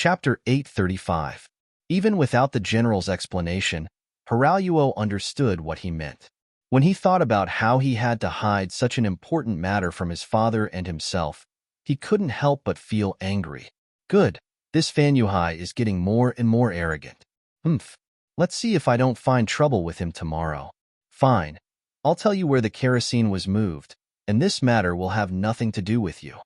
Chapter 835. Even without the general's explanation, Hiraluo understood what he meant. When he thought about how he had to hide such an important matter from his father and himself, he couldn't help but feel angry. Good, this Fan Yuhai is getting more and more arrogant. Let's see if I don't find trouble with him tomorrow. Fine, I'll tell you where the kerosene was moved, and this matter will have nothing to do with you.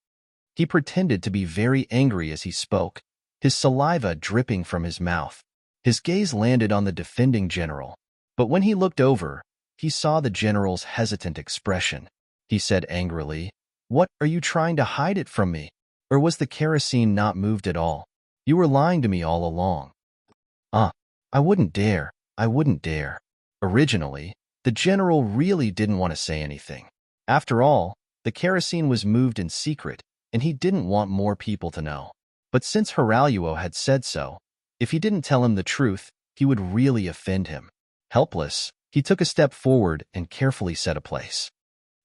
He pretended to be very angry as he spoke, his saliva dripping from his mouth. His gaze landed on the defending general, but when he looked over, he saw the general's hesitant expression. He said angrily, "What, are you trying to hide it from me? Or was the kerosene not moved at all? You were lying to me all along." I wouldn't dare. Originally, the general really didn't want to say anything. After all, the kerosene was moved in secret, and he didn't want more people to know. But since Hiraluo had said so, if he didn't tell him the truth, he would really offend him. Helpless, he took a step forward and carefully set a place.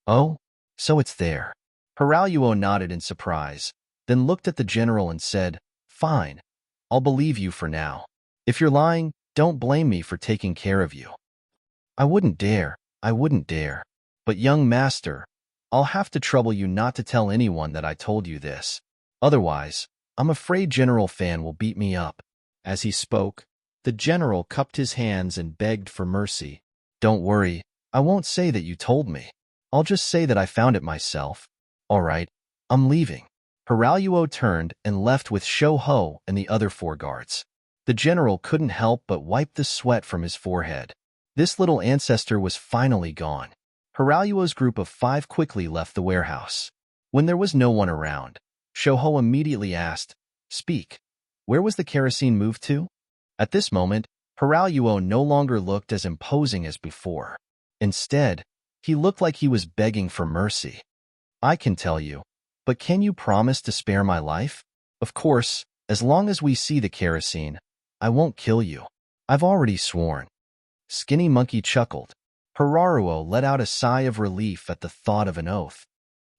"Oh, so it's there." Hiraluo nodded in surprise, then looked at the general and said, "Fine, I'll believe you for now. If you're lying, don't blame me for taking care of you." I wouldn't dare. But young master, I'll have to trouble you not to tell anyone that I told you this. Otherwise, I'm afraid General Fan will beat me up." As he spoke, the general cupped his hands and begged for mercy. "Don't worry, I won't say that you told me. I'll just say that I found it myself. All right, I'm leaving." Hiraluo turned and left with Shou Ho and the other 4 guards. The general couldn't help but wipe the sweat from his forehead. This little ancestor was finally gone. Hiraluo's group of 5 quickly left the warehouse. When there was no one around, Shou Ho immediately asked, "Speak, where was the kerosene moved to?" At this moment, Hiraluo no longer looked as imposing as before. Instead, he looked like he was begging for mercy. "I can tell you, but can you promise to spare my life? Of course, as long as we see the kerosene, I won't kill you. I've already sworn." Skinny Monkey chuckled. Hiraluo let out a sigh of relief at the thought of an oath.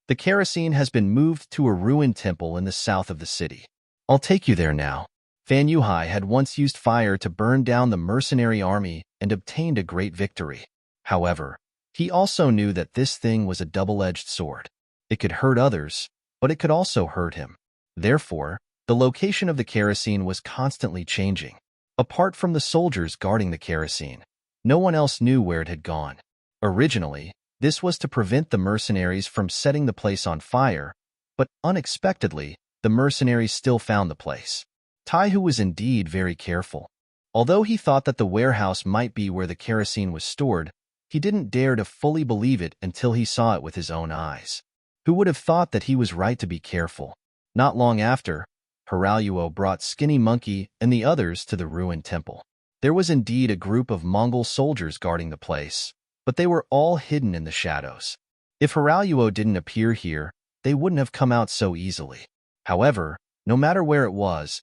"The kerosene has been moved to a ruined temple in the south of the city. I'll take you there now." Fan Yuhai had once used fire to burn down the mercenary army and obtained a great victory. However, he also knew that this thing was a double-edged sword. It could hurt others, but it could also hurt him. Therefore, the location of the kerosene was constantly changing. Apart from the soldiers guarding the kerosene, no one else knew where it had gone. Originally, this was to prevent the mercenaries from setting the place on fire, but unexpectedly, the mercenaries still found the place. Taihu was indeed very careful. Although he thought that the warehouse might be where the kerosene was stored, he didn't dare to fully believe it until he saw it with his own eyes. Who would have thought that he was right to be careful? Not long after, Hiraluo brought Skinny Monkey and the others to the ruined temple. There was indeed a group of Mongol soldiers guarding the place, but they were all hidden in the shadows. If Hiraluo didn't appear here, they wouldn't have come out so easily. However, no matter where it was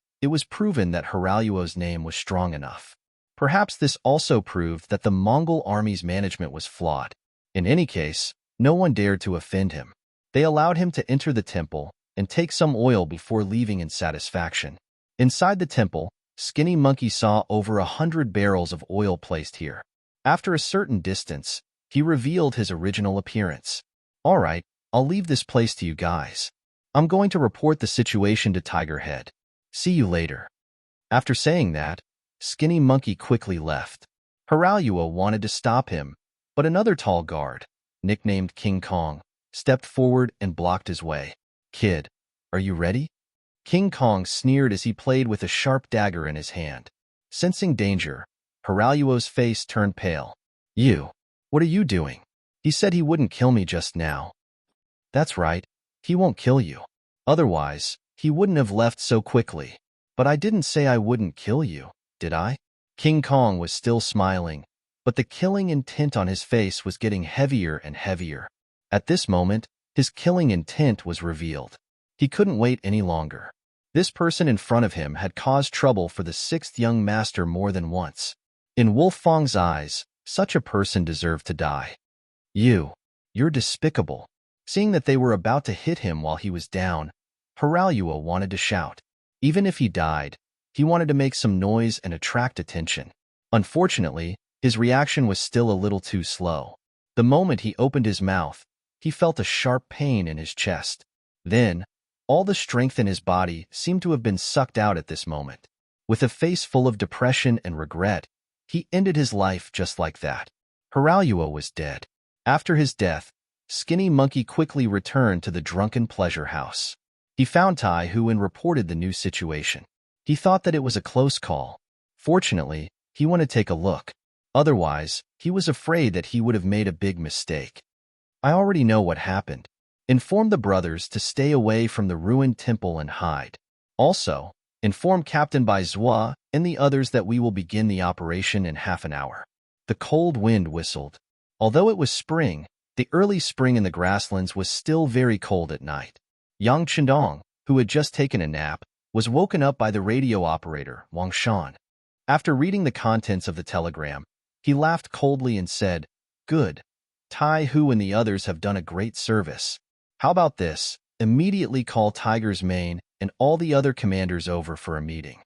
proven that Hiraluo's name was strong enough. Perhaps this also proved that the Mongol army's management was flawed. In any case, no one dared to offend him. They allowed him to enter the temple and take some oil before leaving in satisfaction. Inside the temple, Skinny Monkey saw over 100 barrels of oil placed here. After a certain distance, he revealed his original appearance. "All right, I'll leave this place to you guys. I'm going to report the situation to Tiger Head. See you later." After saying that, Skinny Monkey quickly left. Hiraluo wanted to stop him, but another tall guard, nicknamed King Kong, stepped forward and blocked his way. "Kid, are you ready?" King Kong sneered as he played with a sharp dagger in his hand. Sensing danger, Hiraluo's face turned pale. What are you doing?" "He said he wouldn't kill me just now." "That's right, he won't kill you. Otherwise, he wouldn't have left so quickly. But I didn't say I wouldn't kill you, did I?" King Kong was still smiling, but the killing intent on his face was getting heavier and heavier. At this moment, his killing intent was revealed. He couldn't wait any longer. This person in front of him had caused trouble for the 6th young master more than once. In Wolf Fang's eyes, such a person deserved to die. You're despicable." Seeing that they were about to hit him while he was down, Hiraluo wanted to shout. Even if he died, he wanted to make some noise and attract attention. Unfortunately, his reaction was still a little too slow. The moment he opened his mouth, he felt a sharp pain in his chest. Then, all the strength in his body seemed to have been sucked out at this moment. With a face full of depression and regret, he ended his life just like that. Hiraluo was dead. After his death, Skinny Monkey quickly returned to the drunken pleasure house. He found Tai Hu and reported the new situation. He thought that it was a close call. Fortunately, he wanted to take a look. Otherwise, he was afraid that he would have made a big mistake. I already know what happened. Inform the brothers to stay away from the ruined temple and hide. Also, inform Captain Bai Zhua and the others that we will begin the operation in half an hour. The cold wind whistled. Although it was spring, the early spring in the grasslands was still very cold at night. Yang Chendong, who had just taken a nap, was woken up by the radio operator, Wang Shan. After reading the contents of the telegram, he laughed coldly and said, "Good. Tai Hu and the others have done a great service. How about this? Immediately call Tiger's Mane and all the other commanders over for a meeting."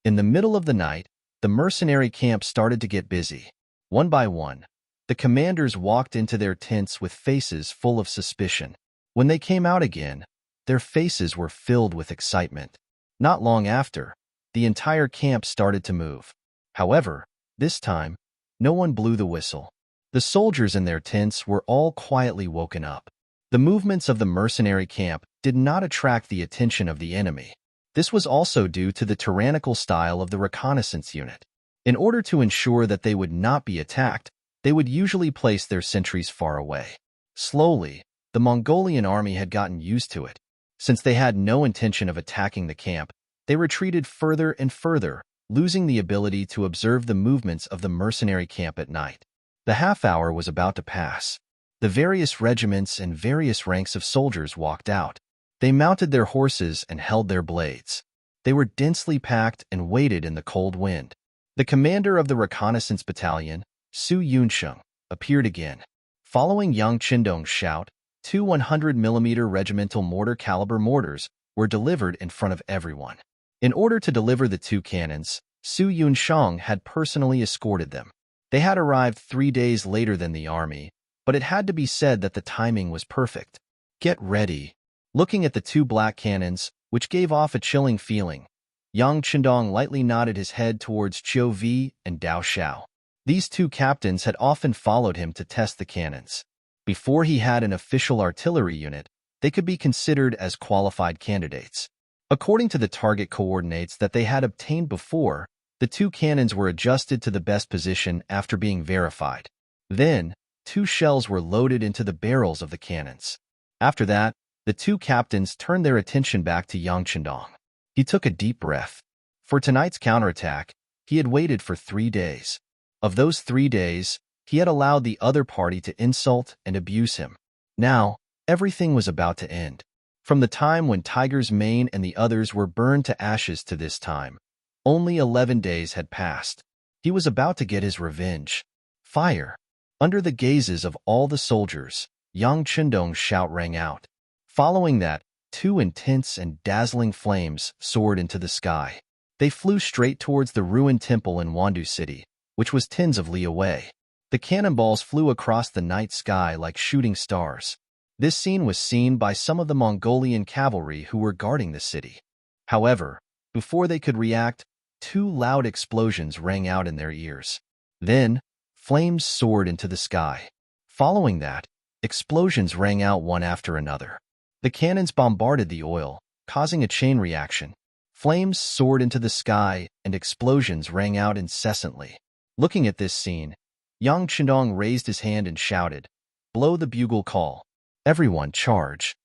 In the middle of the night, the mercenary camp started to get busy. One by one, the commanders walked into their tents with faces full of suspicion. When they came out again, their faces were filled with excitement. Not long after, the entire camp started to move. However, this time, no one blew the whistle. The soldiers in their tents were all quietly woken up. The movements of the mercenary camp did not attract the attention of the enemy. This was also due to the tyrannical style of the reconnaissance unit. In order to ensure that they would not be attacked, they would usually place their sentries far away. Slowly, the Mongolian army had gotten used to it. Since they had no intention of attacking the camp, they retreated further and further, losing the ability to observe the movements of the mercenary camp at night. The half hour was about to pass. The various regiments and various ranks of soldiers walked out. They mounted their horses and held their blades. They were densely packed and waited in the cold wind. The commander of the reconnaissance battalion, Su Yunsheng, appeared again. Following Yang Chendong's shout, 2 100mm regimental mortar-caliber mortars were delivered in front of everyone. In order to deliver the 2 cannons, Su Yunsheng had personally escorted them. They had arrived 3 days later than the army, but it had to be said that the timing was perfect. "Get ready." Looking at the 2 black cannons, which gave off a chilling feeling, Yang Chendong lightly nodded his head towards Qiu Vi and Dao Xiao. These 2 captains had often followed him to test the cannons. Before he had an official artillery unit, they could be considered as qualified candidates. According to the target coordinates that they had obtained before, the 2 cannons were adjusted to the best position after being verified. Then, 2 shells were loaded into the barrels of the cannons. After that, the 2 captains turned their attention back to Yang Chendong. He took a deep breath. For tonight's counterattack, he had waited for 3 days. Of those 3 days, he had allowed the other party to insult and abuse him. Now, everything was about to end. From the time when Tiger's Mane and the others were burned to ashes to this time, only 11 days had passed. He was about to get his revenge. Fire! Under the gazes of all the soldiers, Yang Chendong's shout rang out. Following that, 2 intense and dazzling flames soared into the sky. They flew straight towards the ruined temple in Wandu City, which was tens of li away. The cannonballs flew across the night sky like shooting stars. This scene was seen by some of the Mongolian cavalry who were guarding the city. However, before they could react, 2 loud explosions rang out in their ears. Then, flames soared into the sky. Following that, explosions rang out one after another. The cannons bombarded the oil, causing a chain reaction. Flames soared into the sky and explosions rang out incessantly. Looking at this scene, Yang Chendong raised his hand and shouted, "Blow the bugle call. Everyone charge."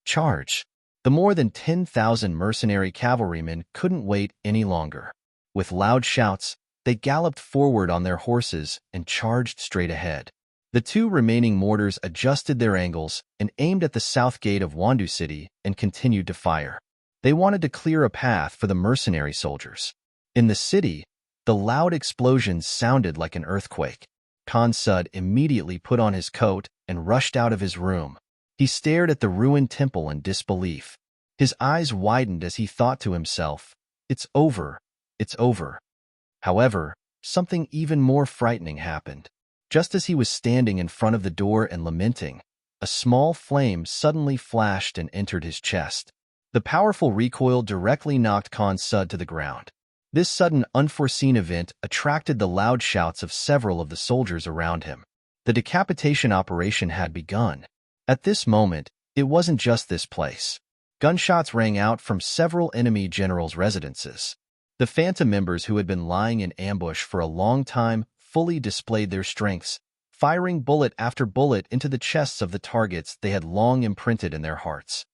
Charge! The more than 10,000 mercenary cavalrymen couldn't wait any longer. With loud shouts, they galloped forward on their horses and charged straight ahead. The 2 remaining mortars adjusted their angles and aimed at the south gate of Wandu City and continued to fire. They wanted to clear a path for the mercenary soldiers. In the city, the loud explosions sounded like an earthquake. Khan Sud immediately put on his coat and rushed out of his room. He stared at the ruined temple in disbelief. His eyes widened as he thought to himself, "It's over, it's over." However, something even more frightening happened. Just as he was standing in front of the door and lamenting, a small flame suddenly flashed and entered his chest. The powerful recoil directly knocked Khan Sud to the ground. This sudden, unforeseen event attracted the loud shouts of several of the soldiers around him. The decapitation operation had begun. At this moment, it wasn't just this place. Gunshots rang out from several enemy generals' residences. The phantom members who had been lying in ambush for a long time fully displayed their strengths, firing bullet after bullet into the chests of the targets they had long imprinted in their hearts.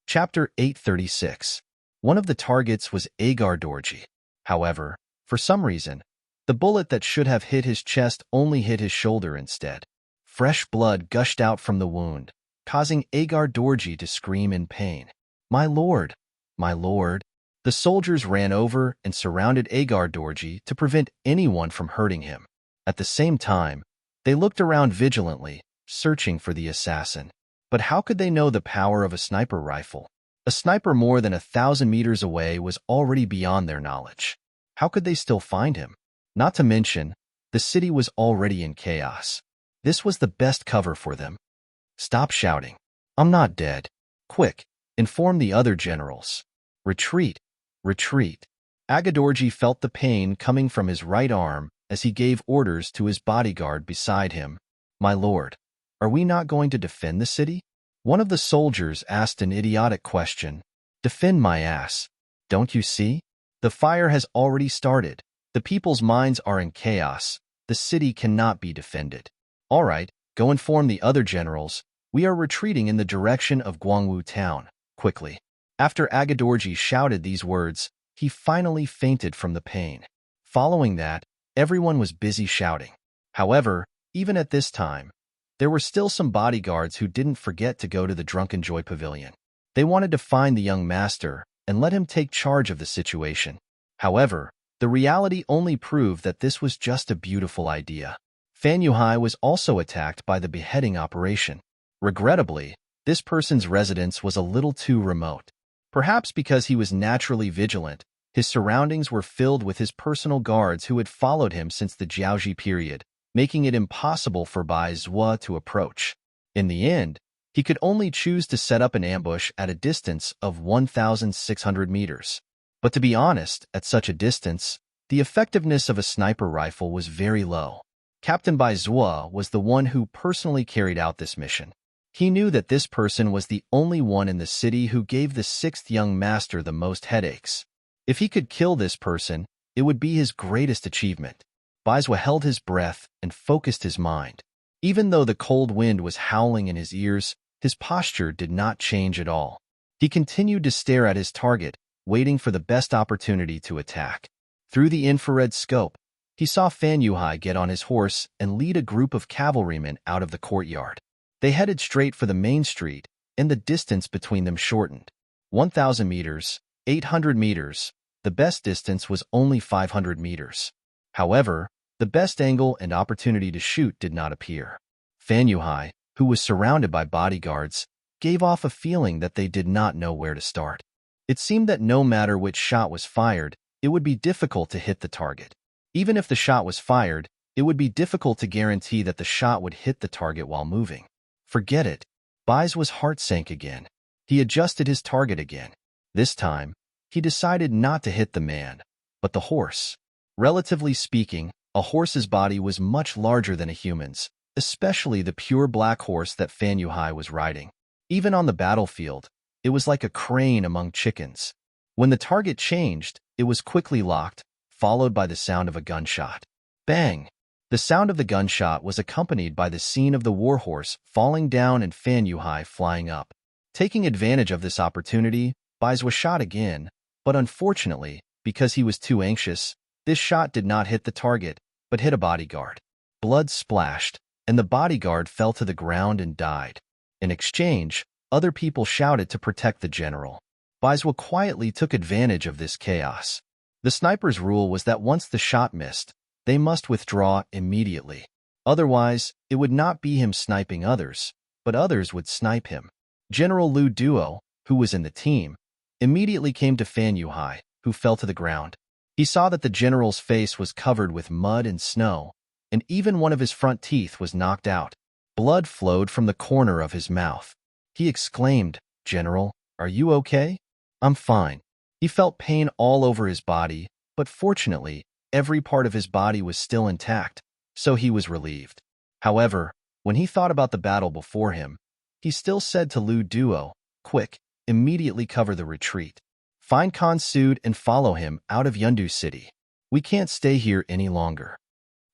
Chapter 836. One of the targets was Agar Dorji. However, for some reason, the bullet that should have hit his chest only hit his shoulder instead. Fresh blood gushed out from the wound, causing Agar Dorji to scream in pain. "My lord! My lord!" The soldiers ran over and surrounded Agar Dorji to prevent anyone from hurting him. At the same time, they looked around vigilantly, searching for the assassin. But how could they know the power of a sniper rifle? A sniper more than 1,000 meters away was already beyond their knowledge. How could they still find him? Not to mention, the city was already in chaos. This was the best cover for them. "Stop shouting. I'm not dead. Quick, inform the other generals. Retreat, retreat." Agadorji felt the pain coming from his right arm as he gave orders to his bodyguard beside him. "My lord, are we not going to defend the city?" One of the soldiers asked an idiotic question. "Defend my ass. Don't you see? The fire has already started. The people's minds are in chaos. The city cannot be defended." "All right, go inform the other generals. We are retreating in the direction of Guangwu town, quickly." After Agadorji shouted these words, he finally fainted from the pain. Following that, everyone was busy shouting. However, even at this time, there were still some bodyguards who didn't forget to go to the Drunken Joy Pavilion. They wanted to find the young master and let him take charge of the situation. However, the reality only proved that this was just a beautiful idea. Fan Yuhai was also attacked by the beheading operation. Regrettably, this person's residence was a little too remote. Perhaps because he was naturally vigilant, his surroundings were filled with his personal guards who had followed him since the Jiaoji period, making it impossible for Bai Zhuo to approach. In the end, he could only choose to set up an ambush at a distance of 1,600 meters. But to be honest, at such a distance, the effectiveness of a sniper rifle was very low. Captain Bai Zhuo was the one who personally carried out this mission. He knew that this person was the only one in the city who gave the sixth young master the most headaches. If he could kill this person, it would be his greatest achievement. Bai Zhuo held his breath and focused his mind. Even though the cold wind was howling in his ears, his posture did not change at all. He continued to stare at his target, waiting for the best opportunity to attack. Through the infrared scope, he saw Fan Yuhai get on his horse and lead a group of cavalrymen out of the courtyard. They headed straight for the main street, and the distance between them shortened. 1,000 meters, 800 meters, the best distance was only 500 meters. However, the best angle and opportunity to shoot did not appear. Fan Yuhai, who was surrounded by bodyguards, gave off a feeling that they did not know where to start. It seemed that no matter which shot was fired, it would be difficult to hit the target. Even if the shot was fired, it would be difficult to guarantee that the shot would hit the target while moving. Forget it. Bai Zhuo's heart sank again. He adjusted his target again. This time, he decided not to hit the man, but the horse. Relatively speaking, a horse's body was much larger than a human's, especially the pure black horse that Fan Yuhai was riding. Even on the battlefield, it was like a crane among chickens. When the target changed, it was quickly locked, followed by the sound of a gunshot. Bang! The sound of the gunshot was accompanied by the scene of the warhorse falling down and Fan Yuhai flying up. Taking advantage of this opportunity, Bai Zhuo shot again, but unfortunately, because he was too anxious, this shot did not hit the target, but hit a bodyguard. Blood splashed, and the bodyguard fell to the ground and died. In exchange, other people shouted to protect the general. Bai Zhuo quietly took advantage of this chaos. The sniper's rule was that once the shot missed, they must withdraw immediately. Otherwise, it would not be him sniping others, but others would snipe him. General Lu Duo, who was in the team, immediately came to Fan Yuhai, who fell to the ground. He saw that the general's face was covered with mud and snow, and even one of his front teeth was knocked out. Blood flowed from the corner of his mouth. He exclaimed, "General, are you okay?" "I'm fine." He felt pain all over his body, but fortunately, every part of his body was still intact, so he was relieved. However, when he thought about the battle before him, he still said to Lu Duo, "Quick, immediately cover the retreat. Find Khan Sud and follow him out of Yundu City. We can't stay here any longer."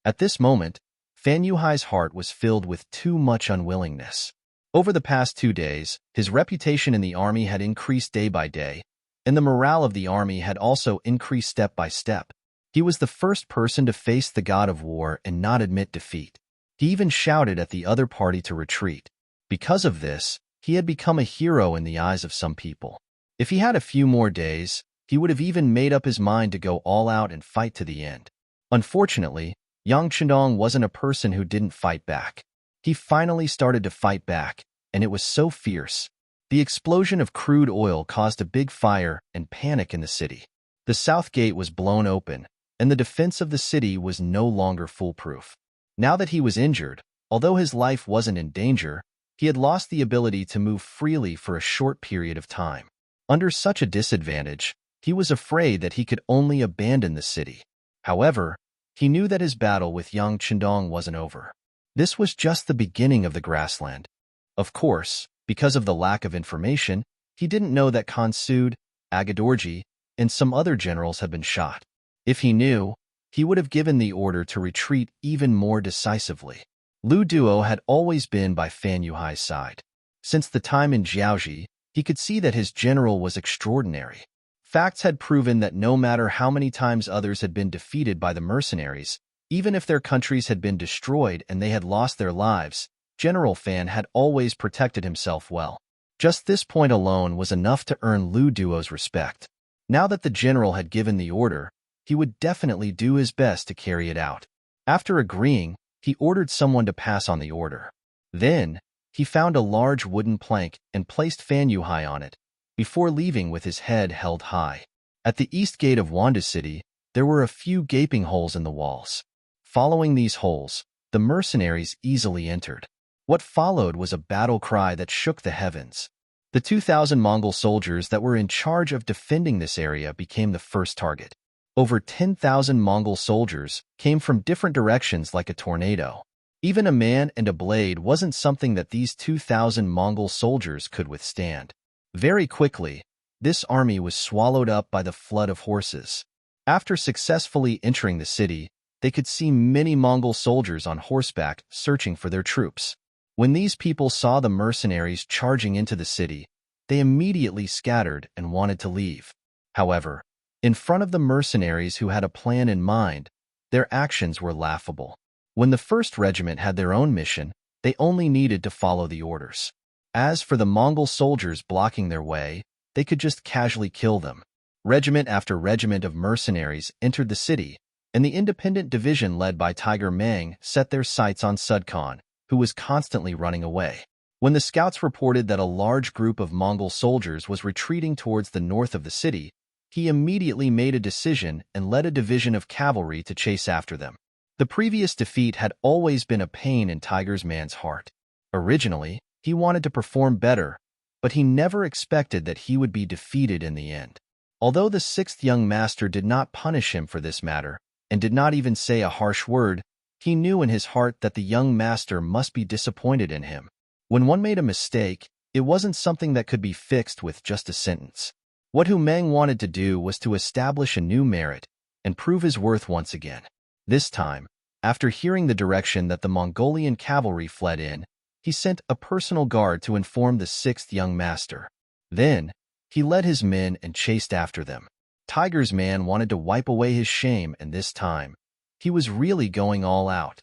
At this moment, Fan Yuhai's heart was filled with too much unwillingness. Over the past 2 days, his reputation in the army had increased day by day, and the morale of the army had also increased step by step. He was the first person to face the god of war and not admit defeat. He even shouted at the other party to retreat. Because of this, he had become a hero in the eyes of some people. If he had a few more days, he would have even made up his mind to go all out and fight to the end. Unfortunately, Yang Chendong wasn't a person who didn't fight back. He finally started to fight back, and it was so fierce. The explosion of crude oil caused a big fire and panic in the city. The south gate was blown open, and the defense of the city was no longer foolproof. Now that he was injured, although his life wasn't in danger, he had lost the ability to move freely for a short period of time. Under such a disadvantage, he was afraid that he could only abandon the city. However, he knew that his battle with Yang Chendong wasn't over. This was just the beginning of the grassland. Of course, because of the lack of information, he didn't know that Khan Sud, Agadorji, and some other generals had been shot. If he knew, he would have given the order to retreat even more decisively. Lu Duo had always been by Fan Yuhai's side. Since the time in Jiaoji, he could see that his general was extraordinary. Facts had proven that no matter how many times others had been defeated by the mercenaries, even if their countries had been destroyed and they had lost their lives, General Fan had always protected himself well. Just this point alone was enough to earn Lu Duo's respect. Now that the general had given the order, he would definitely do his best to carry it out. After agreeing, he ordered someone to pass on the order. Then, he found a large wooden plank and placed Fan Yuhai on it, before leaving with his head held high. At the east gate of Wanda City, there were a few gaping holes in the walls. Following these holes, the mercenaries easily entered. What followed was a battle cry that shook the heavens. The 2,000 Mongol soldiers that were in charge of defending this area became the first target. Over 10,000 Mongol soldiers came from different directions like a tornado. Even a man and a blade wasn't something that these 2,000 Mongol soldiers could withstand. Very quickly, this army was swallowed up by the flood of horses. After successfully entering the city, they could see many Mongol soldiers on horseback searching for their troops. When these people saw the mercenaries charging into the city, they immediately scattered and wanted to leave. However, in front of the mercenaries who had a plan in mind, their actions were laughable. When the first regiment had their own mission, they only needed to follow the orders. As for the Mongol soldiers blocking their way, they could just casually kill them. Regiment after regiment of mercenaries entered the city, and the independent division led by Tiger Mang set their sights on Sud Khan, who was constantly running away. When the scouts reported that a large group of Mongol soldiers was retreating towards the north of the city, he immediately made a decision and led a division of cavalry to chase after them. The previous defeat had always been a pain in Tiger's man's heart. Originally, he wanted to perform better, but he never expected that he would be defeated in the end. Although the sixth young master did not punish him for this matter, and did not even say a harsh word, he knew in his heart that the young master must be disappointed in him. When one made a mistake, it wasn't something that could be fixed with just a sentence. What Hu Meng wanted to do was to establish a new merit and prove his worth once again. This time, after hearing the direction that the Mongolian cavalry fled in, he sent a personal guard to inform the sixth young master. Then, he led his men and chased after them. Tiger's man wanted to wipe away his shame, and this time, he was really going all out.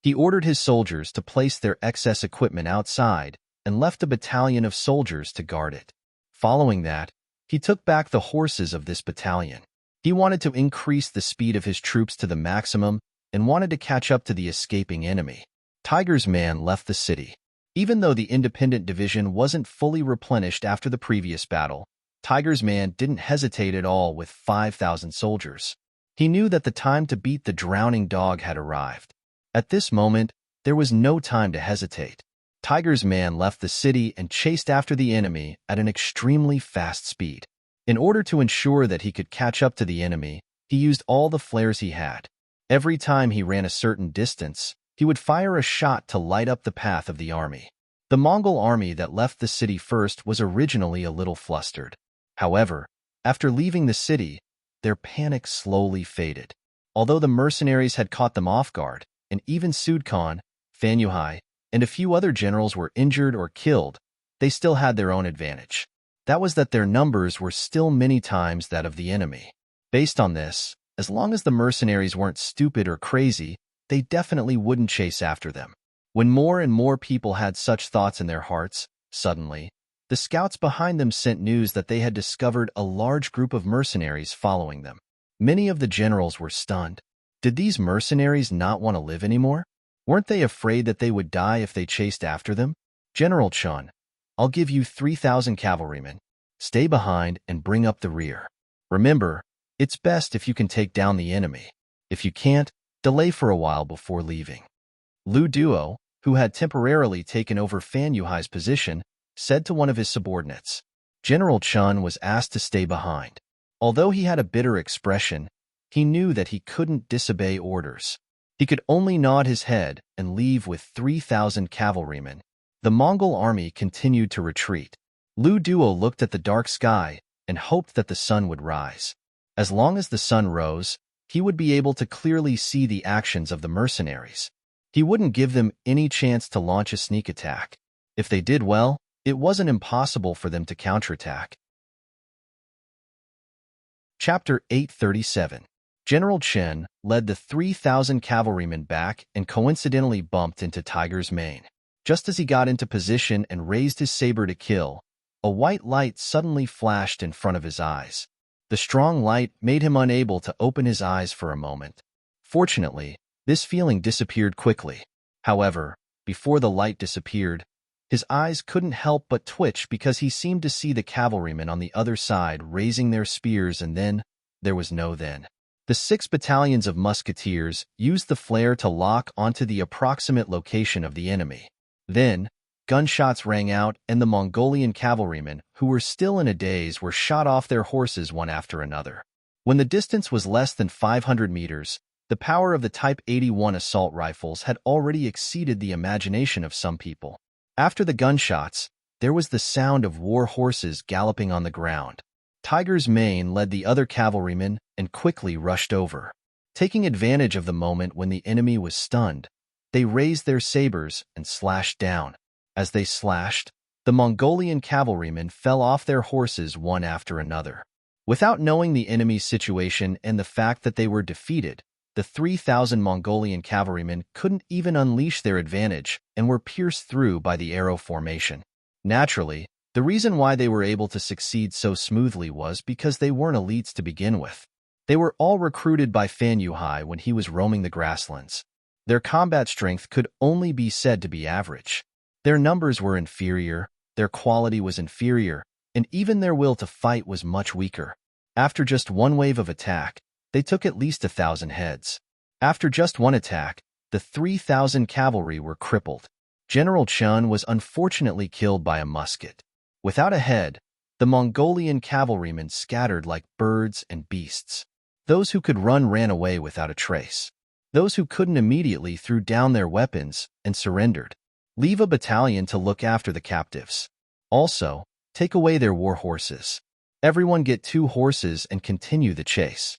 He ordered his soldiers to place their excess equipment outside and left a battalion of soldiers to guard it. Following that, he took back the horses of this battalion. He wanted to increase the speed of his troops to the maximum and wanted to catch up to the escaping enemy. Tiger's man left the city. Even though the independent division wasn't fully replenished after the previous battle, Tiger's man didn't hesitate at all with 5,000 soldiers. He knew that the time to beat the drowning dog had arrived. At this moment, there was no time to hesitate. Tiger's man left the city and chased after the enemy at an extremely fast speed. In order to ensure that he could catch up to the enemy, he used all the flares he had. Every time he ran a certain distance, he would fire a shot to light up the path of the army. The Mongol army that left the city first was originally a little flustered. However, after leaving the city, their panic slowly faded. Although the mercenaries had caught them off guard, and even Sudkhan, Fan Yuhai, and a few other generals were injured or killed, they still had their own advantage. That was that their numbers were still many times that of the enemy. Based on this, as long as the mercenaries weren't stupid or crazy, they definitely wouldn't chase after them. When more and more people had such thoughts in their hearts, suddenly, the scouts behind them sent news that they had discovered a large group of mercenaries following them. Many of the generals were stunned. Did these mercenaries not want to live anymore? Weren't they afraid that they would die if they chased after them? General Chun, I'll give you 3,000 cavalrymen. Stay behind and bring up the rear. Remember, it's best if you can take down the enemy. If you can't, delay for a while before leaving. Lu Duo, who had temporarily taken over Fan Yuhai's position, said to one of his subordinates. General Chun was asked to stay behind. Although he had a bitter expression, he knew that he couldn't disobey orders. He could only nod his head and leave with 3,000 cavalrymen. The Mongol army continued to retreat. Lu Duo looked at the dark sky and hoped that the sun would rise. As long as the sun rose, he would be able to clearly see the actions of the mercenaries. He wouldn't give them any chance to launch a sneak attack. If they did well, it wasn't impossible for them to counterattack. Chapter 837. General Chen led the 3,000 cavalrymen back and coincidentally bumped into Tiger's mane. Just as he got into position and raised his saber to kill, a white light suddenly flashed in front of his eyes. The strong light made him unable to open his eyes for a moment. Fortunately, this feeling disappeared quickly. However, before the light disappeared, his eyes couldn't help but twitch because he seemed to see the cavalrymen on the other side raising their spears, and then, there was no then. The 6 battalions of musketeers used the flare to lock onto the approximate location of the enemy. Then, gunshots rang out and the Mongolian cavalrymen, who were still in a daze, were shot off their horses one after another. When the distance was less than 500 meters, the power of the Type 81 assault rifles had already exceeded the imagination of some people. After the gunshots, there was the sound of war horses galloping on the ground. Tiger's mane led the other cavalrymen and quickly rushed over. Taking advantage of the moment when the enemy was stunned, they raised their sabers and slashed down. As they slashed, the Mongolian cavalrymen fell off their horses one after another. Without knowing the enemy's situation and the fact that they were defeated, the 3,000 Mongolian cavalrymen couldn't even unleash their advantage and were pierced through by the arrow formation. Naturally, the reason why they were able to succeed so smoothly was because they weren't elites to begin with. They were all recruited by Fan Yuhai when he was roaming the grasslands. Their combat strength could only be said to be average. Their numbers were inferior, their quality was inferior, and even their will to fight was much weaker. After just one wave of attack, they took at least 1,000 heads. After just one attack, the 3,000 cavalry were crippled. General Chun was unfortunately killed by a musket. Without a head, the Mongolian cavalrymen scattered like birds and beasts. Those who could run ran away without a trace. Those who couldn't immediately threw down their weapons and surrendered. Leave a battalion to look after the captives. Also, take away their war horses. Everyone get 2 horses and continue the chase.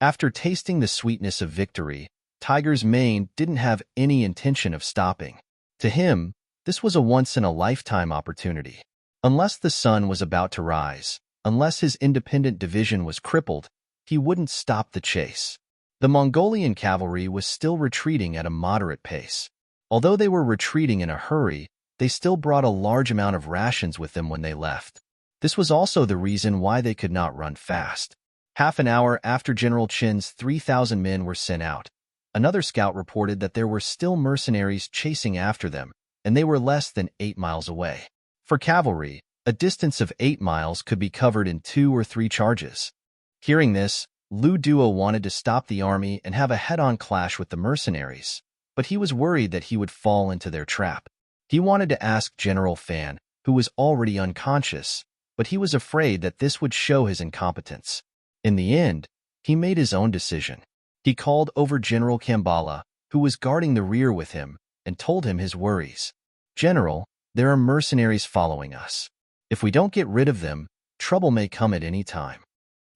After tasting the sweetness of victory, Tiger's mane didn't have any intention of stopping. To him, this was a once-in-a-lifetime opportunity. Unless the sun was about to rise, unless his independent division was crippled, he wouldn't stop the chase. The Mongolian cavalry was still retreating at a moderate pace. Although they were retreating in a hurry, they still brought a large amount of rations with them when they left. This was also the reason why they could not run fast. Half an hour after General Chen's 3,000 men were sent out, another scout reported that there were still mercenaries chasing after them, and they were less than 8 miles away. For cavalry, a distance of 8 miles could be covered in 2 or 3 charges. Hearing this, Lu Duo wanted to stop the army and have a head-on clash with the mercenaries, but he was worried that he would fall into their trap. He wanted to ask General Fan, who was already unconscious, but he was afraid that this would show his incompetence. In the end, he made his own decision. He called over General Kambala, who was guarding the rear with him, and told him his worries. "General, there are mercenaries following us. If we don't get rid of them, trouble may come at any time."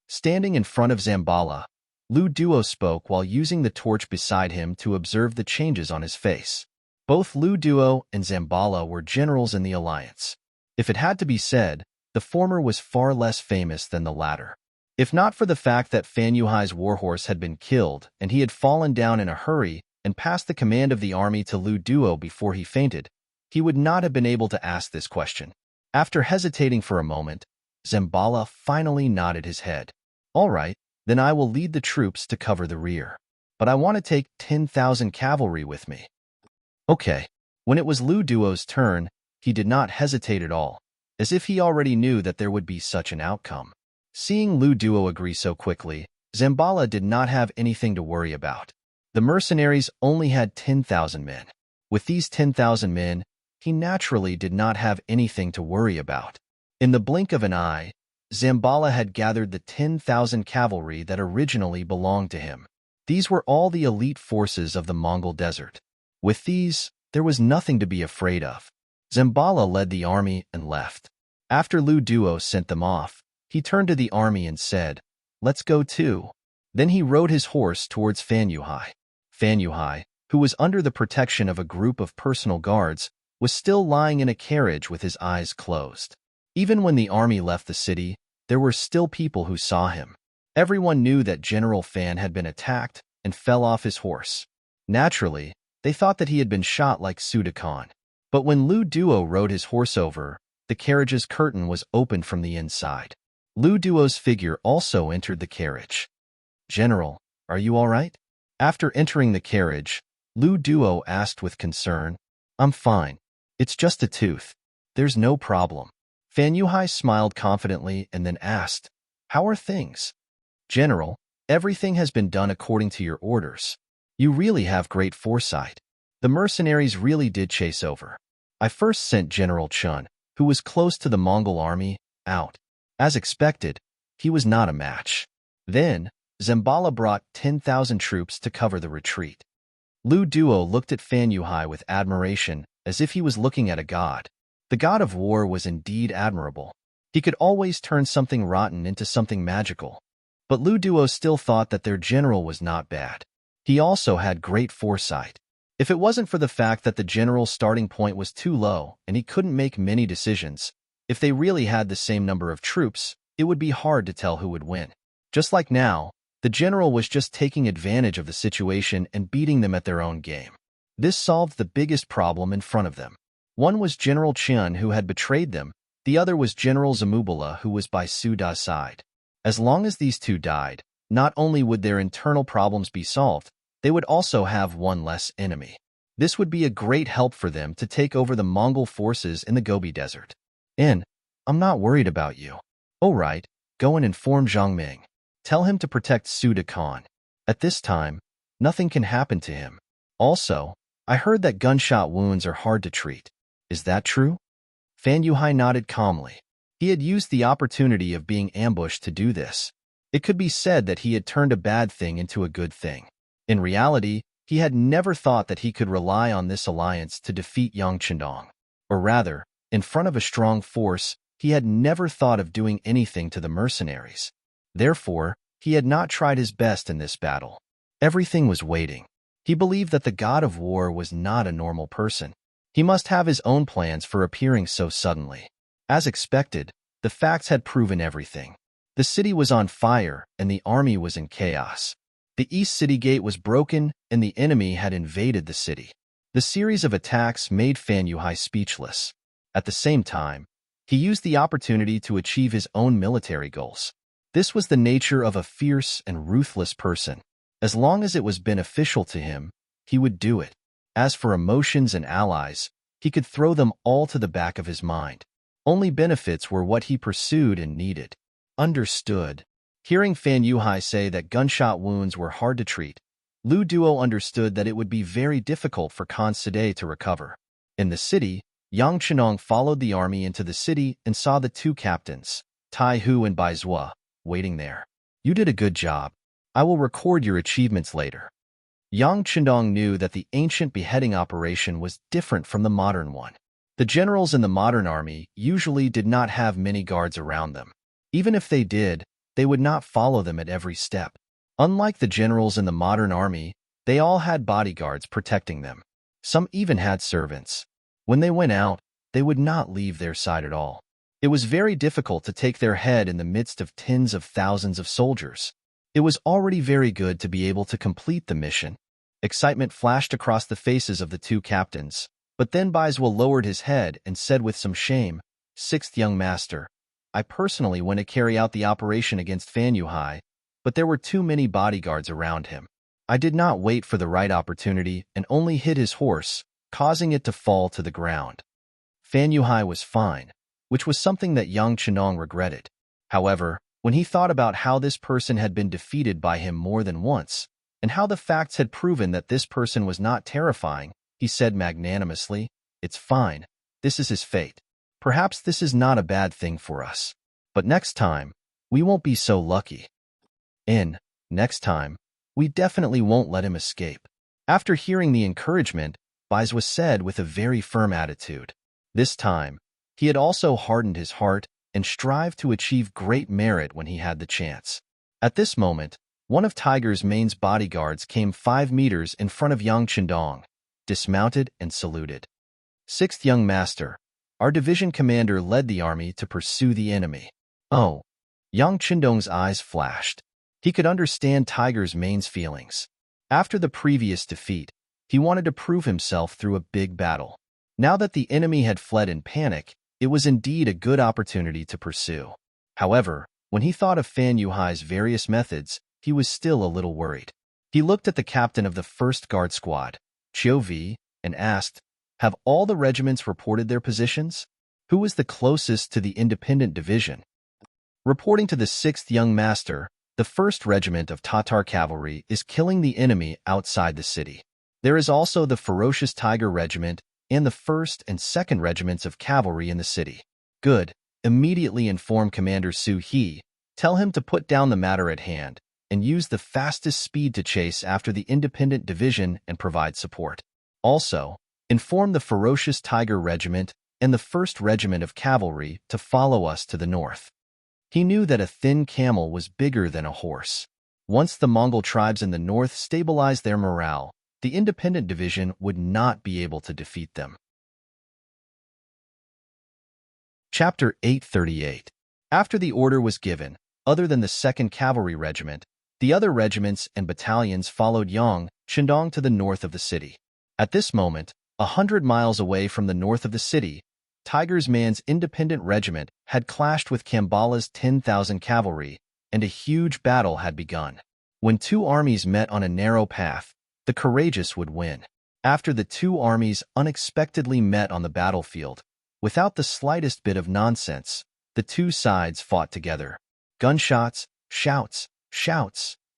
Standing in front of Zambala, Lu Duo spoke while using the torch beside him to observe the changes on his face. Both Lu Duo and Zambala were generals in the alliance. If it had to be said, the former was far less famous than the latter. If not for the fact that Fan Yuhai's warhorse had been killed and he had fallen down in a hurry and passed the command of the army to Lu Duo before he fainted, he would not have been able to ask this question. After hesitating for a moment, Zambala finally nodded his head. "All right, then I will lead the troops to cover the rear. But I want to take 10,000 cavalry with me." Okay. When it was Lu Duo's turn, he did not hesitate at all, as if he already knew that there would be such an outcome. Seeing Lu Duo agree so quickly, Zambala did not have anything to worry about. The mercenaries only had 10,000 men. With these 10,000 men, he naturally did not have anything to worry about. In the blink of an eye, Zambala had gathered the 10,000 cavalry that originally belonged to him. These were all the elite forces of the Mongol desert. With these, there was nothing to be afraid of. Zambala led the army and left. After Lu Duo sent them off, he turned to the army and said, "Let's go too." Then he rode his horse towards Fan Yuhai. Fan Yuhai, who was under the protection of a group of personal guards, was still lying in a carriage with his eyes closed. Even when the army left the city, there were still people who saw him. Everyone knew that General Fan had been attacked and fell off his horse. Naturally, they thought that he had been shot like Suda Khan. But when Lu Duo rode his horse over, the carriage's curtain was opened from the inside. Lu Duo's figure also entered the carriage. "General, are you all right?" After entering the carriage, Lu Duo asked with concern. "I'm fine. It's just a tooth. There's no problem." Fan Yuhai smiled confidently and then asked, "How are things?" "General, everything has been done according to your orders. You really have great foresight. The mercenaries really did chase over. I first sent General Chun, who was close to the Mongol army, out. As expected, he was not a match. Then, Zambala brought 10,000 troops to cover the retreat." Lu Duo looked at Fan Yuhai with admiration, as if he was looking at a god. The god of war was indeed admirable. He could always turn something rotten into something magical. But Lu Duo still thought that their general was not bad. He also had great foresight. If it wasn't for the fact that the general's starting point was too low and he couldn't make many decisions, if they really had the same number of troops, it would be hard to tell who would win. Just like now, the general was just taking advantage of the situation and beating them at their own game. This solved the biggest problem in front of them. One was General Chun, who had betrayed them. The other was General Zamubala, who was by Suda's side. As long as these two died, not only would their internal problems be solved, they would also have one less enemy. This would be a great help for them to take over the Mongol forces in the Gobi Desert. "I'm not worried about you." "Oh right, go and inform Zhang Ming. Tell him to protect Suda Khan. At this time, nothing can happen to him. Also, I heard that gunshot wounds are hard to treat. Is that true?" Fan Yuhai nodded calmly. He had used the opportunity of being ambushed to do this. It could be said that he had turned a bad thing into a good thing. In reality, he had never thought that he could rely on this alliance to defeat Yang Chendong. Or rather, in front of a strong force, he had never thought of doing anything to the mercenaries. Therefore, he had not tried his best in this battle. Everything was waiting. He believed that the god of war was not a normal person. He must have his own plans for appearing so suddenly. As expected, the facts had proven everything. The city was on fire and the army was in chaos. The east city gate was broken and the enemy had invaded the city. The series of attacks made Fan Yuhai speechless. At the same time, he used the opportunity to achieve his own military goals. This was the nature of a fierce and ruthless person. As long as it was beneficial to him, he would do it. As for emotions and allies, he could throw them all to the back of his mind. Only benefits were what he pursued and needed. Understood. Hearing Fan Yuhai say that gunshot wounds were hard to treat, Lu Duo understood that it would be very difficult for Khan Sade to recover. In the city, Yang Chenong followed the army into the city and saw the two captains, Tai Hu and Bai Zua, waiting there. You did a good job. I will record your achievements later. Yang Chenong knew that the ancient beheading operation was different from the modern one. The generals in the modern army usually did not have many guards around them. Even if they did, they would not follow them at every step. Unlike the generals in the modern army, they all had bodyguards protecting them. Some even had servants. When they went out, they would not leave their side at all. It was very difficult to take their head in the midst of tens of thousands of soldiers. It was already very good to be able to complete the mission. Excitement flashed across the faces of the two captains, but then Baizwa lowered his head and said with some shame, "Sixth young master, I personally went to carry out the operation against Fan Yuhai, but there were too many bodyguards around him. I did not wait for the right opportunity and only hit his horse, causing it to fall to the ground." Fan Yuhai was fine, which was something that Yang Chenong regretted. However, when he thought about how this person had been defeated by him more than once, and how the facts had proven that this person was not terrifying, he said magnanimously, "It's fine. This is his fate. Perhaps this is not a bad thing for us. But next time, we won't be so lucky. Next time, we definitely won't let him escape." After hearing the encouragement, Baizwa said with a very firm attitude. This time, he had also hardened his heart and strived to achieve great merit when he had the chance. At this moment, one of Tiger's Mane's bodyguards came 5 meters in front of Yang Chendong, dismounted and saluted. "Sixth young master, our division commander led the army to pursue the enemy." Oh, Yang Chendong's eyes flashed. He could understand Tiger's Mane's feelings. After the previous defeat, he wanted to prove himself through a big battle. Now that the enemy had fled in panic, it was indeed a good opportunity to pursue. However, when he thought of Fan Yuhai's various methods, he was still a little worried. He looked at the captain of the 1st Guard Squad, Chiu Vi, and asked, "Have all the regiments reported their positions? Who is the closest to the independent division?" Reporting to the 6th young master, the 1st Regiment of Tatar Cavalry is killing the enemy outside the city. There is also the Ferocious Tiger Regiment and the 1st and 2nd Regiments of Cavalry in the city. Good. Immediately inform Commander Su He. Tell him to put down the matter at hand and use the fastest speed to chase after the independent division and provide support. Also, inform the Ferocious Tiger Regiment and the 1st Regiment of Cavalry to follow us to the north. He knew that a thin camel was bigger than a horse. Once the Mongol tribes in the north stabilized their morale, the independent division would not be able to defeat them. Chapter 838. After the order was given, other than the 2nd Cavalry Regiment, the other regiments and battalions followed Yang Chendong to the north of the city. At this moment, 100 miles away from the north of the city, Tiger's Man's independent regiment had clashed with Kambala's 10,000 cavalry, and a huge battle had begun. When two armies met on a narrow path, the courageous would win. After the two armies unexpectedly met on the battlefield, without the slightest bit of nonsense, the two sides fought together. Gunshots, shouts,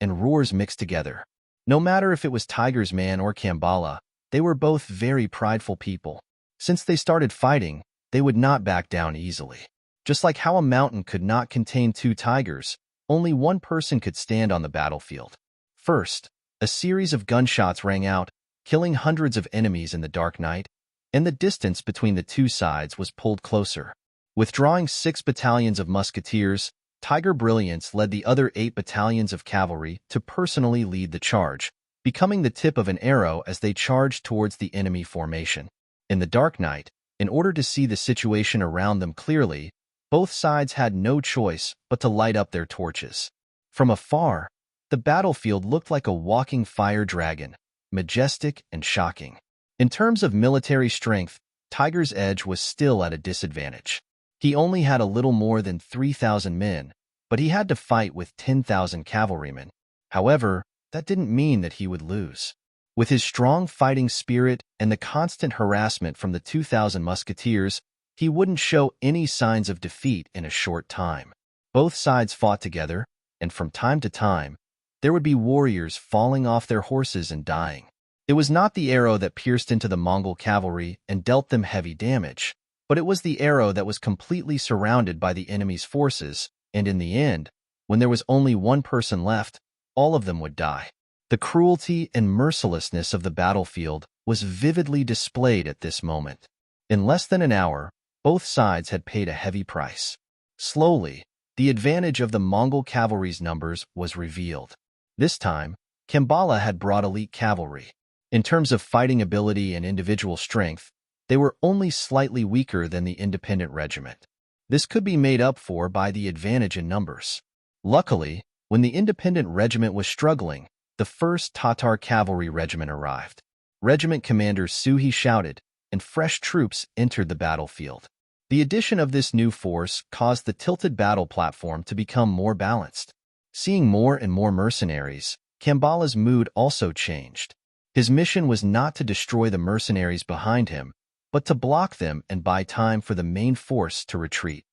and roars mixed together. No matter if it was Tiger's Man or Kambala, they were both very prideful people. Since they started fighting, they would not back down easily. Just like how a mountain could not contain two tigers, only one person could stand on the battlefield. First, a series of gunshots rang out, killing hundreds of enemies in the dark night, and the distance between the two sides was pulled closer. Withdrawing 6 battalions of musketeers, Tiger Brilliance led the other 8 battalions of cavalry to personally lead the charge, becoming the tip of an arrow as they charged towards the enemy formation. In the dark night, in order to see the situation around them clearly, both sides had no choice but to light up their torches. From afar, the battlefield looked like a walking fire dragon, majestic and shocking. In terms of military strength, Tiger's Edge was still at a disadvantage. He only had a little more than 3,000 men, but he had to fight with 10,000 cavalrymen. However, that didn't mean that he would lose. With his strong fighting spirit and the constant harassment from the 2,000 musketeers, he wouldn't show any signs of defeat in a short time. Both sides fought together, and from time to time, there would be warriors falling off their horses and dying. It was not the arrow that pierced into the Mongol cavalry and dealt them heavy damage, but it was the arrow that was completely surrounded by the enemy's forces, and in the end, when there was only one person left, all of them would die. The cruelty and mercilessness of the battlefield was vividly displayed at this moment. In less than an hour, both sides had paid a heavy price. Slowly, the advantage of the Mongol cavalry's numbers was revealed. This time, Kambala had brought elite cavalry. In terms of fighting ability and individual strength, they were only slightly weaker than the independent regiment. This could be made up for by the advantage in numbers. Luckily, when the independent regiment was struggling, the 1st Tatar Cavalry Regiment arrived. Regiment Commander Suhi shouted, and fresh troops entered the battlefield. The addition of this new force caused the tilted battle platform to become more balanced. Seeing more and more mercenaries, Kambala's mood also changed. His mission was not to destroy the mercenaries behind him, but to block them and buy time for the main force to retreat.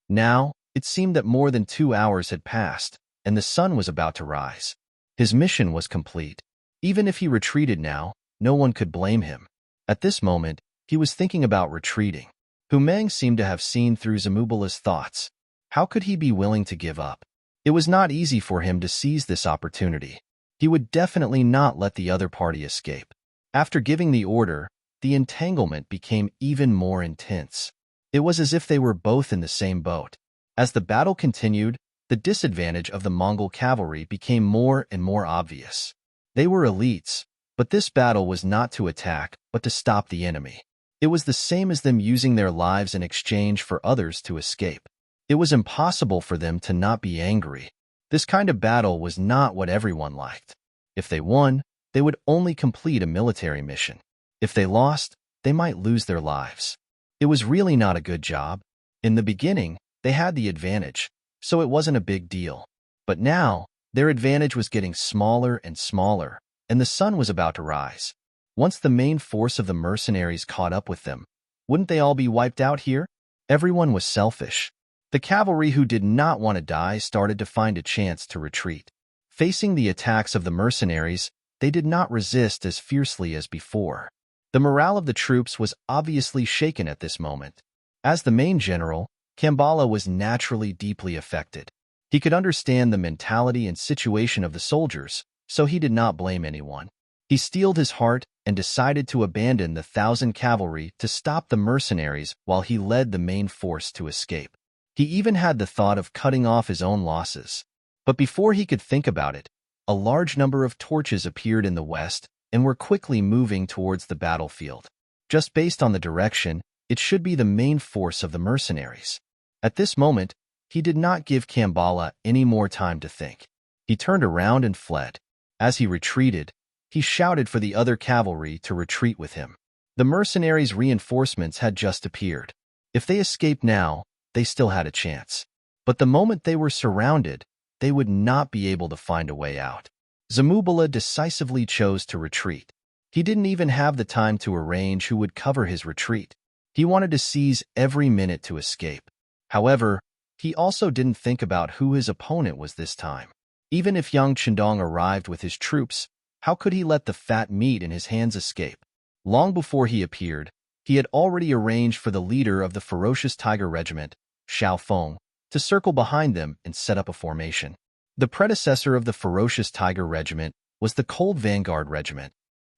Now, it seemed that more than 2 hours had passed, and the sun was about to rise. His mission was complete. Even if he retreated now, no one could blame him. At this moment, he was thinking about retreating. Ming seemed to have seen through Zamubala's thoughts. How could he be willing to give up? It was not easy for him to seize this opportunity. He would definitely not let the other party escape. After giving the order, the entanglement became even more intense. It was as if they were both in the same boat. As the battle continued, the disadvantage of the Mongol cavalry became more and more obvious. They were elites, but this battle was not to attack, but to stop the enemy. It was the same as them using their lives in exchange for others to escape. It was impossible for them to not be angry. This kind of battle was not what everyone liked. If they won, they would only complete a military mission. If they lost, they might lose their lives. It was really not a good job. In the beginning, they had the advantage, so it wasn't a big deal. But now, their advantage was getting smaller and smaller, and the sun was about to rise. Once the main force of the mercenaries caught up with them, wouldn't they all be wiped out here? Everyone was selfish. The cavalry who did not want to die started to find a chance to retreat. Facing the attacks of the mercenaries, they did not resist as fiercely as before. The morale of the troops was obviously shaken at this moment. As the main general, Kambala was naturally deeply affected. He could understand the mentality and situation of the soldiers, so he did not blame anyone. He steeled his heart and decided to abandon the 1,000 cavalry to stop the mercenaries while he led the main force to escape. He even had the thought of cutting off his own losses. But before he could think about it, a large number of torches appeared in the west and were quickly moving towards the battlefield. Just based on the direction, it should be the main force of the mercenaries. At this moment, he did not give Kambala any more time to think. He turned around and fled. As he retreated, he shouted for the other cavalry to retreat with him. The mercenaries' reinforcements had just appeared. If they escaped now, they still had a chance. But the moment they were surrounded, they would not be able to find a way out. Zamubala decisively chose to retreat. He didn't even have the time to arrange who would cover his retreat. He wanted to seize every minute to escape. However, he also didn't think about who his opponent was this time. Even if Yang Chendong arrived with his troops, how could he let the fat meat in his hands escape? Long before he appeared, he had already arranged for the leader of the ferocious tiger regiment, Xiao Feng, to circle behind them and set up a formation. The predecessor of the ferocious tiger regiment was the Cold Vanguard regiment.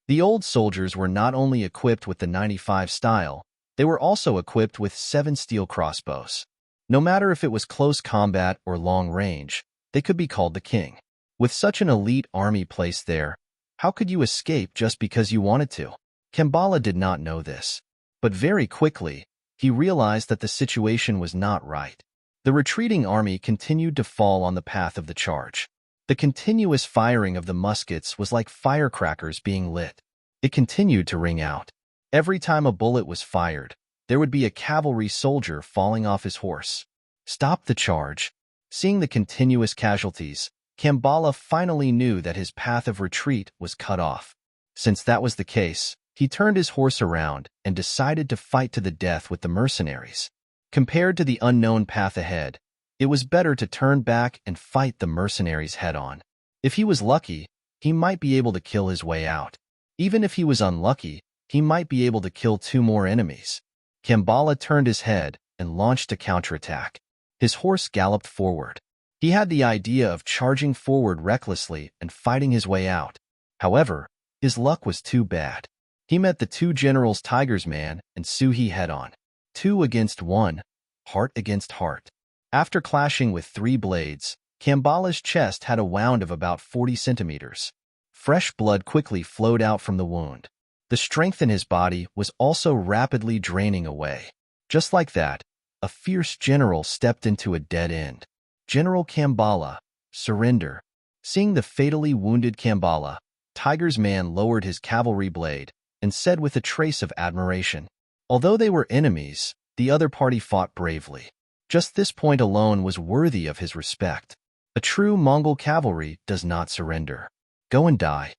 The old soldiers were not only equipped with the 95 style, they were also equipped with 7 steel crossbows. No matter if it was close combat or long range, they could be called the king. With such an elite army placed there, how could you escape just because you wanted to? Kambala did not know this. But very quickly, he realized that the situation was not right. The retreating army continued to fall on the path of the charge. The continuous firing of the muskets was like firecrackers being lit. It continued to ring out. Every time a bullet was fired, there would be a cavalry soldier falling off his horse. Stop the charge. Seeing the continuous casualties, Kambala finally knew that his path of retreat was cut off. Since that was the case, he turned his horse around and decided to fight to the death with the mercenaries. Compared to the unknown path ahead, it was better to turn back and fight the mercenaries head-on. If he was lucky, he might be able to kill his way out. Even if he was unlucky, he might be able to kill 2 more enemies. Kambala turned his head and launched a counterattack. His horse galloped forward. He had the idea of charging forward recklessly and fighting his way out. However, his luck was too bad. He met the 2 generals Tiger's Man and Suhi head-on. 2 against 1, heart against heart. After clashing with 3 blades, Kambala's chest had a wound of about 40 centimeters. Fresh blood quickly flowed out from the wound. The strength in his body was also rapidly draining away. Just like that, a fierce general stepped into a dead end. General Kambala, surrender. Seeing the fatally wounded Kambala, Tiger's Man lowered his cavalry blade and said with a trace of admiration, although they were enemies, the other party fought bravely. Just this point alone was worthy of his respect. A true Mongol cavalry does not surrender. Go and die.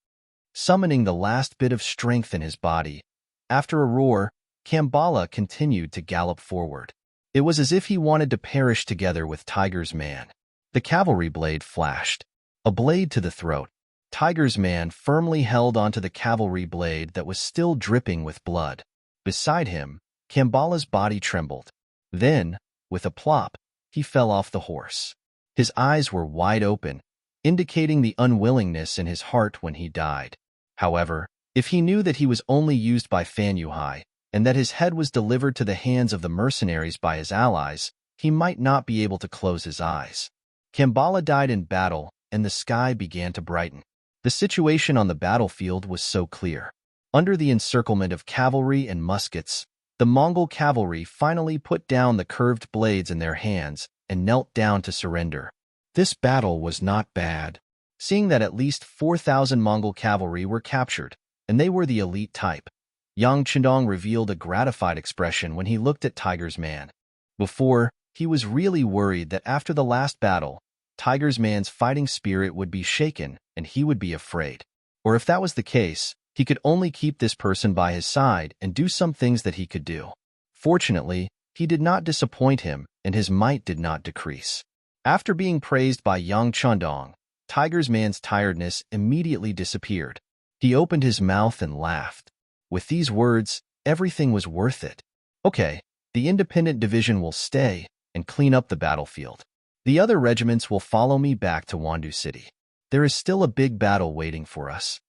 Summoning the last bit of strength in his body, after a roar, Kambala continued to gallop forward. It was as if he wanted to perish together with Tiger's Man. The cavalry blade flashed. A blade to the throat. Tiger's Man firmly held onto the cavalry blade that was still dripping with blood. Beside him, Kambala's body trembled. Then, with a plop, he fell off the horse. His eyes were wide open, indicating the unwillingness in his heart when he died. However, if he knew that he was only used by Fan Yuhai, and that his head was delivered to the hands of the mercenaries by his allies, he might not be able to close his eyes. Kambala died in battle, and the sky began to brighten. The situation on the battlefield was so clear. Under the encirclement of cavalry and muskets, the Mongol cavalry finally put down the curved blades in their hands and knelt down to surrender. This battle was not bad, seeing that at least 4,000 Mongol cavalry were captured, and they were the elite type. Yang Chendong revealed a gratified expression when he looked at Tiger's Man. Before, he was really worried that after the last battle, Tiger's Man's fighting spirit would be shaken and he would be afraid. Or if that was the case, he could only keep this person by his side and do some things that he could do. Fortunately, he did not disappoint him and his might did not decrease. After being praised by Yang Chendong, Tiger's Man's tiredness immediately disappeared. He opened his mouth and laughed. With these words, everything was worth it. Okay, the independent division will stay and clean up the battlefield. The other regiments will follow me back to Wandu City. There is still a big battle waiting for us.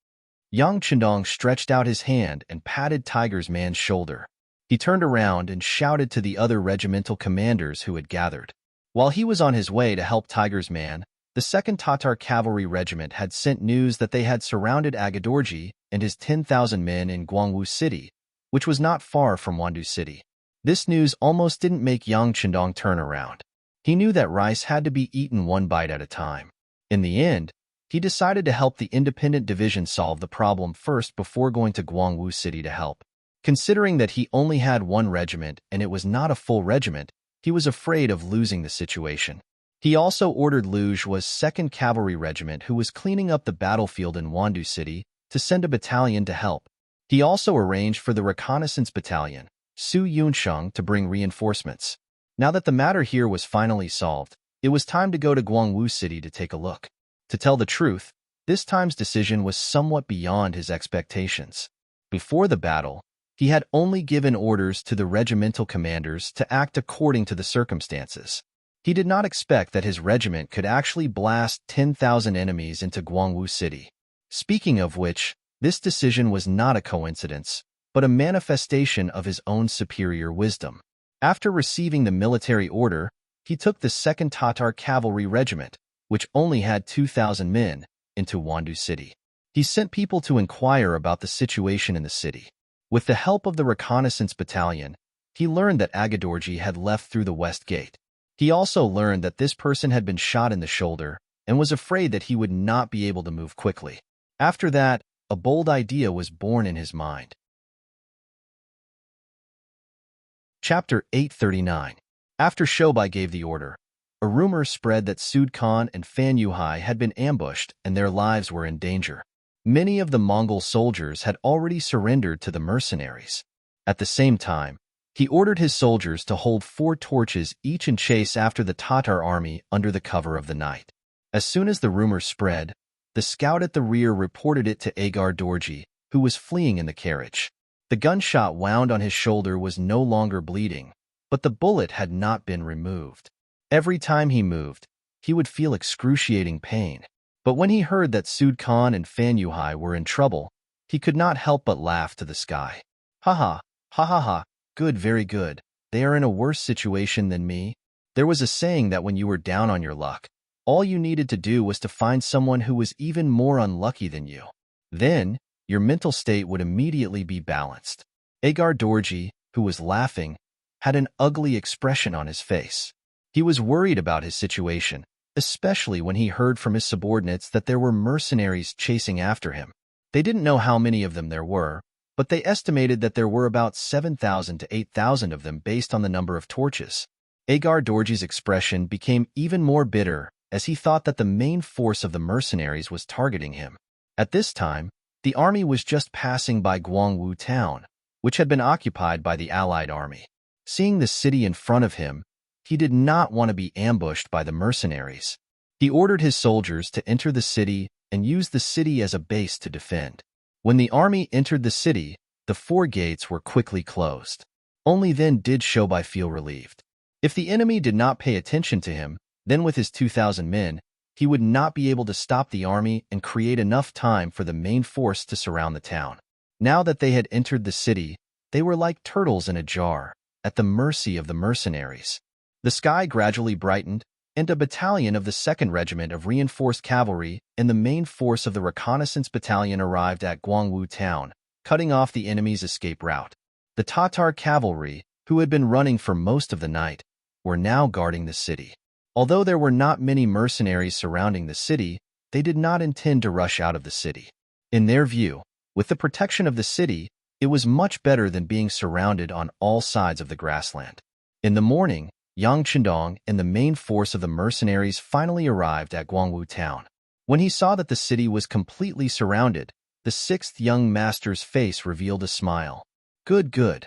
Yang Chendong stretched out his hand and patted Tiger's Man's shoulder. He turned around and shouted to the other regimental commanders who had gathered. While he was on his way to help Tiger's Man, the 2nd Tatar Cavalry Regiment had sent news that they had surrounded Agadorji and his 10,000 men in Guangwu City, which was not far from Wandu City. This news almost didn't make Yang Chendong turn around. He knew that rice had to be eaten one bite at a time. In the end, he decided to help the independent division solve the problem first before going to Guangwu City to help. Considering that he only had 1 regiment and it was not a full regiment, he was afraid of losing the situation. He also ordered Luju's 2nd Cavalry Regiment, who was cleaning up the battlefield in Wandu City, to send a battalion to help. He also arranged for the reconnaissance battalion, Su Yunsheng, to bring reinforcements. Now that the matter here was finally solved, it was time to go to Guangwu City to take a look. To tell the truth, this time's decision was somewhat beyond his expectations. Before the battle, he had only given orders to the regimental commanders to act according to the circumstances. He did not expect that his regiment could actually blast 10,000 enemies into Guangwu City. Speaking of which, this decision was not a coincidence, but a manifestation of his own superior wisdom. After receiving the military order, he took the 2nd Tatar Cavalry Regiment, which only had 2,000 men, into Wandu City. He sent people to inquire about the situation in the city. With the help of the reconnaissance battalion, he learned that Agadorji had left through the west gate. He also learned that this person had been shot in the shoulder and was afraid that he would not be able to move quickly. After that, a bold idea was born in his mind. Chapter 839. After Shobai gave the order, a rumor spread that Sud Khan and Fan Yuhai had been ambushed and their lives were in danger. Many of the Mongol soldiers had already surrendered to the mercenaries. At the same time, he ordered his soldiers to hold 4 torches each and chase after the Tatar army under the cover of the night. As soon as the rumor spread, the scout at the rear reported it to Agar Dorji, who was fleeing in the carriage. The gunshot wound on his shoulder was no longer bleeding, but the bullet had not been removed. Every time he moved, he would feel excruciating pain. But when he heard that Sud Khan and Fan Yuhai were in trouble, he could not help but laugh to the sky. Ha ha, good, very good. They are in a worse situation than me. There was a saying that when you were down on your luck, all you needed to do was to find someone who was even more unlucky than you. Then, your mental state would immediately be balanced. Agar Dorji, who was laughing, had an ugly expression on his face. He was worried about his situation, especially when he heard from his subordinates that there were mercenaries chasing after him. They didn't know how many of them there were, but they estimated that there were about 7,000 to 8,000 of them based on the number of torches. Agar Dorji's expression became even more bitter as he thought that the main force of the mercenaries was targeting him. At this time, the army was just passing by Guangwu town, which had been occupied by the Allied army. Seeing the city in front of him, he did not want to be ambushed by the mercenaries. He ordered his soldiers to enter the city and use the city as a base to defend. When the army entered the city, the 4 gates were quickly closed. Only then did Shobai feel relieved. If the enemy did not pay attention to him, then with his 2,000 men, he would not be able to stop the army and create enough time for the main force to surround the town. Now that they had entered the city, they were like turtles in a jar, at the mercy of the mercenaries. The sky gradually brightened, and a battalion of the 2nd Regiment of Reinforced Cavalry and the main force of the Reconnaissance Battalion arrived at Guangwu town, cutting off the enemy's escape route. The Tatar cavalry, who had been running for most of the night, were now guarding the city. Although there were not many mercenaries surrounding the city, they did not intend to rush out of the city. In their view, with the protection of the city, it was much better than being surrounded on all sides of the grassland. In the morning, Yang Chendong and the main force of the mercenaries finally arrived at Guangwu town. When he saw that the city was completely surrounded, the 6th young master's face revealed a smile. Good, good.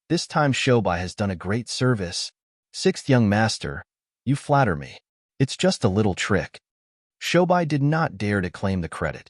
This time Shobai has done a great service. 6th young master, you flatter me. It's just a little trick. Shobai did not dare to claim the credit.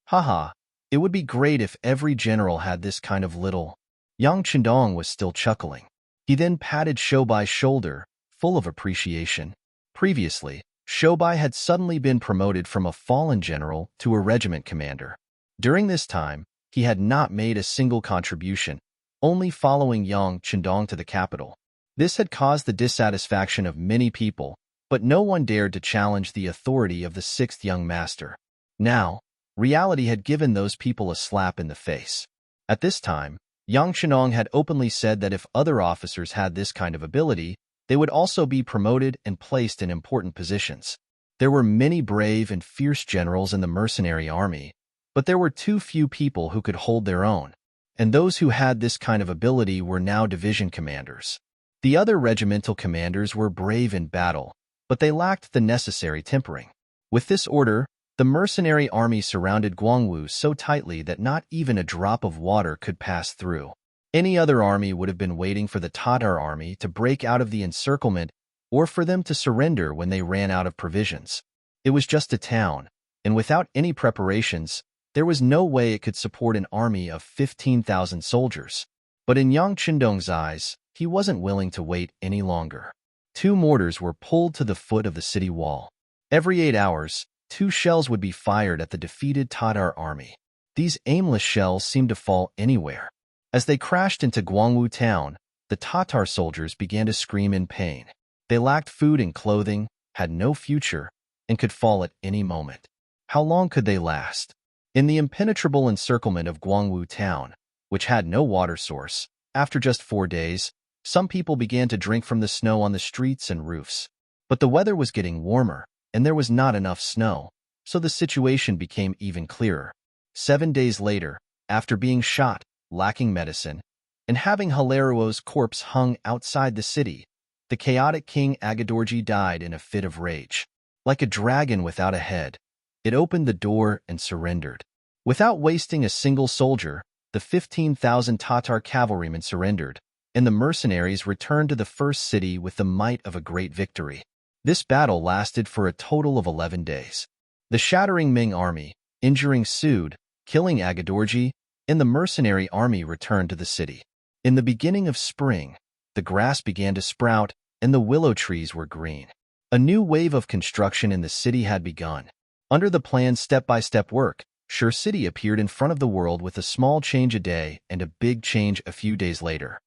Haha, it would be great if every general had this kind of little. Yang Chendong was still chuckling. He then patted Shobai's shoulder, full of appreciation. Previously, Shobai had suddenly been promoted from a fallen general to a regiment commander. During this time, he had not made a single contribution, only following Yang Chendong to the capital. This had caused the dissatisfaction of many people, but no one dared to challenge the authority of the 6th young master. Now, reality had given those people a slap in the face. At this time, Yang Chendong had openly said that if other officers had this kind of ability, they would also be promoted and placed in important positions. There were many brave and fierce generals in the mercenary army, but there were too few people who could hold their own, and those who had this kind of ability were now division commanders. The other regimental commanders were brave in battle, but they lacked the necessary tempering. With this order, the mercenary army surrounded Guangwu so tightly that not even a drop of water could pass through. Any other army would have been waiting for the Tatar army to break out of the encirclement or for them to surrender when they ran out of provisions. It was just a town, and without any preparations, there was no way it could support an army of 15,000 soldiers. But in Yang Chendong's eyes, he wasn't willing to wait any longer. 2 mortars were pulled to the foot of the city wall. Every 8 hours, 2 shells would be fired at the defeated Tatar army. These aimless shells seemed to fall anywhere. As they crashed into Guangwu town, the Tatar soldiers began to scream in pain. They lacked food and clothing, had no future, and could fall at any moment. How long could they last? In the impenetrable encirclement of Guangwu town, which had no water source, after just 4 days, some people began to drink from the snow on the streets and roofs. But the weather was getting warmer, and there was not enough snow, so the situation became even clearer. 7 days later, after being shot, lacking medicine, and having Hilaruo's corpse hung outside the city, the chaotic King Agadorji died in a fit of rage. Like a dragon without a head, it opened the door and surrendered. Without wasting a single soldier, the 15,000 Tatar cavalrymen surrendered, and the mercenaries returned to the first city with the might of a great victory. This battle lasted for a total of 11 days. The shattering Ming army, injuring Sud, killing Agadorji, and the mercenary army returned to the city. In the beginning of spring, the grass began to sprout, and the willow trees were green. A new wave of construction in the city had begun. Under the plan's step-by-step work, Sure City appeared in front of the world with a small change a day and a big change a few days later.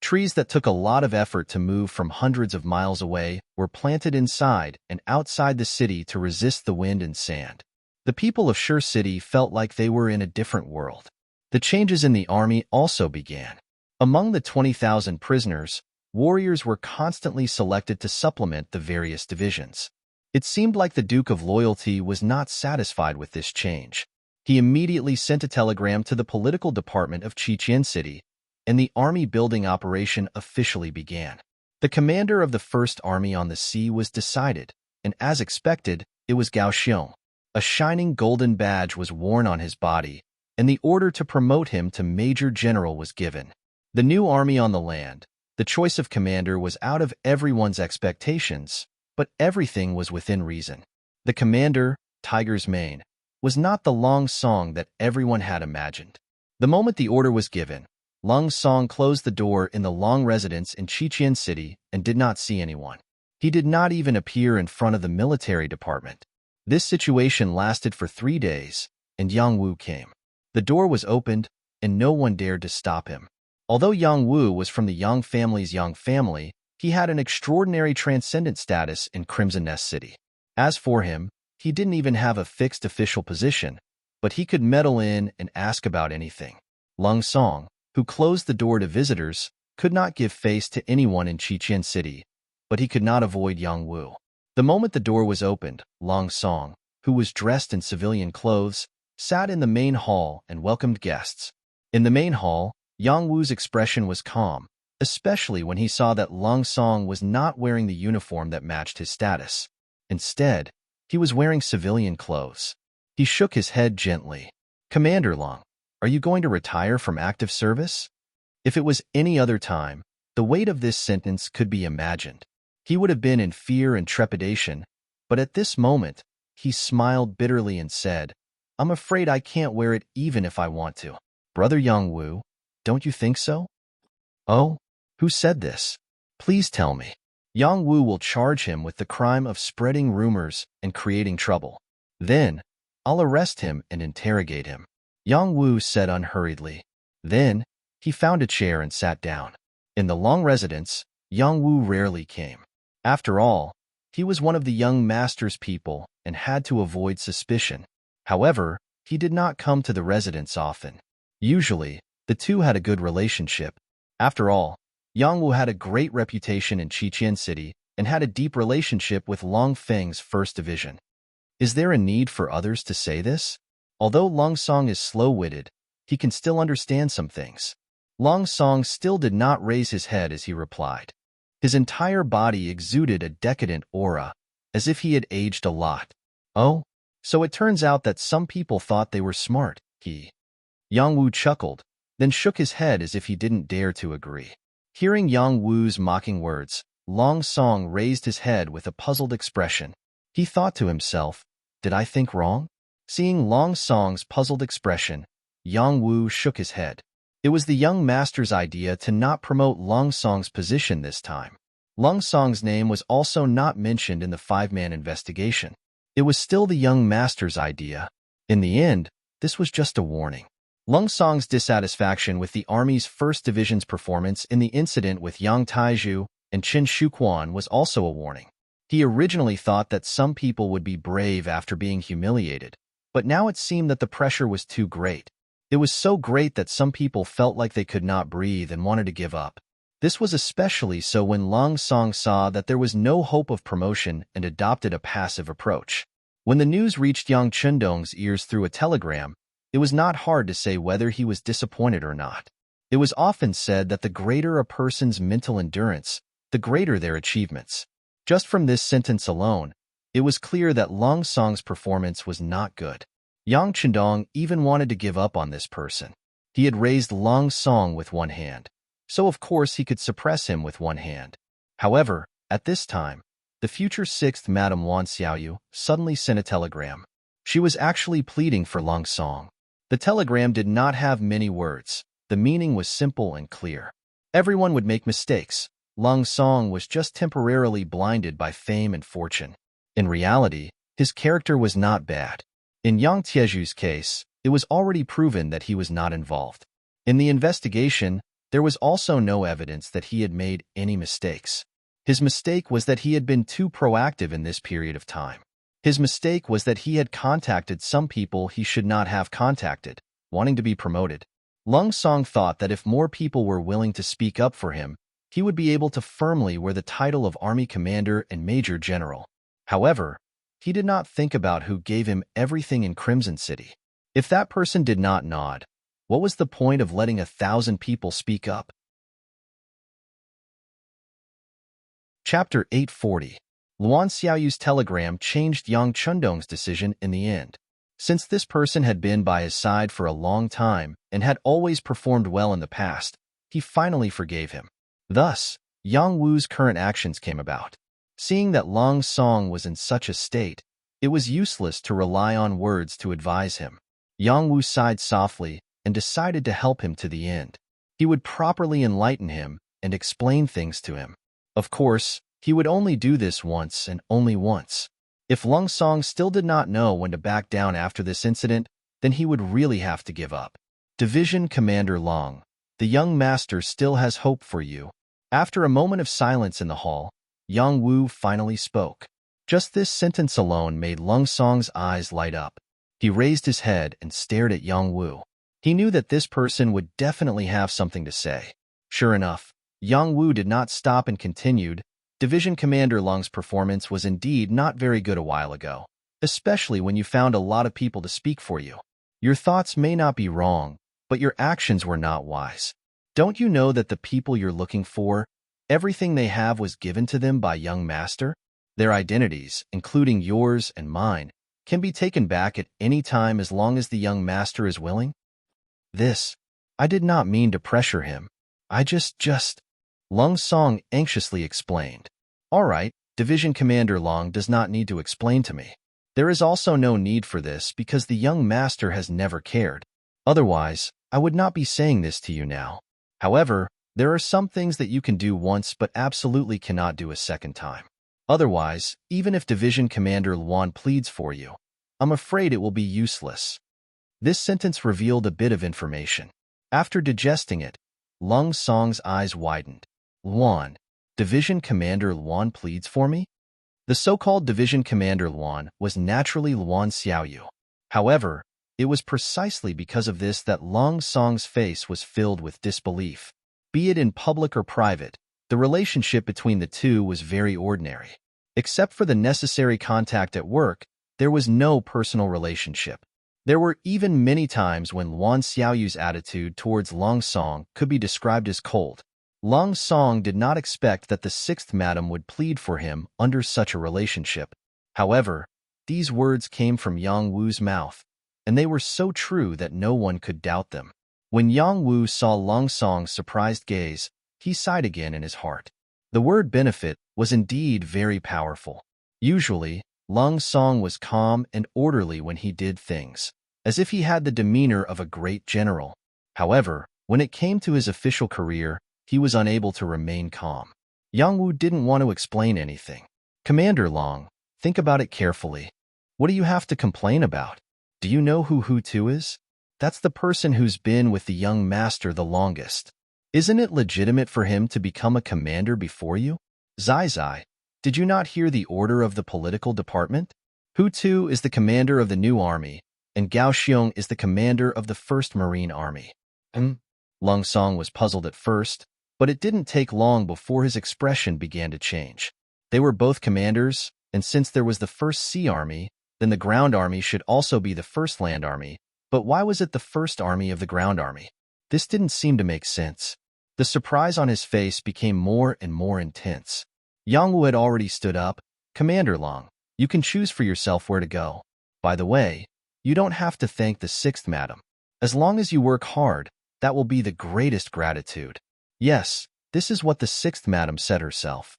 Trees that took a lot of effort to move from hundreds of miles away were planted inside and outside the city to resist the wind and sand. The people of Sure City felt like they were in a different world. The changes in the army also began. Among the 20,000 prisoners, warriors were constantly selected to supplement the various divisions. It seemed like the Duke of Loyalty was not satisfied with this change. He immediately sent a telegram to the political department of Chichen City, and the army-building operation officially began. The commander of the First Army on the Sea was decided, and as expected, it was Gao Xiong. A shining golden badge was worn on his body, and the order to promote him to Major General was given. The new army on the land, the choice of commander was out of everyone's expectations, but everything was within reason. The commander, Tiger's Mane, was not the Long Song that everyone had imagined. The moment the order was given, Long Song closed the door in the Long residence in Chichen City and did not see anyone. He did not even appear in front of the military department. This situation lasted for 3 days, and Yang Wu came. The door was opened, and no one dared to stop him. Although Yang Wu was from the Yang family's Yang family, he had an extraordinary transcendent status in Crimson Nest City. As for him, he didn't even have a fixed official position, but he could meddle in and ask about anything. Long Song, who closed the door to visitors, could not give face to anyone in Chichen City, but he could not avoid Yang Wu. The moment the door was opened, Long Song, who was dressed in civilian clothes, sat in the main hall and welcomed guests. In the main hall, Yang Wu's expression was calm, especially when he saw that Long Song was not wearing the uniform that matched his status. Instead, he was wearing civilian clothes. He shook his head gently. "Commander Long, are you going to retire from active service?" If it was any other time, the weight of this sentence could be imagined. He would have been in fear and trepidation, but at this moment, he smiled bitterly and said, "I'm afraid I can't wear it even if I want to." "Brother Yang Wu, don't you think so?" "Oh, who said this? Please tell me." Yang Wu will charge him with the crime of spreading rumors and creating trouble. Then, I'll arrest him and interrogate him," Yang Wu said unhurriedly. Then, he found a chair and sat down. In the Long residence, Yang Wu rarely came. After all, he was one of the young master's people and had to avoid suspicion. However, he did not come to the residence often. Usually, the two had a good relationship. After all, Yang Wu had a great reputation in Chichen City and had a deep relationship with Long Feng's First Division. Is there a need for others to say this? Although Long Song is slow-witted, he can still understand some things. Long Song still did not raise his head as he replied. His entire body exuded a decadent aura, as if he had aged a lot. "Oh, so it turns out that some people thought they were smart," Yang Wu chuckled, then shook his head as if he didn't dare to agree. Hearing Yang Wu's mocking words, Long Song raised his head with a puzzled expression. He thought to himself, "Did I think wrong?" Seeing Long Song's puzzled expression, Yang Wu shook his head. It was the young master's idea to not promote Long Song's position this time. Long Song's name was also not mentioned in the 5-man investigation. It was still the young master's idea. In the end, this was just a warning. Long Song's dissatisfaction with the Army's 1st Division's performance in the incident with Yang Taizhu and Qin Shuquan was also a warning. He originally thought that some people would be brave after being humiliated, but now it seemed that the pressure was too great. It was so great that some people felt like they could not breathe and wanted to give up. This was especially so when Long Song saw that there was no hope of promotion and adopted a passive approach. When the news reached Yang Chundong's ears through a telegram, it was not hard to say whether he was disappointed or not. It was often said that the greater a person's mental endurance, the greater their achievements. Just from this sentence alone, it was clear that Long Song's performance was not good. Yang Chendong even wanted to give up on this person. He had raised Long Song with one hand, so of course he could suppress him with one hand. However, at this time, the future sixth Madame Wan Xiaoyu suddenly sent a telegram. She was actually pleading for Long Song. The telegram did not have many words. The meaning was simple and clear. Everyone would make mistakes. Long Song was just temporarily blinded by fame and fortune. In reality, his character was not bad. In Yang Tieju's case, it was already proven that he was not involved. In the investigation, there was also no evidence that he had made any mistakes. His mistake was that he had been too proactive in this period of time. His mistake was that he had contacted some people he should not have contacted, wanting to be promoted. Lung Song thought that if more people were willing to speak up for him, he would be able to firmly wear the title of Army Commander and Major General. However, he did not think about who gave him everything in Crimson City. If that person did not nod, what was the point of letting 1,000 people speak up? Chapter 840. Luan Xiaoyu's telegram changed Yang Chendong's decision in the end. Since this person had been by his side for a long time and had always performed well in the past, he finally forgave him. Thus, Yang Wu's current actions came about. Seeing that Long Song was in such a state, it was useless to rely on words to advise him. Yang Wu sighed softly and decided to help him to the end. He would properly enlighten him and explain things to him. Of course, he would only do this once and only once. If Lung Song still did not know when to back down after this incident, then he would really have to give up. Division Commander Long, the young master still has hope for you. After a moment of silence in the hall, Yang Wu finally spoke. Just this sentence alone made Lung Song's eyes light up. He raised his head and stared at Yang Wu. He knew that this person would definitely have something to say. Sure enough, Yang Wu did not stop and continued. Division Commander Lung's performance was indeed not very good a while ago, especially when you found a lot of people to speak for you. Your thoughts may not be wrong, but your actions were not wise. Don't you know that the people you're looking for, everything they have was given to them by young master? Their identities, including yours and mine, can be taken back at any time as long as the young master is willing? I did not mean to pressure him. I just... Lung Song anxiously explained. All right, Division Commander Long does not need to explain to me. There is also no need for this because the young master has never cared. Otherwise, I would not be saying this to you now. However, there are some things that you can do once but absolutely cannot do a second time. Otherwise, even if Division Commander Luan pleads for you, I'm afraid it will be useless. This sentence revealed a bit of information. After digesting it, Lung Song's eyes widened. Luan, Division Commander Luan pleads for me? The so-called Division Commander Luan was naturally Luan Xiaoyu. However, it was precisely because of this that Lung Song's face was filled with disbelief. Be it in public or private, the relationship between the two was very ordinary. Except for the necessary contact at work, there was no personal relationship. There were even many times when Luan Xiaoyu's attitude towards Lung Song could be described as cold. Lung Song did not expect that the sixth madam would plead for him under such a relationship. However, these words came from Yang Wu's mouth, and they were so true that no one could doubt them. When Yang Wu saw Lung Song's surprised gaze, he sighed again in his heart. The word benefit was indeed very powerful. Usually, Lung Song was calm and orderly when he did things, as if he had the demeanor of a great general. However, when it came to his official career, he was unable to remain calm. Yang Wu didn't want to explain anything. Commander Long, think about it carefully. What do you have to complain about? Do you know who Hu Tu is? That's the person who's been with the young master the longest. Isn't it legitimate for him to become a commander before you? Zai Zai, did you not hear the order of the political department? Hu Tu is the commander of the new army, and Gao Xiong is the commander of the 1st Marine Army. Lung Song was puzzled at first, but it didn't take long before his expression began to change. They were both commanders, and since there was the 1st Sea Army, then the Ground Army should also be the 1st Land Army. But why was it the 1st Army of the Ground Army? This didn't seem to make sense. The surprise on his face became more and more intense. Yang Wu had already stood up. Commander Long, you can choose for yourself where to go. By the way, You don't have to thank the sixth madam. As long as you work hard, that will be the greatest gratitude. Yes, this is what the sixth madam said herself.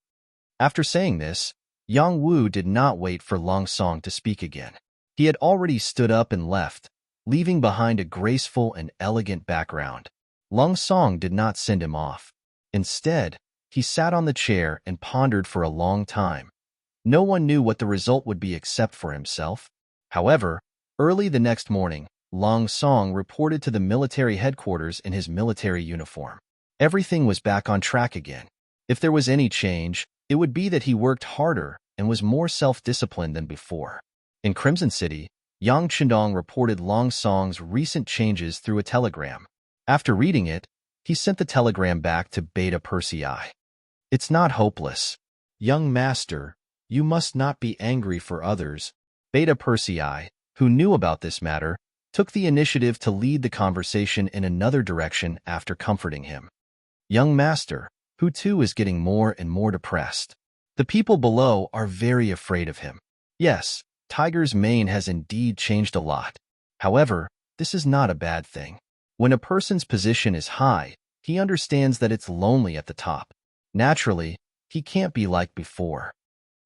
After saying this, Yang Wu did not wait for Long Song to speak again. He had already stood up and left, leaving behind a graceful and elegant background. Long Song did not send him off. Instead, he sat on the chair and pondered for a long time. No one knew what the result would be except for himself. However, early the next morning, Long Song reported to the military headquarters in his military uniform. Everything was back on track again. If there was any change, it would be that he worked harder and was more self-disciplined than before. In Crimson City, Yang Chendong reported Long Song's recent changes through a telegram. After reading it, he sent the telegram back to Beta Persei. It's not hopeless. Young master, you must not be angry for others. Beta Persei, who knew about this matter, took the initiative to lead the conversation in another direction after comforting him. Young master, who too is getting more and more depressed. The people below are very afraid of him. Yes, Tiger's mane has indeed changed a lot. However, this is not a bad thing. When a person's position is high, he understands that it's lonely at the top. Naturally, he can't be like before.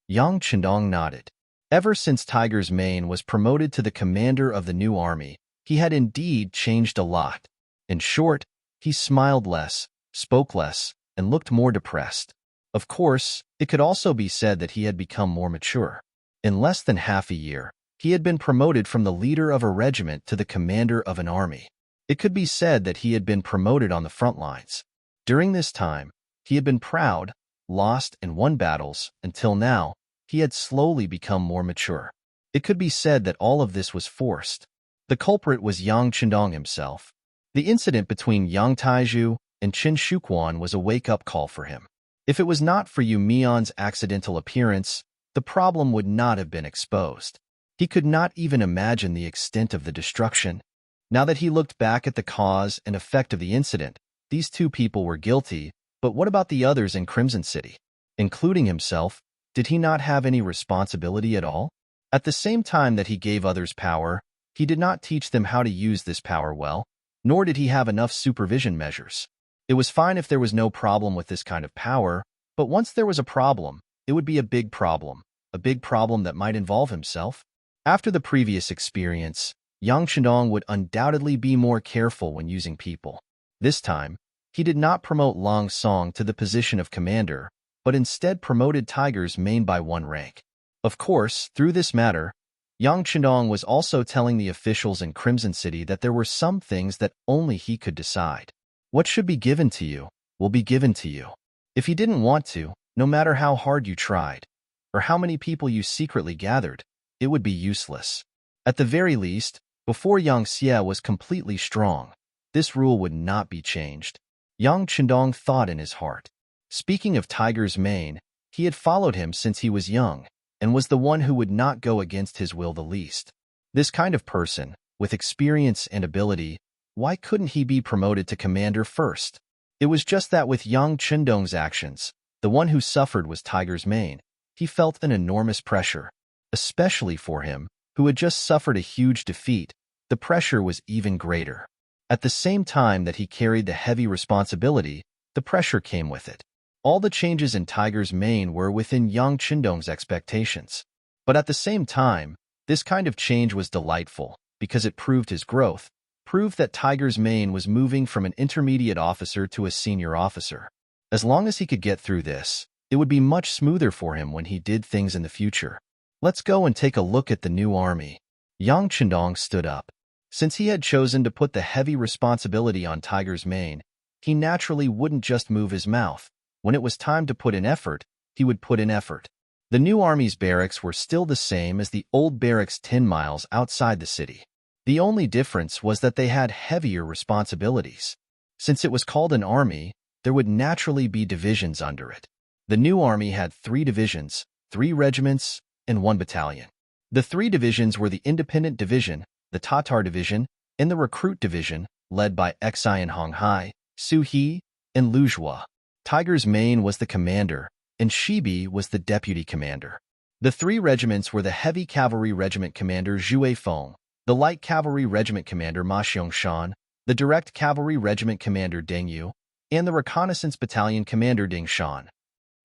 Yang Chendong nodded. Ever since Tiger's mane was promoted to the commander of the new army, he had indeed changed a lot. In short, he smiled less, spoke less, and looked more depressed. Of course, it could also be said that he had become more mature. In less than half a year, he had been promoted from the leader of a regiment to the commander of an army. It could be said that he had been promoted on the front lines. During this time, he had been proud, lost and won battles, until now, he had slowly become more mature. It could be said that all of this was forced. The culprit was Yang Chendong himself. The incident between Yang Taizhu and Qin Shuquan was a wake-up call for him. If it was not for Yu Mian's accidental appearance, the problem would not have been exposed. He could not even imagine the extent of the destruction. Now that he looked back at the cause and effect of the incident, these two people were guilty, but what about the others in Crimson City? Including himself, did he not have any responsibility at all? At the same time that he gave others power, he did not teach them how to use this power well, nor did he have enough supervision measures. It was fine if there was no problem with this kind of power, but once there was a problem, it would be a big problem that might involve himself. After the previous experience, Yang Chendong would undoubtedly be more careful when using people. This time, he did not promote Long Song to the position of commander, but instead promoted Tiger's mane by 1 rank. Of course, through this matter, Yang Chendong was also telling the officials in Crimson City that there were some things that only he could decide. What should be given to you will be given to you. If you didn't want to, no matter how hard you tried, or how many people you secretly gathered, it would be useless. At the very least, before Yang Xie was completely strong, this rule would not be changed. Yang Chendong thought in his heart. Speaking of Tiger's mane, he had followed him since he was young, and was the one who would not go against his will the least. This kind of person, with experience and ability, why couldn't he be promoted to commander first? It was just that with Yang Chendong's actions, the one who suffered was Tiger's mane. He felt an enormous pressure. Especially for him, who had just suffered a huge defeat, the pressure was even greater. At the same time that he carried the heavy responsibility, the pressure came with it. All the changes in Tiger's mane were within Yang Chendong's expectations. But at the same time, this kind of change was delightful, because it proved his growth, proved that Tiger's mane was moving from an intermediate officer to a senior officer. As long as he could get through this, it would be much smoother for him when he did things in the future. Let's go and take a look at the new army. Yang Chendong stood up. Since he had chosen to put the heavy responsibility on Tiger's mane, he naturally wouldn't just move his mouth. When it was time to put in effort, he would put in effort. The new army's barracks were still the same as the old barracks 10 miles outside the city. The only difference was that they had heavier responsibilities. Since it was called an army, there would naturally be divisions under it. The new army had 3 divisions, 3 regiments, and 1 battalion. The 3 divisions were the Independent Division, the Tatar Division, and the Recruit Division, led by Xian Honghai, Su He, and Lu Zhua. Tiger's mane was the commander, and Shibi was the deputy commander. The 3 regiments were the Heavy Cavalry Regiment Commander Zhue Feng, the light cavalry regiment commander Ma Xiangshan, the direct cavalry regiment commander Deng Yu, and the reconnaissance battalion commander Ding Shan.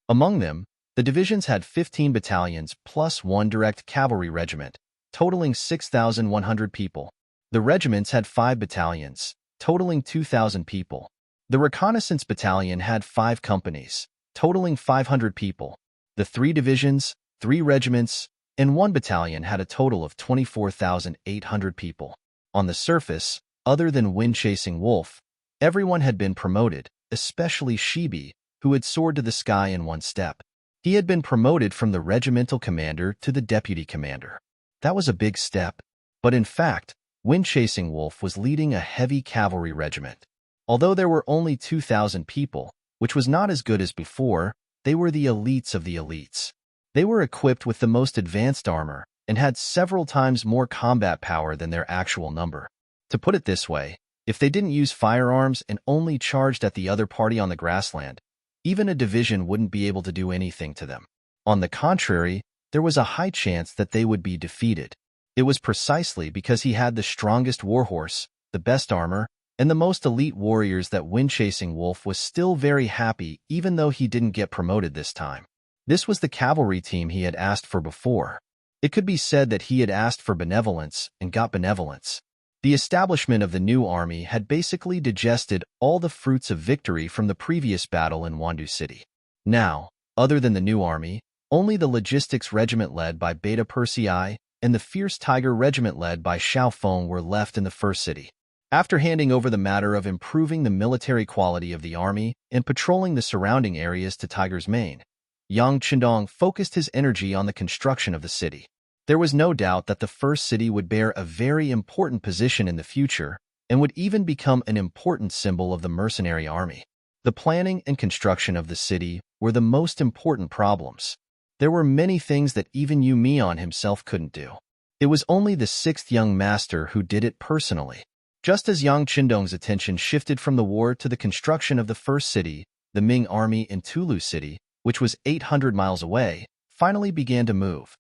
Among them, the divisions had 15 battalions plus one direct cavalry regiment, totaling 6,100 people. The regiments had 5 battalions, totaling 2,000 people. The reconnaissance battalion had 5 companies, totaling 500 people. The 3 divisions, 3 regiments, and 1 battalion had a total of 24,800 people. On the surface, other than wind-chasing wolf, everyone had been promoted, especially Shibi, who had soared to the sky in one step. He had been promoted from the regimental commander to the deputy commander. That was a big step, but in fact, Wind-Chasing Wolf was leading a heavy cavalry regiment. Although there were only 2,000 people, which was not as good as before, they were the elites of the elites. They were equipped with the most advanced armor and had several times more combat power than their actual number. To put it this way, if they didn't use firearms and only charged at the other party on the grassland, even a division wouldn't be able to do anything to them. On the contrary, there was a high chance that they would be defeated. It was precisely because he had the strongest warhorse, the best armor, and the most elite warriors that Wind-Chasing Wolf was still very happy even though he didn't get promoted this time. This was the cavalry team he had asked for before. It could be said that he had asked for benevolence and got benevolence. The establishment of the new army had basically digested all the fruits of victory from the previous battle in Wandu City. Now, other than the new army, only the logistics regiment led by Beta Persei and the fierce tiger regiment led by Xiao Feng were left in the first city. After handing over the matter of improving the military quality of the army and patrolling the surrounding areas to Tiger's Mane, Yang Qindong focused his energy on the construction of the city. There was no doubt that the first city would bear a very important position in the future and would even become an important symbol of the mercenary army. The planning and construction of the city were the most important problems. There were many things that even Yu Mian himself couldn't do. It was only the 6th young master who did it personally. Just as Yang Qindong's attention shifted from the war to the construction of the first city, the Ming army in Tulu City, which was 800 miles away, finally began to move.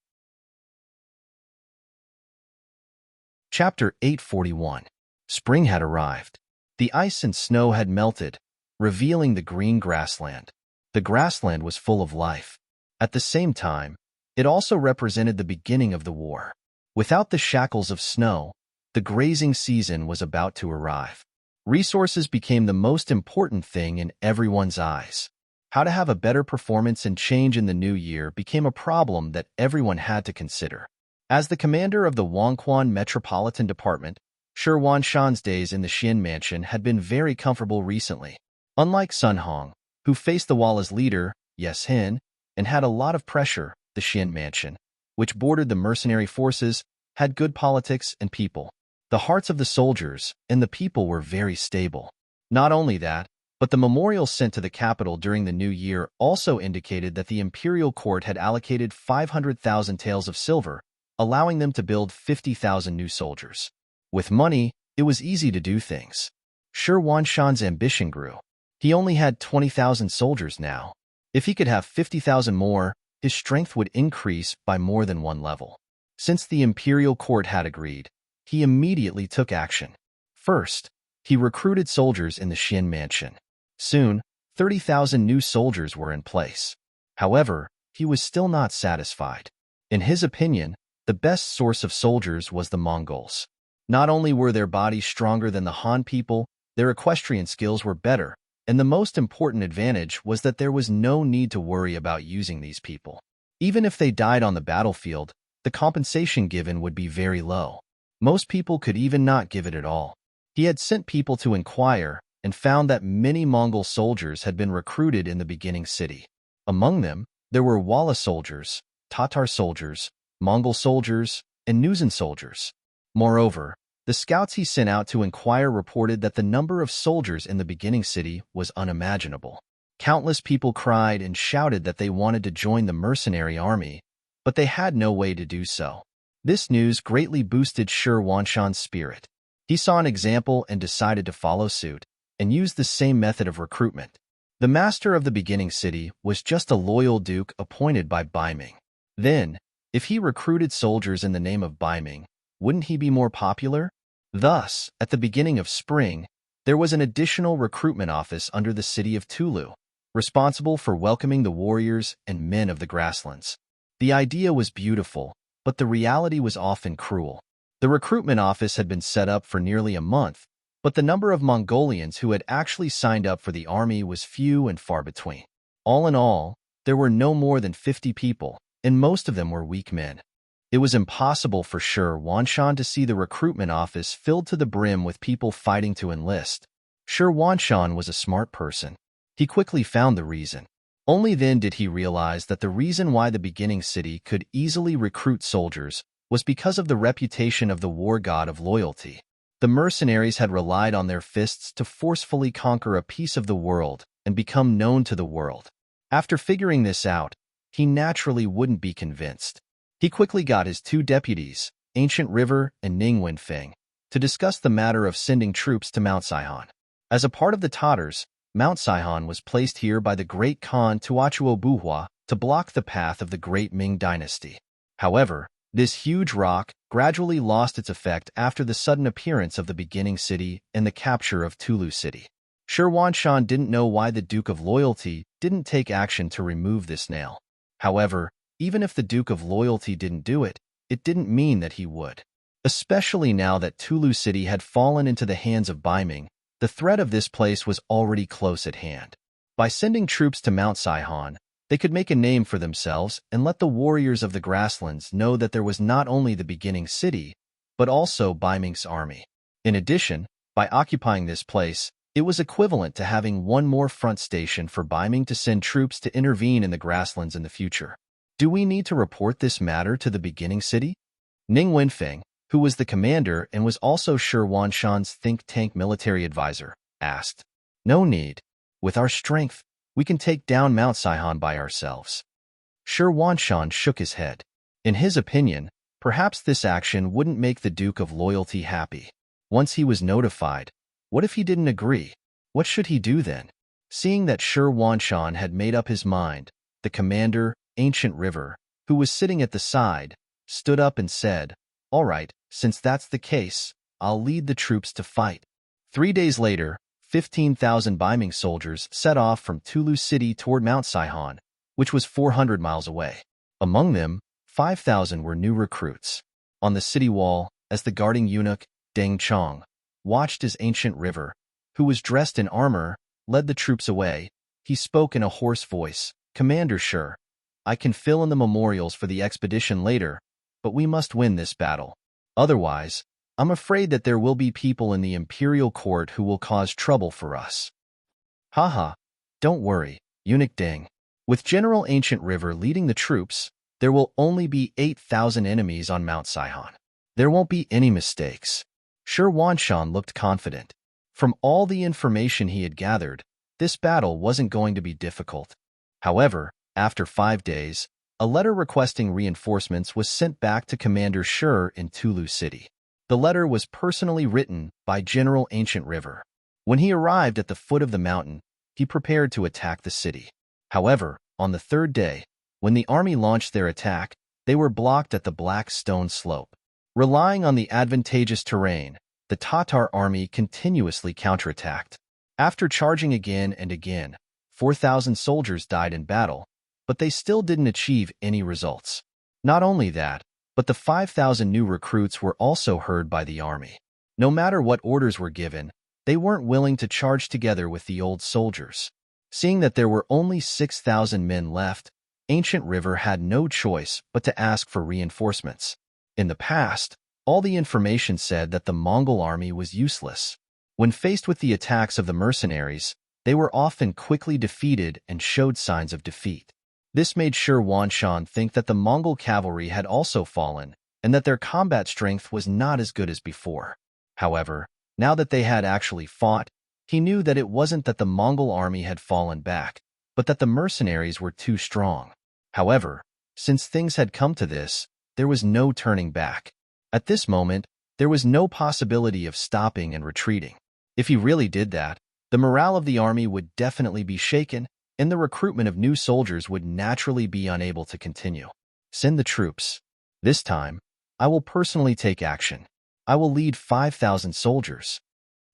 Chapter 841. Spring had arrived. The ice and snow had melted, revealing the green grassland. The grassland was full of life. At the same time, it also represented the beginning of the war. Without the shackles of snow, the grazing season was about to arrive. Resources became the most important thing in everyone's eyes. How to have a better performance and change in the new year became a problem that everyone had to consider. As the commander of the Wangquan Metropolitan Department, Shi Wanshan's days in the Xian Mansion had been very comfortable recently. Unlike Sun Hong, who faced the wall as leader, Yes Hin, and had a lot of pressure, the Xian Mansion, which bordered the mercenary forces, had good politics and people. The hearts of the soldiers and the people were very stable. Not only that, but the memorial sent to the capital during the new year also indicated that the imperial court had allocated 500,000 taels of silver, allowing them to build 50,000 new soldiers. With money, it was easy to do things. Shi Wanshan's ambition grew. He only had 20,000 soldiers now. If he could have 50,000 more, his strength would increase by more than one level. Since the imperial court had agreed, he immediately took action. First, he recruited soldiers in the Xian Mansion. Soon, 30,000 new soldiers were in place. However, he was still not satisfied. In his opinion, the best source of soldiers was the Mongols. Not only were their bodies stronger than the Han people, their equestrian skills were better, and the most important advantage was that there was no need to worry about using these people. Even if they died on the battlefield, the compensation given would be very low. Most people could even not give it at all. He had sent people to inquire and found that many Mongol soldiers had been recruited in the beginning city. Among them, there were Wala soldiers, Tatar soldiers, Mongol soldiers, and Nuzan soldiers. Moreover, the scouts he sent out to inquire reported that the number of soldiers in the beginning city was unimaginable. Countless people cried and shouted that they wanted to join the mercenary army, but they had no way to do so. This news greatly boosted Shi Wanshan's spirit. He saw an example and decided to follow suit and use the same method of recruitment. The master of the beginning city was just a loyal duke appointed by Bai Ming. Then, if he recruited soldiers in the name of Bai Ming, wouldn't he be more popular? Thus, at the beginning of spring, there was an additional recruitment office under the city of Tulu, responsible for welcoming the warriors and men of the grasslands. The idea was beautiful, but the reality was often cruel. The recruitment office had been set up for nearly a month, but the number of Mongolians who had actually signed up for the army was few and far between. All in all, there were no more than 50 people, and most of them were weak men. It was impossible for Shi Wanshan to see the recruitment office filled to the brim with people fighting to enlist. Shi Wanshan was a smart person. He quickly found the reason. Only then did he realize that the reason why the beginning city could easily recruit soldiers was because of the reputation of the war god of loyalty. The mercenaries had relied on their fists to forcefully conquer a piece of the world and become known to the world. After figuring this out, he naturally wouldn't be convinced. He quickly got his 2 deputies, Ancient River and Ning Wenfeng, to discuss the matter of sending troops to Mount Saihan. As a part of the Tatars, Mount Saihan was placed here by the great Khan Tuachuo Buhua to block the path of the great Ming dynasty. However, this huge rock gradually lost its effect after the sudden appearance of the beginning city and the capture of Tulu city. Shi Wanshan didn't know why the Duke of Loyalty didn't take action to remove this nail. However, even if the Duke of Loyalty didn't do it, it didn't mean that he would. Especially now that Tulu city had fallen into the hands of Ming, the threat of this place was already close at hand. By sending troops to Mount Saihan, they could make a name for themselves and let the warriors of the grasslands know that there was not only the beginning city, but also Ming's army. In addition, by occupying this place, it was equivalent to having one more front station for Ming to send troops to intervene in the grasslands in the future. Do we need to report this matter to the beginning city? Ning Wenfeng, who was the commander and was also Shi Wanshan's think tank military advisor, asked. No need. With our strength, we can take down Mount Saihan by ourselves. Shi Wanshan shook his head. In his opinion, perhaps this action wouldn't make the Duke of Loyalty happy. Once he was notified, what if he didn't agree? What should he do then? Seeing that Shi Wanshan had made up his mind, the commander, Ancient River, who was sitting at the side, stood up and said, All right, since that's the case, I'll lead the troops to fight. 3 days later, 15,000 Ming soldiers set off from Tulu city toward Mount Saihan, which was 400 miles away. Among them, 5,000 were new recruits. On the city wall, as the guarding eunuch, Deng Chong, watched as Ancient River, who was dressed in armor, led the troops away, he spoke in a hoarse voice, Commander Shi, I can fill in the memorials for the expedition later, but we must win this battle. Otherwise, I'm afraid that there will be people in the imperial court who will cause trouble for us. Haha, don't worry, Eunuch Deng. With General Ancient River leading the troops, there will only be 8,000 enemies on Mount Saihan. There won't be any mistakes. Shi Wanshan looked confident. From all the information he had gathered, this battle wasn't going to be difficult. However, after 5 days, a letter requesting reinforcements was sent back to Commander Shi in Tulu city. The letter was personally written by General Ancient River. When he arrived at the foot of the mountain, he prepared to attack the city. However, on the 3rd day, when the army launched their attack, they were blocked at the Black Stone Slope. Relying on the advantageous terrain, the Tatar army continuously counterattacked. After charging again and again, 4,000 soldiers died in battle, but they still didn't achieve any results. Not only that, but the 5,000 new recruits were also heard by the army. No matter what orders were given, they weren't willing to charge together with the old soldiers. Seeing that there were only 6,000 men left, Ancient River had no choice but to ask for reinforcements. In the past, all the information said that the Mongol army was useless. When faced with the attacks of the mercenaries, they were often quickly defeated and showed signs of defeat. This made Shi Wanshan think that the Mongol cavalry had also fallen, and that their combat strength was not as good as before. However, now that they had actually fought, he knew that it wasn't that the Mongol army had fallen back, but that the mercenaries were too strong. However, since things had come to this, there was no turning back. At this moment, there was no possibility of stopping and retreating. If he really did that, the morale of the army would definitely be shaken, and the recruitment of new soldiers would naturally be unable to continue. Send the troops. This time, I will personally take action. I will lead 5,000 soldiers.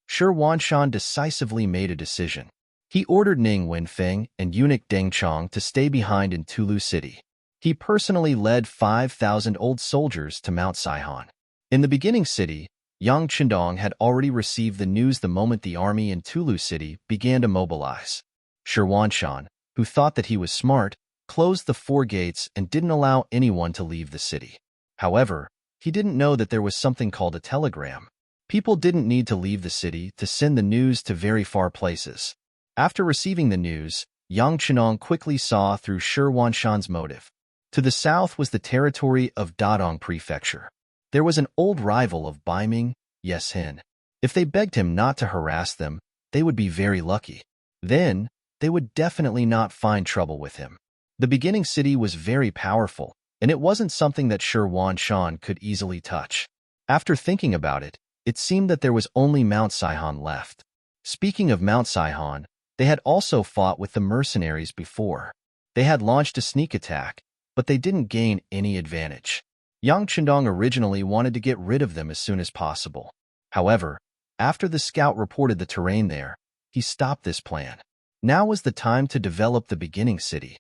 Shi Wanshan decisively made a decision. He ordered Ning Wenfeng and eunuch Deng Chong to stay behind in Tulu City. He personally led 5,000 old soldiers to Mount Saihan. In the beginning city, Yang Qindong had already received the news the moment the army in Tulu City began to mobilize. Shi Wanshan, who thought that he was smart, closed the 4 gates and didn't allow anyone to leave the city. However, he didn't know that there was something called a telegram. People didn't need to leave the city to send the news to very far places. After receiving the news, Yang Qinong quickly saw through Shi Wanshan's motive. To the south was the territory of Dadong Prefecture. There was an old rival of Ming, Yes Hin. If they begged him not to harass them, they would be very lucky. Then, they would definitely not find trouble with him. The beginning city was very powerful, and it wasn't something that Shi Wanshan could easily touch. After thinking about it, it seemed that there was only Mount Saihan left. Speaking of Mount Saihan, they had also fought with the mercenaries before. They had launched a sneak attack, but they didn't gain any advantage. Yang Qindong originally wanted to get rid of them as soon as possible. However, after the scout reported the terrain there, he stopped this plan. Now was the time to develop the beginning city.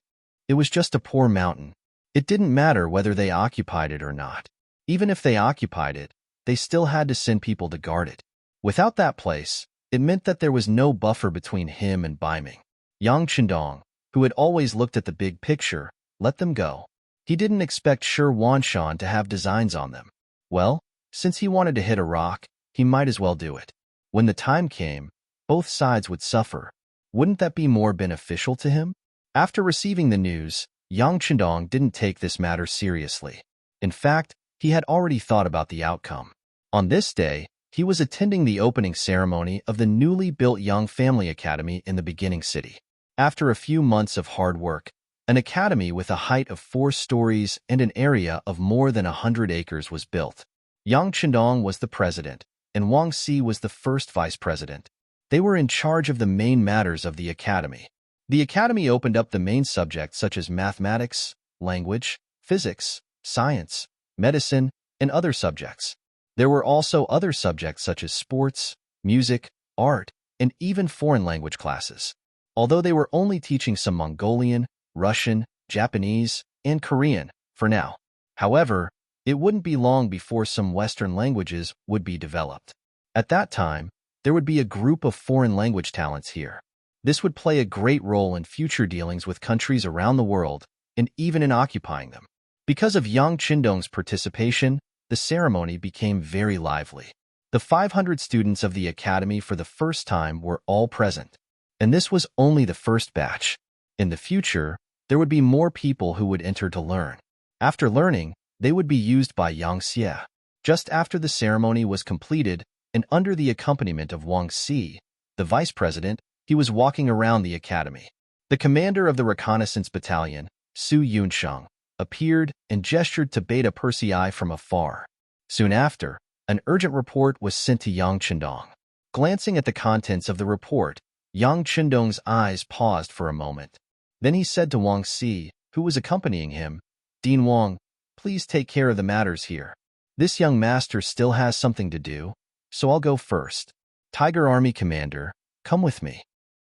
It was just a poor mountain. It didn't matter whether they occupied it or not. Even if they occupied it, they still had to send people to guard it. Without that place, it meant that there was no buffer between him and Ming. Yang Qindong, who had always looked at the big picture, let them go. He didn't expect Shi Wanshan to have designs on them. Well, since he wanted to hit a rock, he might as well do it. When the time came, both sides would suffer. Wouldn't that be more beneficial to him? After receiving the news, Yang Qindong didn't take this matter seriously. In fact, he had already thought about the outcome. On this day, he was attending the opening ceremony of the newly built Young Family Academy in the beginning city. After a few months of hard work, an academy with a height of 4 stories and an area of more than 100 acres was built. Yang Qindong was the president, and Wang Si was the first vice president. They were in charge of the main matters of the academy. The academy opened up the main subjects such as mathematics, language, physics, science, medicine, and other subjects. There were also other subjects such as sports, music, art, and even foreign language classes. Although they were only teaching some Mongolian, Russian, Japanese, and Korean for now. However, it wouldn't be long before some Western languages would be developed. At that time, there would be a group of foreign language talents here. This would play a great role in future dealings with countries around the world and even in occupying them. Because of Yang Qindong's participation, the ceremony became very lively. The 500 students of the academy for the first time were all present. And this was only the first batch. In the future, there would be more people who would enter to learn. After learning, they would be used by Yang Xie. Just after the ceremony was completed, and under the accompaniment of Wang Si, the vice president, he was walking around the academy. The commander of the reconnaissance battalion, Su Yunsheng, appeared and gestured to Beta Persei from afar. Soon after, an urgent report was sent to Yang Qindong. Glancing at the contents of the report, Yang Qindong's eyes paused for a moment. Then he said to Wang Si, who was accompanying him, "Dean Wang, please take care of the matters here. This young master still has something to do, so I'll go first. Tiger Army Commander, come with me."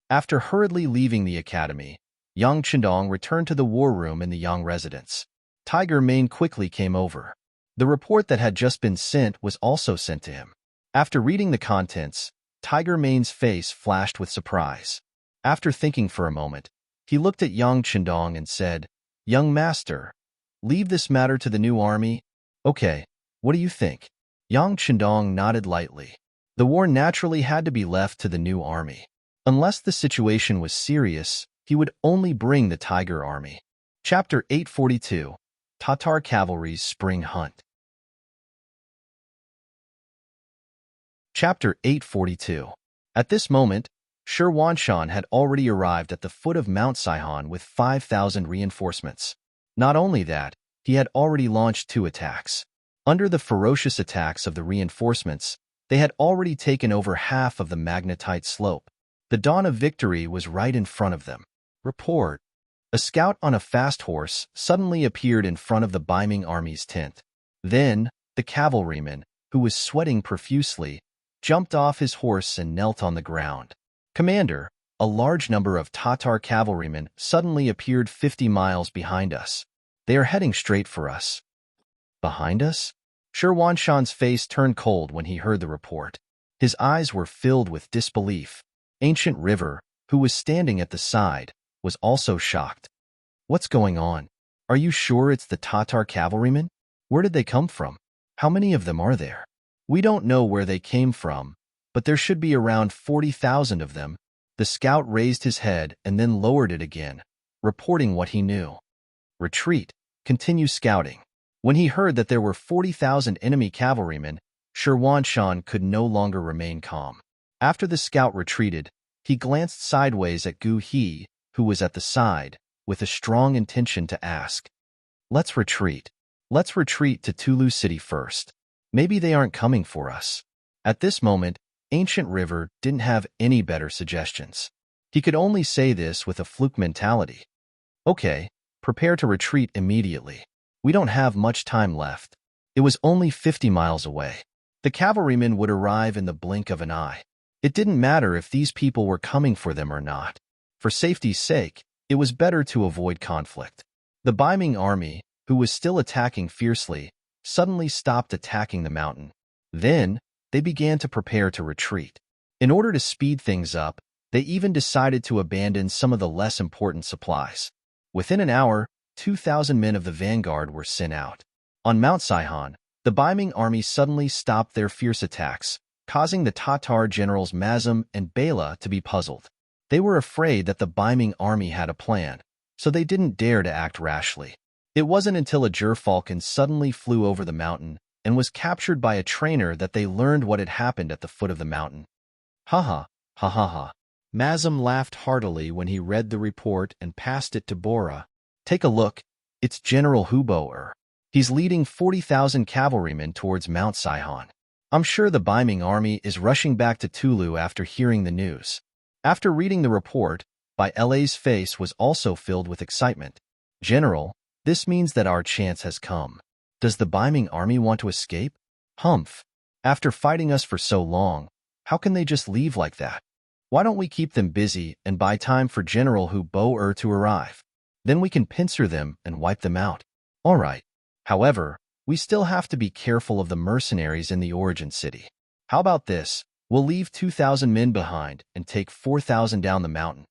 After hurriedly leaving the academy, Yang Qindong returned to the war room in the Yang residence. Tiger Ming quickly came over. The report that had just been sent was also sent to him. After reading the contents, Tiger Ming's face flashed with surprise. After thinking for a moment, he looked at Yang Qindong and said, "Young master, leave this matter to the new army? Okay, what do you think?" Yang Qindong nodded lightly. The war naturally had to be left to the new army. Unless the situation was serious, he would only bring the Tiger Army. Chapter 842, Tatar Cavalry's Spring Hunt. Chapter 842. At this moment, Shi Wanshan had already arrived at the foot of Mount Saihan with 5,000 reinforcements. Not only that, he had already launched 2 attacks. Under the ferocious attacks of the reinforcements, they had already taken over half of the magnetite slope. The dawn of victory was right in front of them. Report. A scout on a fast horse suddenly appeared in front of the Ming army's tent. Then, the cavalryman, who was sweating profusely, jumped off his horse and knelt on the ground. "Commander," a large number of Tatar cavalrymen suddenly appeared 50 miles behind us. "They are heading straight for us." "Behind us?" Shirwanshan's face turned cold when he heard the report. His eyes were filled with disbelief. Ancient River, who was standing at the side, was also shocked. "What's going on? Are you sure it's the Tatar cavalrymen? Where did they come from? How many of them are there?" "We don't know where they came from, but there should be around 40,000 of them." The scout raised his head and then lowered it again, reporting what he knew. "Retreat. Continue scouting." When he heard that there were 40,000 enemy cavalrymen, Shirwanshan could no longer remain calm. After the scout retreated, he glanced sideways at Gu He, who was at the side, with a strong intention to ask, "Let's retreat. Let's retreat to Tulu City first. Maybe they aren't coming for us." At this moment, Ancient River didn't have any better suggestions. He could only say this with a fluke mentality. "Okay, prepare to retreat immediately. We don't have much time left." It was only 50 miles away. The cavalrymen would arrive in the blink of an eye. It didn't matter if these people were coming for them or not. For safety's sake, it was better to avoid conflict. The Ming army, who was still attacking fiercely, suddenly stopped attacking the mountain. Then, they began to prepare to retreat. In order to speed things up, they even decided to abandon some of the less important supplies. Within an hour, 2,000 men of the vanguard were sent out. On Mount Sihon, the Ming army suddenly stopped their fierce attacks, causing the Tatar generals Mazum and Bela to be puzzled. They were afraid that the Ming army had a plan, so they didn't dare to act rashly. It wasn't until a gerfalcon suddenly flew over the mountain and was captured by a trainer that they learned what had happened at the foot of the mountain. "Ha ha, ha ha ha." Mazum laughed heartily when he read the report and passed it to Bora. "Take a look. It's General Hubo. He's leading 40,000 cavalrymen towards Mount Sihon. I'm sure the Ming army is rushing back to Tulu after hearing the news." After reading the report, Baile's face was also filled with excitement. "General, this means that our chance has come. Does the Ming army want to escape? Humph. After fighting us for so long, how can they just leave like that? Why don't we keep them busy and buy time for General Hubo to arrive? Then we can pincer them and wipe them out." "All right. However, we still have to be careful of the mercenaries in the origin city. How about this? We'll leave 2,000 men behind and take 4,000 down the mountain."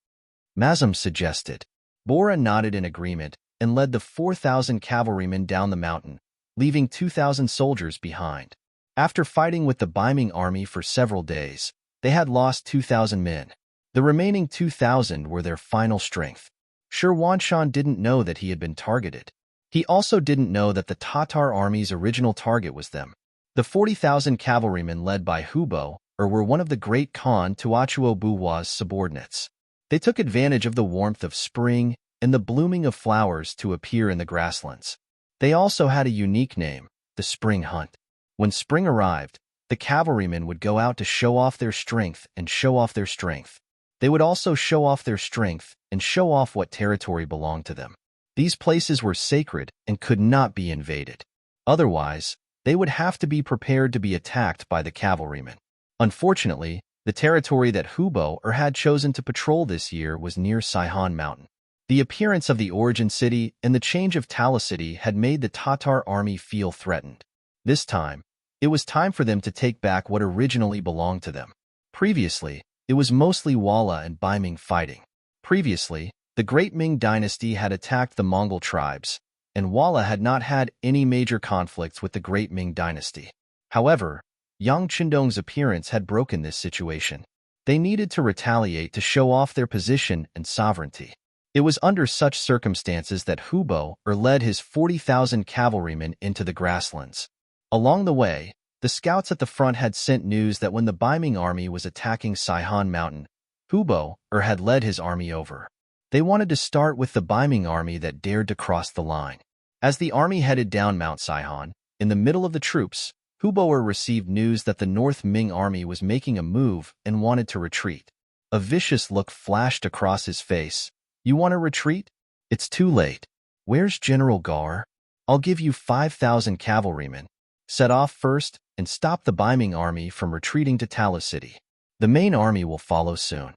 Mazum suggested. Bora nodded in agreement and led the 4,000 cavalrymen down the mountain, leaving 2,000 soldiers behind. After fighting with the Ming army for several days, they had lost 2,000 men. The remaining 2,000 were their final strength. Shirwanshan didn't know that he had been targeted. He also didn't know that the Tatar army's original target was them. The 40,000 cavalrymen led by Hubo were one of the great Khan Tuachuo Buwa's subordinates. They took advantage of the warmth of spring and the blooming of flowers to appear in the grasslands. They also had a unique name, the Spring Hunt. When spring arrived, the cavalrymen would go out to show off their strength and show off their strength. They would also show off their strength and show off what territory belonged to them. These places were sacred and could not be invaded. Otherwise, they would have to be prepared to be attacked by the cavalrymen. Unfortunately, the territory that Hubo had chosen to patrol this year was near Sihon Mountain. The appearance of the origin city and the change of Tala City had made the Tatar army feel threatened. This time, it was time for them to take back what originally belonged to them. Previously, it was mostly Wala and Ming fighting. Previously, the Great Ming dynasty had attacked the Mongol tribes, and Wala had not had any major conflicts with the Great Ming dynasty. However, Yang Qindong's appearance had broken this situation. They needed to retaliate to show off their position and sovereignty. It was under such circumstances that Hubo led his 40,000 cavalrymen into the grasslands. Along the way, the scouts at the front had sent news that when the Ming army was attacking Sihon Mountain, Hubo had led his army over. They wanted to start with the Ming army that dared to cross the line. As the army headed down Mount Sihon, in the middle of the troops, Hubo received news that the North Ming army was making a move and wanted to retreat. A vicious look flashed across his face. "You want to retreat? It's too late. Where's General Gar? I'll give you 5,000 cavalrymen. Set off first and stop the Ming army from retreating to Tala City. The main army will follow soon.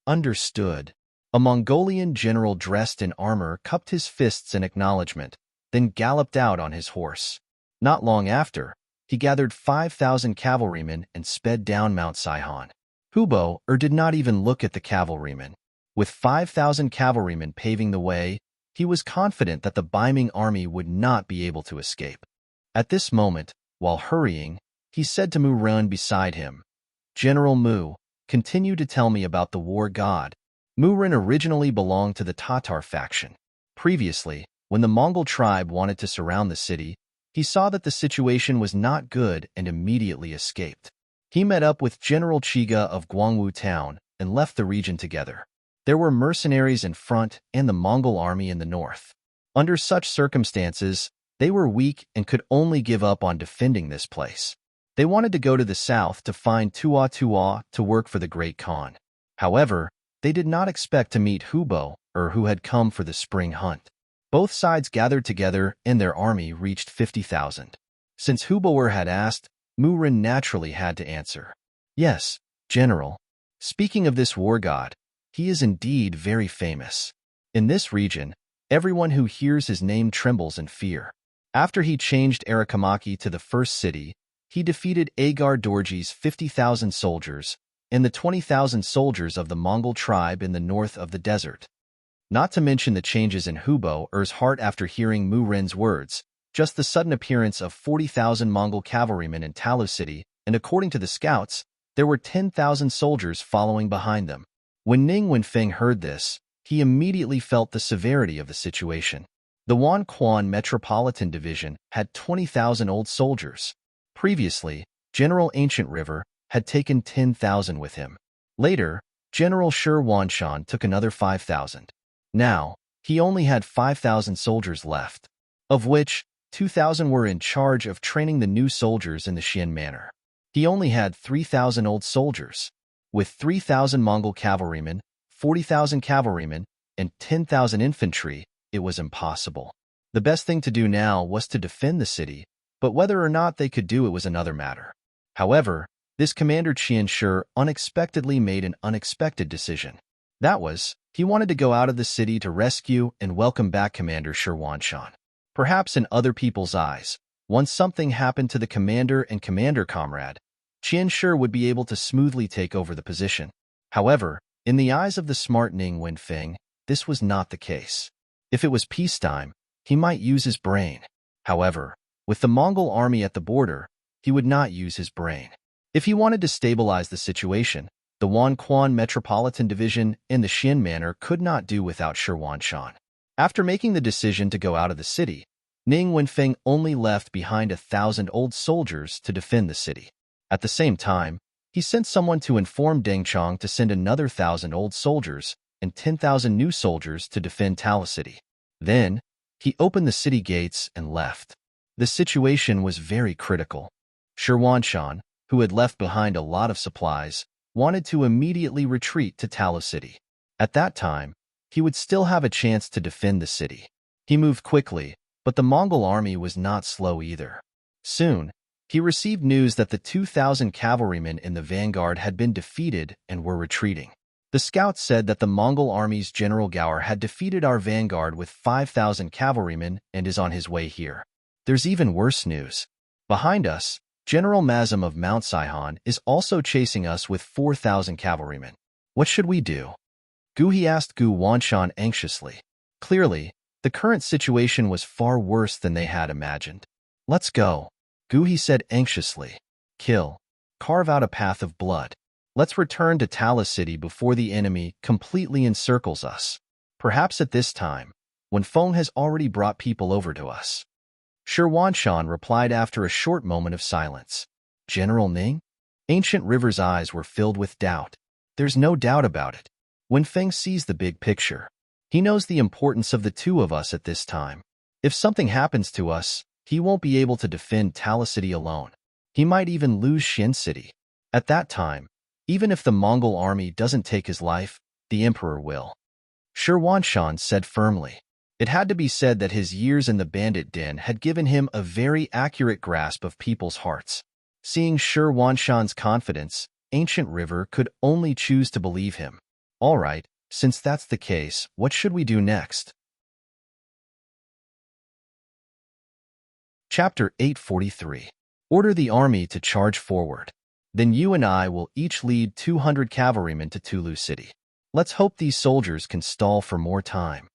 Understood. A Mongolian general dressed in armor cupped his fists in acknowledgement, then galloped out on his horse. Not long after, he gathered 5,000 cavalrymen and sped down Mount Sihon. Hubo did not even look at the cavalrymen. With 5,000 cavalrymen paving the way, he was confident that the Ming army would not be able to escape. At this moment, while hurrying, he said to Mu Ren beside him, "General Mu, continue to tell me about the war god." Mu Ren originally belonged to the Tatar faction. Previously, when the Mongol tribe wanted to surround the city, he saw that the situation was not good and immediately escaped. He met up with General Chiga of Guangwu town and left the region together. There were mercenaries in front and the Mongol army in the north. Under such circumstances, they were weak and could only give up on defending this place. They wanted to go to the south to find Tua to work for the Great Khan. However, they did not expect to meet Hubo, who had come for the spring hunt. Both sides gathered together and their army reached 50,000. Since Hubo had asked, Mu Ren naturally had to answer. "Yes, General. Speaking of this war god, he is indeed very famous. In this region, everyone who hears his name trembles in fear. After he changed Arakamaki to the first city, he defeated Agar Dorji's 50,000 soldiers and the 20,000 soldiers of the Mongol tribe in the north of the desert. Not to mention the changes in Hubo's heart after hearing Mu Ren's words, just the sudden appearance of 40,000 Mongol cavalrymen in Talu City, and according to the scouts, there were 10,000 soldiers following behind them. When Ning Wenfeng heard this, he immediately felt the severity of the situation. The Wanquan Metropolitan Division had 20,000 old soldiers. Previously, General Ancient River had taken 10,000 with him. Later, General Shi Wanshan took another 5,000. Now, he only had 5,000 soldiers left, of which 2,000 were in charge of training the new soldiers in the Xian manner. He only had 3,000 old soldiers. With 3,000 Mongol cavalrymen, 40,000 cavalrymen, and 10,000 infantry, it was impossible. The best thing to do now was to defend the city, but whether or not they could do it was another matter. However, this commander Qian Shi unexpectedly made an unexpected decision. That was, he wanted to go out of the city to rescue and welcome back Commander Shi Wanshan. Perhaps in other people's eyes, once something happened to the commander and commander comrade, Qian Shi would be able to smoothly take over the position. However, in the eyes of the smart Ning Wenfeng, this was not the case. If it was peacetime, he might use his brain. However, with the Mongol army at the border, he would not use his brain. If he wanted to stabilize the situation, the Wanquan Metropolitan Division and the Xian Manor could not do without Shi Wanshan. After making the decision to go out of the city, Ning Wenfeng only left behind 1,000 old soldiers to defend the city. At the same time, he sent someone to inform Deng Chong to send another 1,000 old soldiers and 10,000 new soldiers to defend Tala City. Then, he opened the city gates and left. The situation was very critical. Shi Wanshan, who had left behind a lot of supplies, wanted to immediately retreat to Tala City. At that time, he would still have a chance to defend the city. He moved quickly, but the Mongol army was not slow either. Soon, he received news that the 2,000 cavalrymen in the vanguard had been defeated and were retreating. The scouts said that the Mongol army's General Gaur had defeated our vanguard with 5,000 cavalrymen and is on his way here. There's even worse news. Behind us, General Mazam of Mount Sihon is also chasing us with 4,000 cavalrymen. What should we do? He asked Gu Wanshan anxiously. Clearly, the current situation was far worse than they had imagined. Let's go, he said anxiously. Kill. Carve out a path of blood. Let's return to Tala City before the enemy completely encircles us. Perhaps at this time, when Feng has already brought people over to us. Shi Wanshan replied after a short moment of silence. General Ning? Ancient River's eyes were filled with doubt. There's no doubt about it. When Feng sees the big picture, he knows the importance of the two of us at this time. If something happens to us, he won't be able to defend Tala City alone. He might even lose Xian City. At that time, even if the Mongol army doesn't take his life, the emperor will. Shi Wanshan said firmly. It had to be said that his years in the bandit den had given him a very accurate grasp of people's hearts. Seeing Shi Wanshan's confidence, Ancient River could only choose to believe him. All right, since that's the case, what should we do next? Chapter 843. Order the army to charge forward. Then you and I will each lead 200 cavalrymen to Tulu City. Let's hope these soldiers can stall for more time.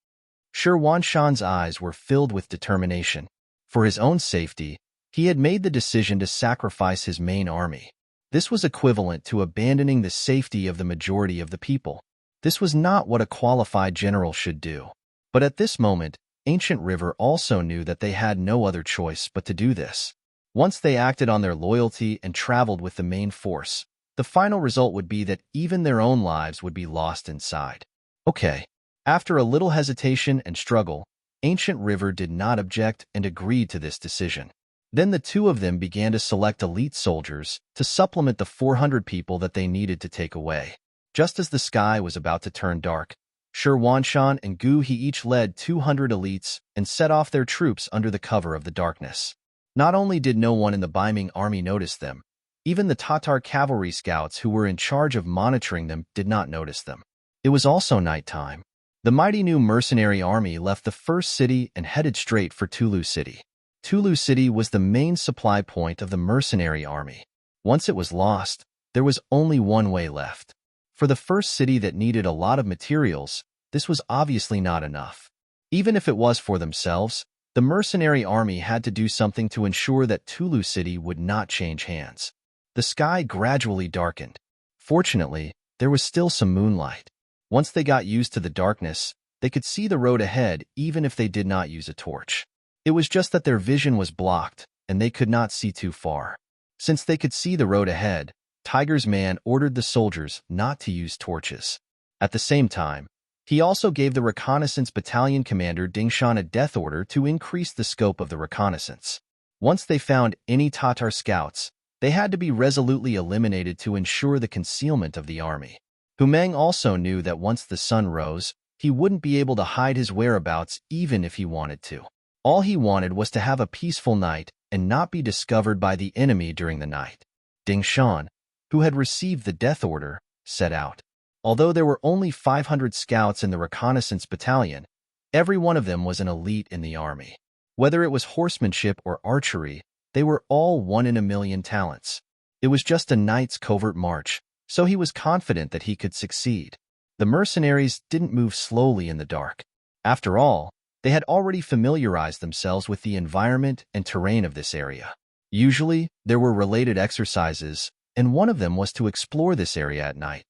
Shi Wanshan's eyes were filled with determination. For his own safety, he had made the decision to sacrifice his main army. This was equivalent to abandoning the safety of the majority of the people. This was not what a qualified general should do. But at this moment, Ancient River also knew that they had no other choice but to do this. Once they acted on their loyalty and traveled with the main force, the final result would be that even their own lives would be lost inside. Okay. After a little hesitation and struggle, Ancient River did not object and agreed to this decision. Then the two of them began to select elite soldiers to supplement the 400 people that they needed to take away. Just as the sky was about to turn dark, Shi Wanshan and Gu He each led 200 elites and set off their troops under the cover of the darkness. Not only did no one in the Ming army notice them, even the Tatar cavalry scouts who were in charge of monitoring them did not notice them. It was also nighttime. The mighty new mercenary army left the first city and headed straight for Tulu City. Tulu City was the main supply point of the mercenary army. Once it was lost, there was only one way left. For the first city that needed a lot of materials, this was obviously not enough. Even if it was for themselves, the mercenary army had to do something to ensure that Tulu City would not change hands. The sky gradually darkened. Fortunately, there was still some moonlight. Once they got used to the darkness, they could see the road ahead even if they did not use a torch. It was just that their vision was blocked, and they could not see too far. Since they could see the road ahead, Tiger's man ordered the soldiers not to use torches. At the same time, he also gave the reconnaissance battalion commander Dingshan a death order to increase the scope of the reconnaissance. Once they found any Tatar scouts, they had to be resolutely eliminated to ensure the concealment of the army. Ming also knew that once the sun rose, he wouldn't be able to hide his whereabouts even if he wanted to. All he wanted was to have a peaceful night and not be discovered by the enemy during the night. Dingshan, who had received the death order, set out. Although there were only 500 scouts in the reconnaissance battalion, every one of them was an elite in the army. Whether it was horsemanship or archery, they were all 1 in a million talents. It was just a night's covert march, so he was confident that he could succeed. The mercenaries didn't move slowly in the dark. After all, they had already familiarized themselves with the environment and terrain of this area. Usually, there were related exercises, and one of them was to explore this area at night.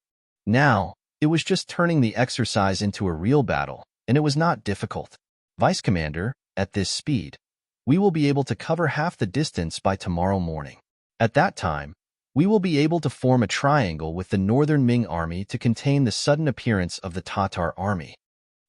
Now, it was just turning the exercise into a real battle, and it was not difficult. Vice Commander, at this speed, we will be able to cover half the distance by tomorrow morning. At that time, we will be able to form a triangle with the northern Ming army to contain the sudden appearance of the Tatar army.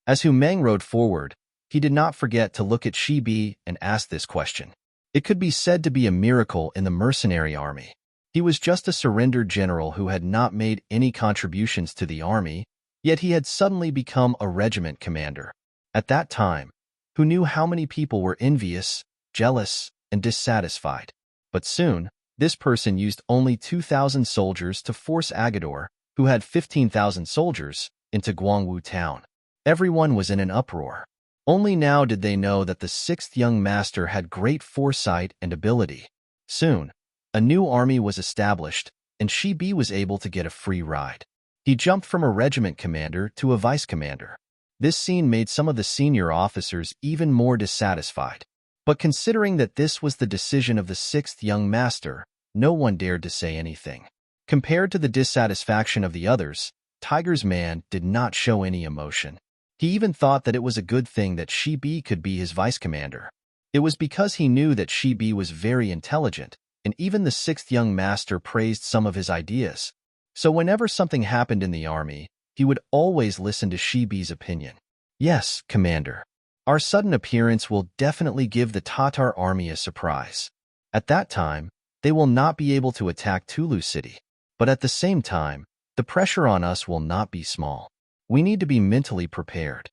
As Ming rode forward, he did not forget to look at Shi Bi and ask this question. It could be said to be a miracle in the mercenary army. He was just a surrendered general who had not made any contributions to the army, yet he had suddenly become a regiment commander. At that time, who knew how many people were envious, jealous, and dissatisfied? But soon, this person used only 2,000 soldiers to force Agador, who had 15,000 soldiers, into Guangwu town. Everyone was in an uproar. Only now did they know that the 6th young master had great foresight and ability. Soon, a new army was established, and Shi Bi was able to get a free ride. He jumped from a regiment commander to a vice commander. This scene made some of the senior officers even more dissatisfied. But considering that this was the decision of the 6th young master, no one dared to say anything. Compared to the dissatisfaction of the others, Tiger's man did not show any emotion. He even thought that it was a good thing that Shi Bi could be his vice commander. It was because he knew that Shi Bi was very intelligent, and even the 6th young master praised some of his ideas. So whenever something happened in the army, he would always listen to Shi Bi's opinion. Yes, Commander. Our sudden appearance will definitely give the Tatar army a surprise. At that time, they will not be able to attack Tulu City. But at the same time, the pressure on us will not be small. We need to be mentally prepared.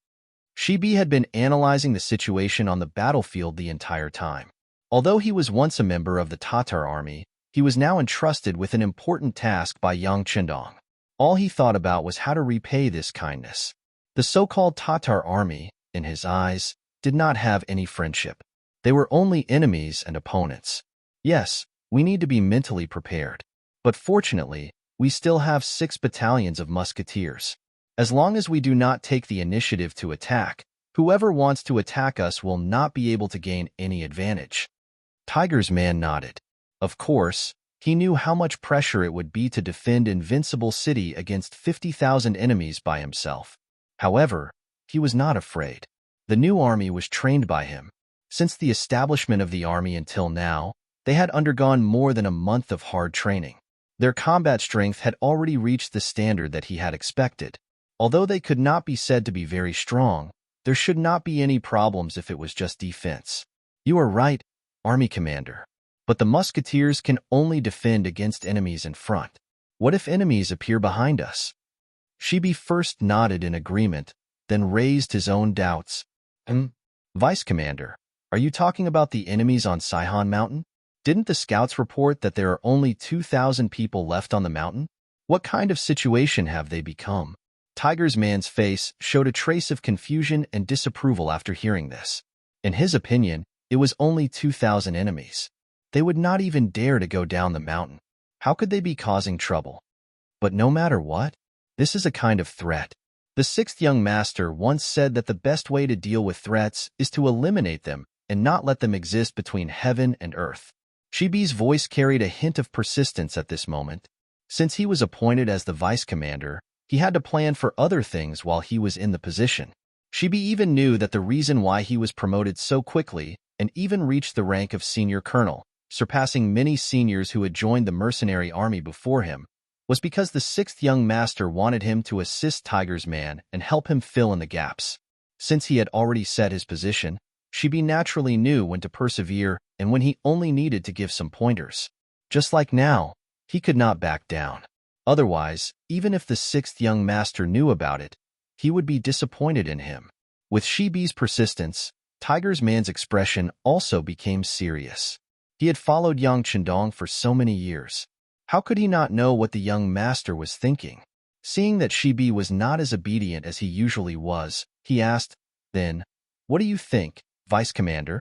Shibi had been analyzing the situation on the battlefield the entire time. Although he was once a member of the Tatar army, he was now entrusted with an important task by Yang Qindong. All he thought about was how to repay this kindness. The so-called Tatar army, in his eyes, did not have any friendship. They were only enemies and opponents. Yes, we need to be mentally prepared. But fortunately, we still have 6 battalions of musketeers. As long as we do not take the initiative to attack, whoever wants to attack us will not be able to gain any advantage. Tiger's man nodded. Of course, he knew how much pressure it would be to defend Invincible City against 50,000 enemies by himself. However, he was not afraid. The new army was trained by him. Since the establishment of the army until now, they had undergone more than a month of hard training. Their combat strength had already reached the standard that he had expected. Although they could not be said to be very strong, there should not be any problems if it was just defense. You are right, Army Commander. But the musketeers can only defend against enemies in front. What if enemies appear behind us? Shibi first nodded in agreement, then raised his own doubts. Vice Commander, are you talking about the enemies on Saihan Mountain? Didn't the scouts report that there are only 2,000 people left on the mountain? What kind of situation have they become? Tiger's man's face showed a trace of confusion and disapproval after hearing this. In his opinion, it was only 2,000 enemies. They would not even dare to go down the mountain. How could they be causing trouble? But no matter what, this is a kind of threat. The 6th young master once said that the best way to deal with threats is to eliminate them and not let them exist between heaven and earth. Shibi's voice carried a hint of persistence at this moment. Since he was appointed as the vice commander, he had to plan for other things while he was in the position. Shibi even knew that the reason why he was promoted so quickly and even reached the rank of senior colonel, surpassing many seniors who had joined the mercenary army before him, was because the 6th young master wanted him to assist Tiger's man and help him fill in the gaps. Since he had already set his position, Shibi naturally knew when to persevere and when he only needed to give some pointers. Just like now, he could not back down. Otherwise, even if the 6th young master knew about it, he would be disappointed in him. With Shibi's persistence, Tiger's man's expression also became serious. He had followed Yang Qindong for so many years. How could he not know what the young master was thinking? Seeing that Shibi was not as obedient as he usually was, he asked, "Then, what do you think, Vice Commander?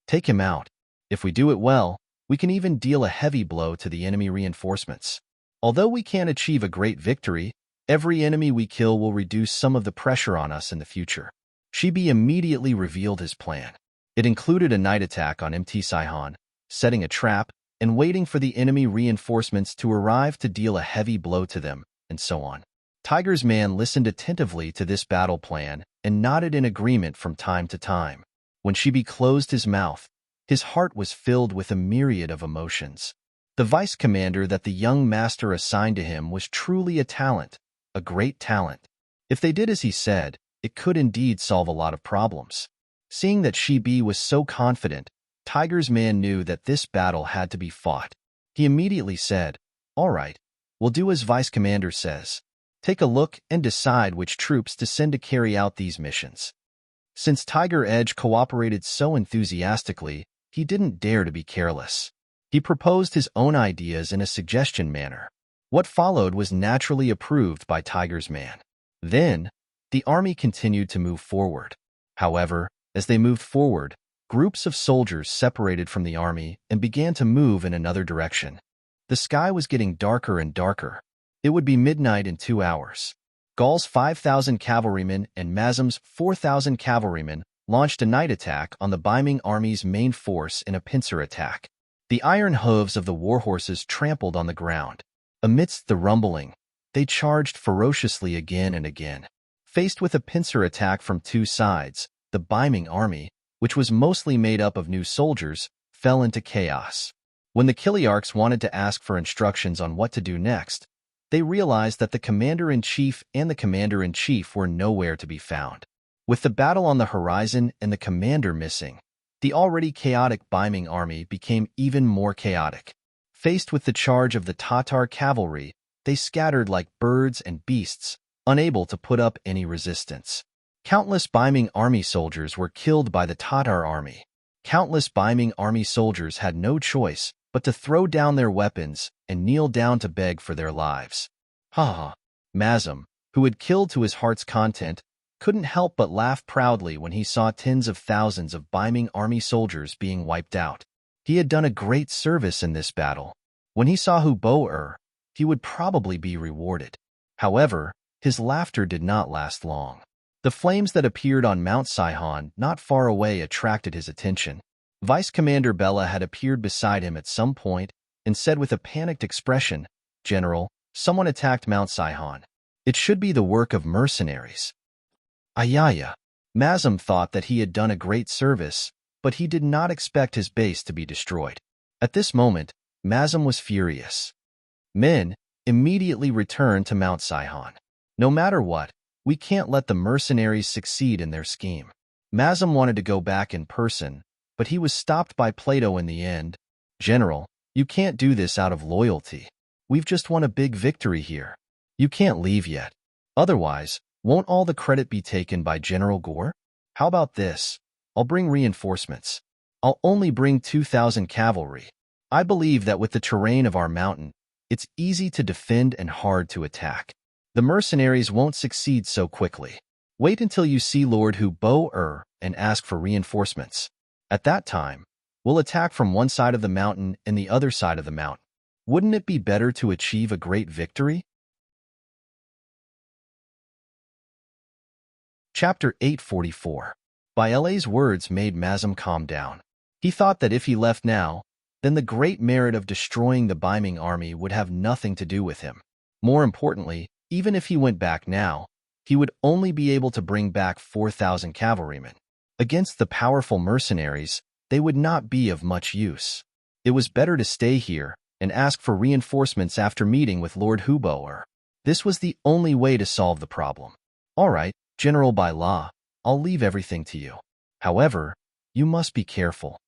Take him out. If we do it well, we can even deal a heavy blow to the enemy reinforcements. Although we can't achieve a great victory, every enemy we kill will reduce some of the pressure on us in the future." Shibi immediately revealed his plan. It included a night attack on MT Saihan, setting a trap, and waiting for the enemy reinforcements to arrive to deal a heavy blow to them, and so on. Tiger's man listened attentively to this battle plan and nodded in agreement from time to time. When Shibi closed his mouth, his heart was filled with a myriad of emotions. The vice commander that the young master assigned to him was truly a talent, a great talent. If they did as he said, it could indeed solve a lot of problems. Seeing that Shibi was so confident, Tiger's man knew that this battle had to be fought. He immediately said, "All right, we'll do as vice commander says. Take a look and decide which troops to send to carry out these missions." Since Tiger Edge cooperated so enthusiastically, he didn't dare to be careless. He proposed his own ideas in a suggestion manner. What followed was naturally approved by Tiger's man. Then, the army continued to move forward. However, as they moved forward, groups of soldiers separated from the army and began to move in another direction. The sky was getting darker and darker. It would be midnight in 2 hours. Gaul's 5,000 cavalrymen and Mazum's 4,000 cavalrymen launched a night attack on the Biming army's main force in a pincer attack. The iron hooves of the warhorses trampled on the ground. Amidst the rumbling, they charged ferociously again and again. Faced with a pincer attack from 2 sides, the Biming army, which was mostly made up of new soldiers, fell into chaos. When the Kiliarchs wanted to ask for instructions on what to do next, they realized that the commander-in-chief and the commander-in-chief were nowhere to be found. With the battle on the horizon and the commander missing, the already chaotic Biming army became even more chaotic. Faced with the charge of the Tatar cavalry, they scattered like birds and beasts, unable to put up any resistance. Countless Biming army soldiers were killed by the Tatar army. Countless Biming army soldiers had no choice but to throw down their weapons and kneel down to beg for their lives. Ha ha! Mazum, who had killed to his heart's content, couldn't help but laugh proudly when he saw tens of thousands of Biming army soldiers being wiped out. He had done a great service in this battle. When he saw Hu Bo he would probably be rewarded. However, his laughter did not last long. The flames that appeared on Mount Saihan not far away attracted his attention. Vice Commander Bella had appeared beside him at some point and said with a panicked expression, "General, someone attacked Mount Saihan. It should be the work of mercenaries." Ayaya. Mazum thought that he had done a great service, but he did not expect his base to be destroyed. At this moment, Mazum was furious. Men, immediately return to Mount Saihan. No matter what, we can't let the mercenaries succeed in their scheme. Mazum wanted to go back in person, but he was stopped by Plato in the end. "General, you can't do this out of loyalty. We've just won a big victory here. You can't leave yet. Otherwise, won't all the credit be taken by General Gore? How about this? I'll bring reinforcements. I'll only bring 2,000 cavalry. I believe that with the terrain of our mountain, it's easy to defend and hard to attack. The mercenaries won't succeed so quickly. Wait until you see Lord Hu Bo and ask for reinforcements. At that time, we'll attack from one side of the mountain and the other side of the mountain. Wouldn't it be better to achieve a great victory?" Chapter 844. Baile's words made Mazum calm down. He thought that if he left now, then the great merit of destroying the Biming army would have nothing to do with him. More importantly, even if he went back now, he would only be able to bring back 4,000 cavalrymen. Against the powerful mercenaries, they would not be of much use. It was better to stay here and ask for reinforcements after meeting with Lord Hu Bo. This was the only way to solve the problem. "All right, General Baila, I'll leave everything to you. However, you must be careful."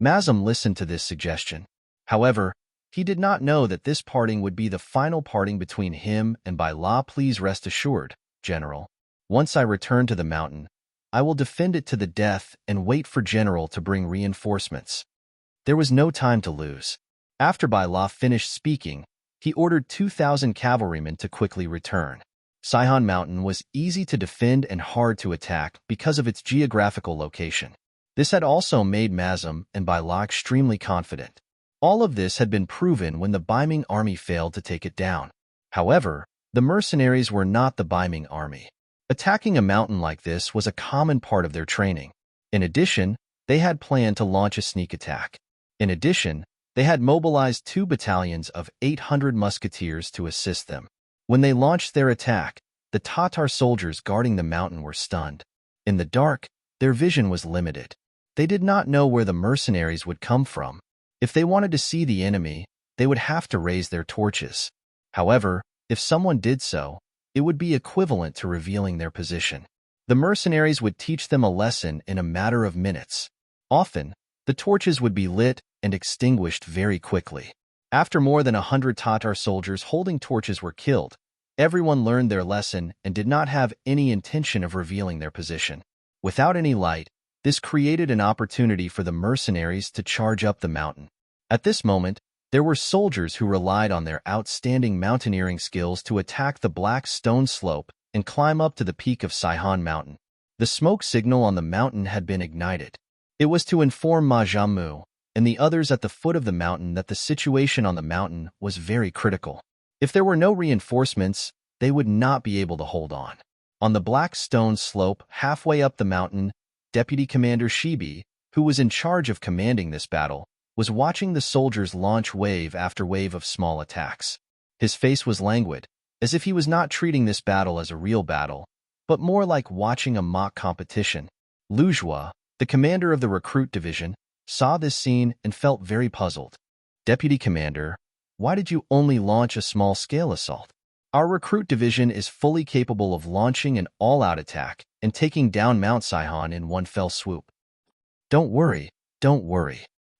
Mazum listened to this suggestion. However, he did not know that this parting would be the final parting between him and Baila. "Please rest assured, General. Once I return to the mountain, I will defend it to the death and wait for General to bring reinforcements." There was no time to lose. After Baila finished speaking, he ordered 2,000 cavalrymen to quickly return. Saihan Mountain was easy to defend and hard to attack because of its geographical location. This had also made Mazum and Baila extremely confident. All of this had been proven when the Biming army failed to take it down. However, the mercenaries were not the Biming army. Attacking a mountain like this was a common part of their training. In addition, they had planned to launch a sneak attack. In addition, they had mobilized 2 battalions of 800 musketeers to assist them. When they launched their attack, the Tatar soldiers guarding the mountain were stunned. In the dark, their vision was limited. They did not know where the mercenaries would come from. If they wanted to see the enemy, they would have to raise their torches. However, if someone did so, it would be equivalent to revealing their position. The mercenaries would teach them a lesson in a matter of minutes. Often, the torches would be lit and extinguished very quickly. After more than 100 Tatar soldiers holding torches were killed, everyone learned their lesson and did not have any intention of revealing their position. Without any light, this created an opportunity for the mercenaries to charge up the mountain. At this moment, there were soldiers who relied on their outstanding mountaineering skills to attack the black stone slope and climb up to the peak of Saihan Mountain. The smoke signal on the mountain had been ignited. It was to inform Ma Jiamu and the others at the foot of the mountain that the situation on the mountain was very critical. If there were no reinforcements, they would not be able to hold on. On the black stone slope halfway up the mountain, Deputy Commander Shibi, who was in charge of commanding this battle, was watching the soldiers launch wave after wave of small attacks. His face was languid, as if he was not treating this battle as a real battle, but more like watching a mock competition. Lu Jua, the commander of the recruit division, saw this scene and felt very puzzled. "Deputy Commander, why did you only launch a small-scale assault? Our recruit division is fully capable of launching an all-out attack and taking down Mount Saihan in one fell swoop." Don't worry.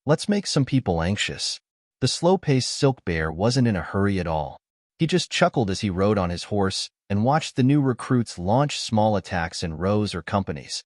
Let's make some people anxious." The slow-paced Silk Bear wasn't in a hurry at all. He just chuckled as he rode on his horse and watched the new recruits launch small attacks in rows or companies.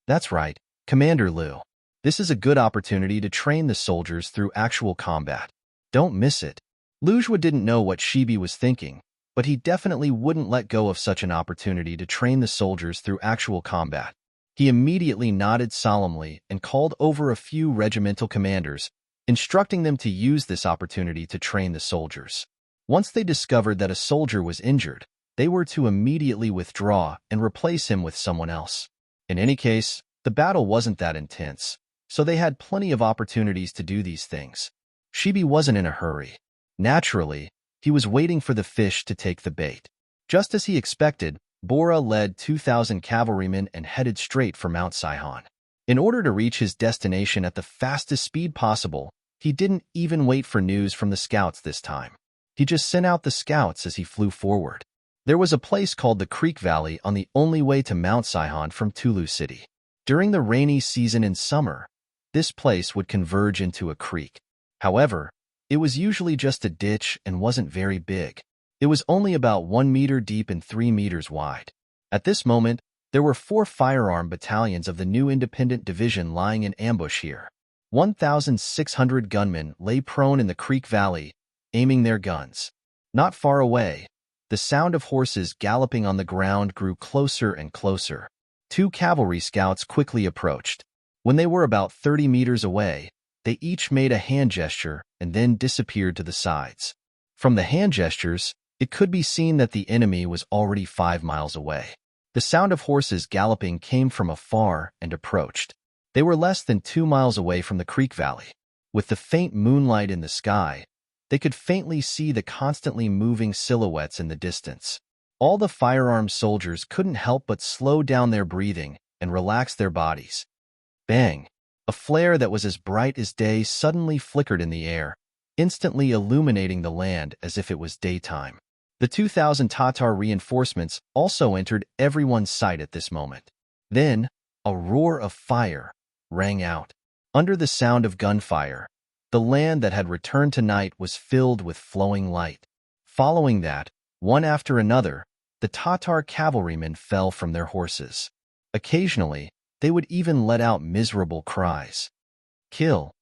That's right, Commander Liu. This is a good opportunity to train the soldiers through actual combat. Don't miss it. Lujua didn't know what Shibi was thinking, but he definitely wouldn't let go of such an opportunity to train the soldiers through actual combat. He immediately nodded solemnly and called over a few regimental commanders, instructing them to use this opportunity to train the soldiers. Once they discovered that a soldier was injured, they were to immediately withdraw and replace him with someone else. In any case, the battle wasn't that intense, so they had plenty of opportunities to do these things. Shibi wasn't in a hurry. Naturally, he was waiting for the fish to take the bait. Just as he expected, Bora led 2,000 cavalrymen and headed straight for Mount Sihon. In order to reach his destination at the fastest speed possible, he didn't even wait for news from the scouts this time. He just sent out the scouts as he flew forward. There was a place called the Creek Valley on the only way to Mount Sihon from Tulu City. During the rainy season in summer, this place would converge into a creek. However, it was usually just a ditch and wasn't very big. It was only about 1 meter deep and 3 meters wide. At this moment, there were 4 firearm battalions of the new independent division lying in ambush here. 1,600 gunmen lay prone in the Creek Valley, aiming their guns. Not far away, the sound of horses galloping on the ground grew closer and closer. 2 cavalry scouts quickly approached. When they were about 30 meters away, they each made a hand gesture and then disappeared to the sides. From the hand gestures, it could be seen that the enemy was already 5 miles away. The sound of horses galloping came from afar and approached. They were less than 2 miles away from the Creek Valley. With the faint moonlight in the sky, they could faintly see the constantly moving silhouettes in the distance. All the firearmed soldiers couldn't help but slow down their breathing and relax their bodies. Bang! A flare that was as bright as day suddenly flickered in the air, instantly illuminating the land as if it was daytime. The 2,000 Tatar reinforcements also entered everyone's sight at this moment. Then, a roar of fire rang out. Under the sound of gunfire, the land that had returned to night was filled with flowing light. Following that, one after another, the Tatar cavalrymen fell from their horses. Occasionally, they would even let out miserable cries. Kill!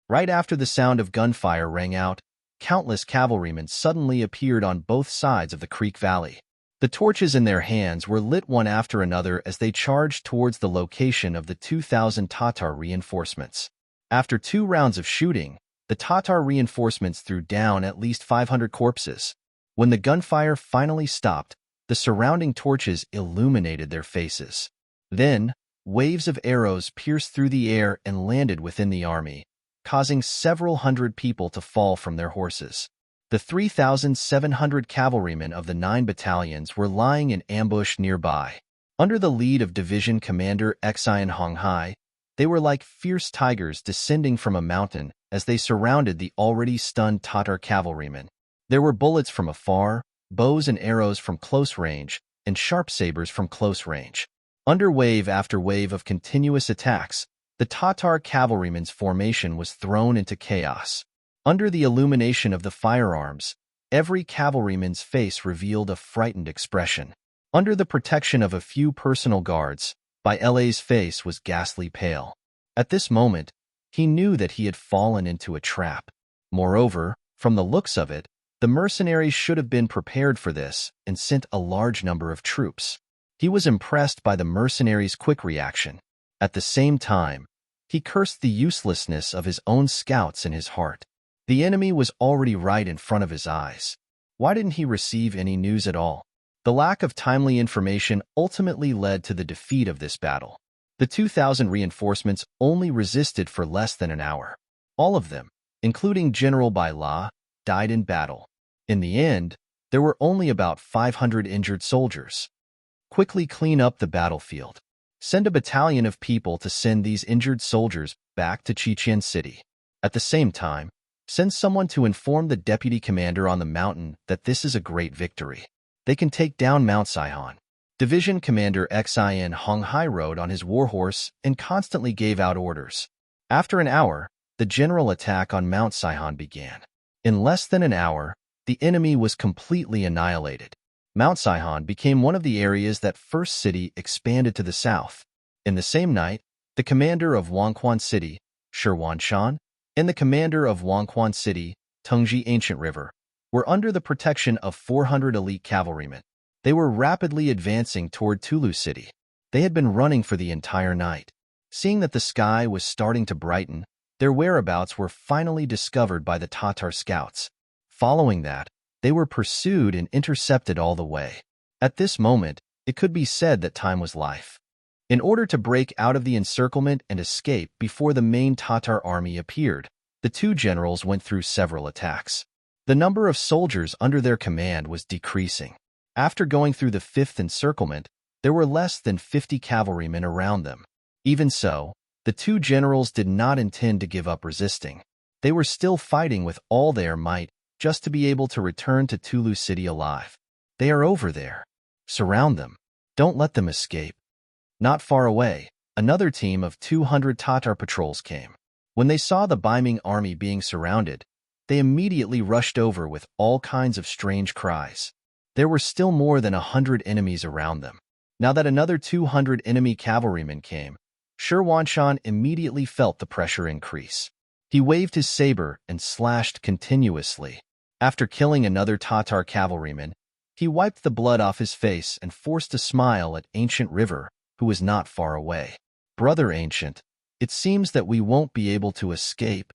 Right after the sound of gunfire rang out, countless cavalrymen suddenly appeared on both sides of the Creek Valley. The torches in their hands were lit one after another as they charged towards the location of the 2,000 Tatar reinforcements. After 2 rounds of shooting, the Tatar reinforcements threw down at least 500 corpses. When the gunfire finally stopped, the surrounding torches illuminated their faces. Then, waves of arrows pierced through the air and landed within the army, causing several hundred people to fall from their horses. The 3,700 cavalrymen of the 9 battalions were lying in ambush nearby. Under the lead of Division Commander Xian Honghai, they were like fierce tigers descending from a mountain as they surrounded the already stunned Tatar cavalrymen. There were bullets from afar, bows and arrows from close range, and sharp sabers from close range. Under wave after wave of continuous attacks, the Tatar cavalrymen's formation was thrown into chaos. Under the illumination of the firearms, every cavalryman's face revealed a frightened expression. Under the protection of a few personal guards, Baile's face was ghastly pale. At this moment, he knew that he had fallen into a trap. Moreover, from the looks of it, the mercenaries should have been prepared for this and sent a large number of troops. He was impressed by the mercenaries' quick reaction. At the same time, he cursed the uselessness of his own scouts in his heart. The enemy was already right in front of his eyes. Why didn't he receive any news at all? The lack of timely information ultimately led to the defeat of this battle. The 2,000 reinforcements only resisted for less than an hour. All of them, including General Baila, died in battle. In the end, there were only about 500 injured soldiers. Quickly clean up the battlefield. Send a battalion of people to send these injured soldiers back to Chichen City. At the same time, send someone to inform the deputy commander on the mountain that this is a great victory. They can take down Mount Sihon. Division Commander Xian Honghai rode on his warhorse and constantly gave out orders. After an hour, the general attack on Mount Sihon began. In less than an hour, the enemy was completely annihilated. Mount Saihan became one of the areas that First City expanded to the south. In the same night, the commander of Wangquan City, Shi Wanshan, and the commander of Wangquan City, Tengji Ancient River, were under the protection of 400 elite cavalrymen. They were rapidly advancing toward Tulu City. They had been running for the entire night. Seeing that the sky was starting to brighten, their whereabouts were finally discovered by the Tatar scouts. Following that, they were pursued and intercepted all the way. At this moment, it could be said that time was life. In order to break out of the encirclement and escape before the main Tatar army appeared, the two generals went through several attacks. The number of soldiers under their command was decreasing. After going through the fifth encirclement, there were less than 50 cavalrymen around them. Even so, the two generals did not intend to give up resisting. They were still fighting with all their might just to be able to return to Tulu City alive. They are over there. Surround them. Don't let them escape. Not far away, another team of 200 Tatar patrols came. When they saw the Ming army being surrounded, they immediately rushed over with all kinds of strange cries. There were still more than 100 enemies around them. Now that another 200 enemy cavalrymen came, Shi Wanshan immediately felt the pressure increase. He waved his saber and slashed continuously. After killing another Tatar cavalryman, he wiped the blood off his face and forced a smile at Ancient River, who was not far away. "Brother Ancient, it seems that we won't be able to escape.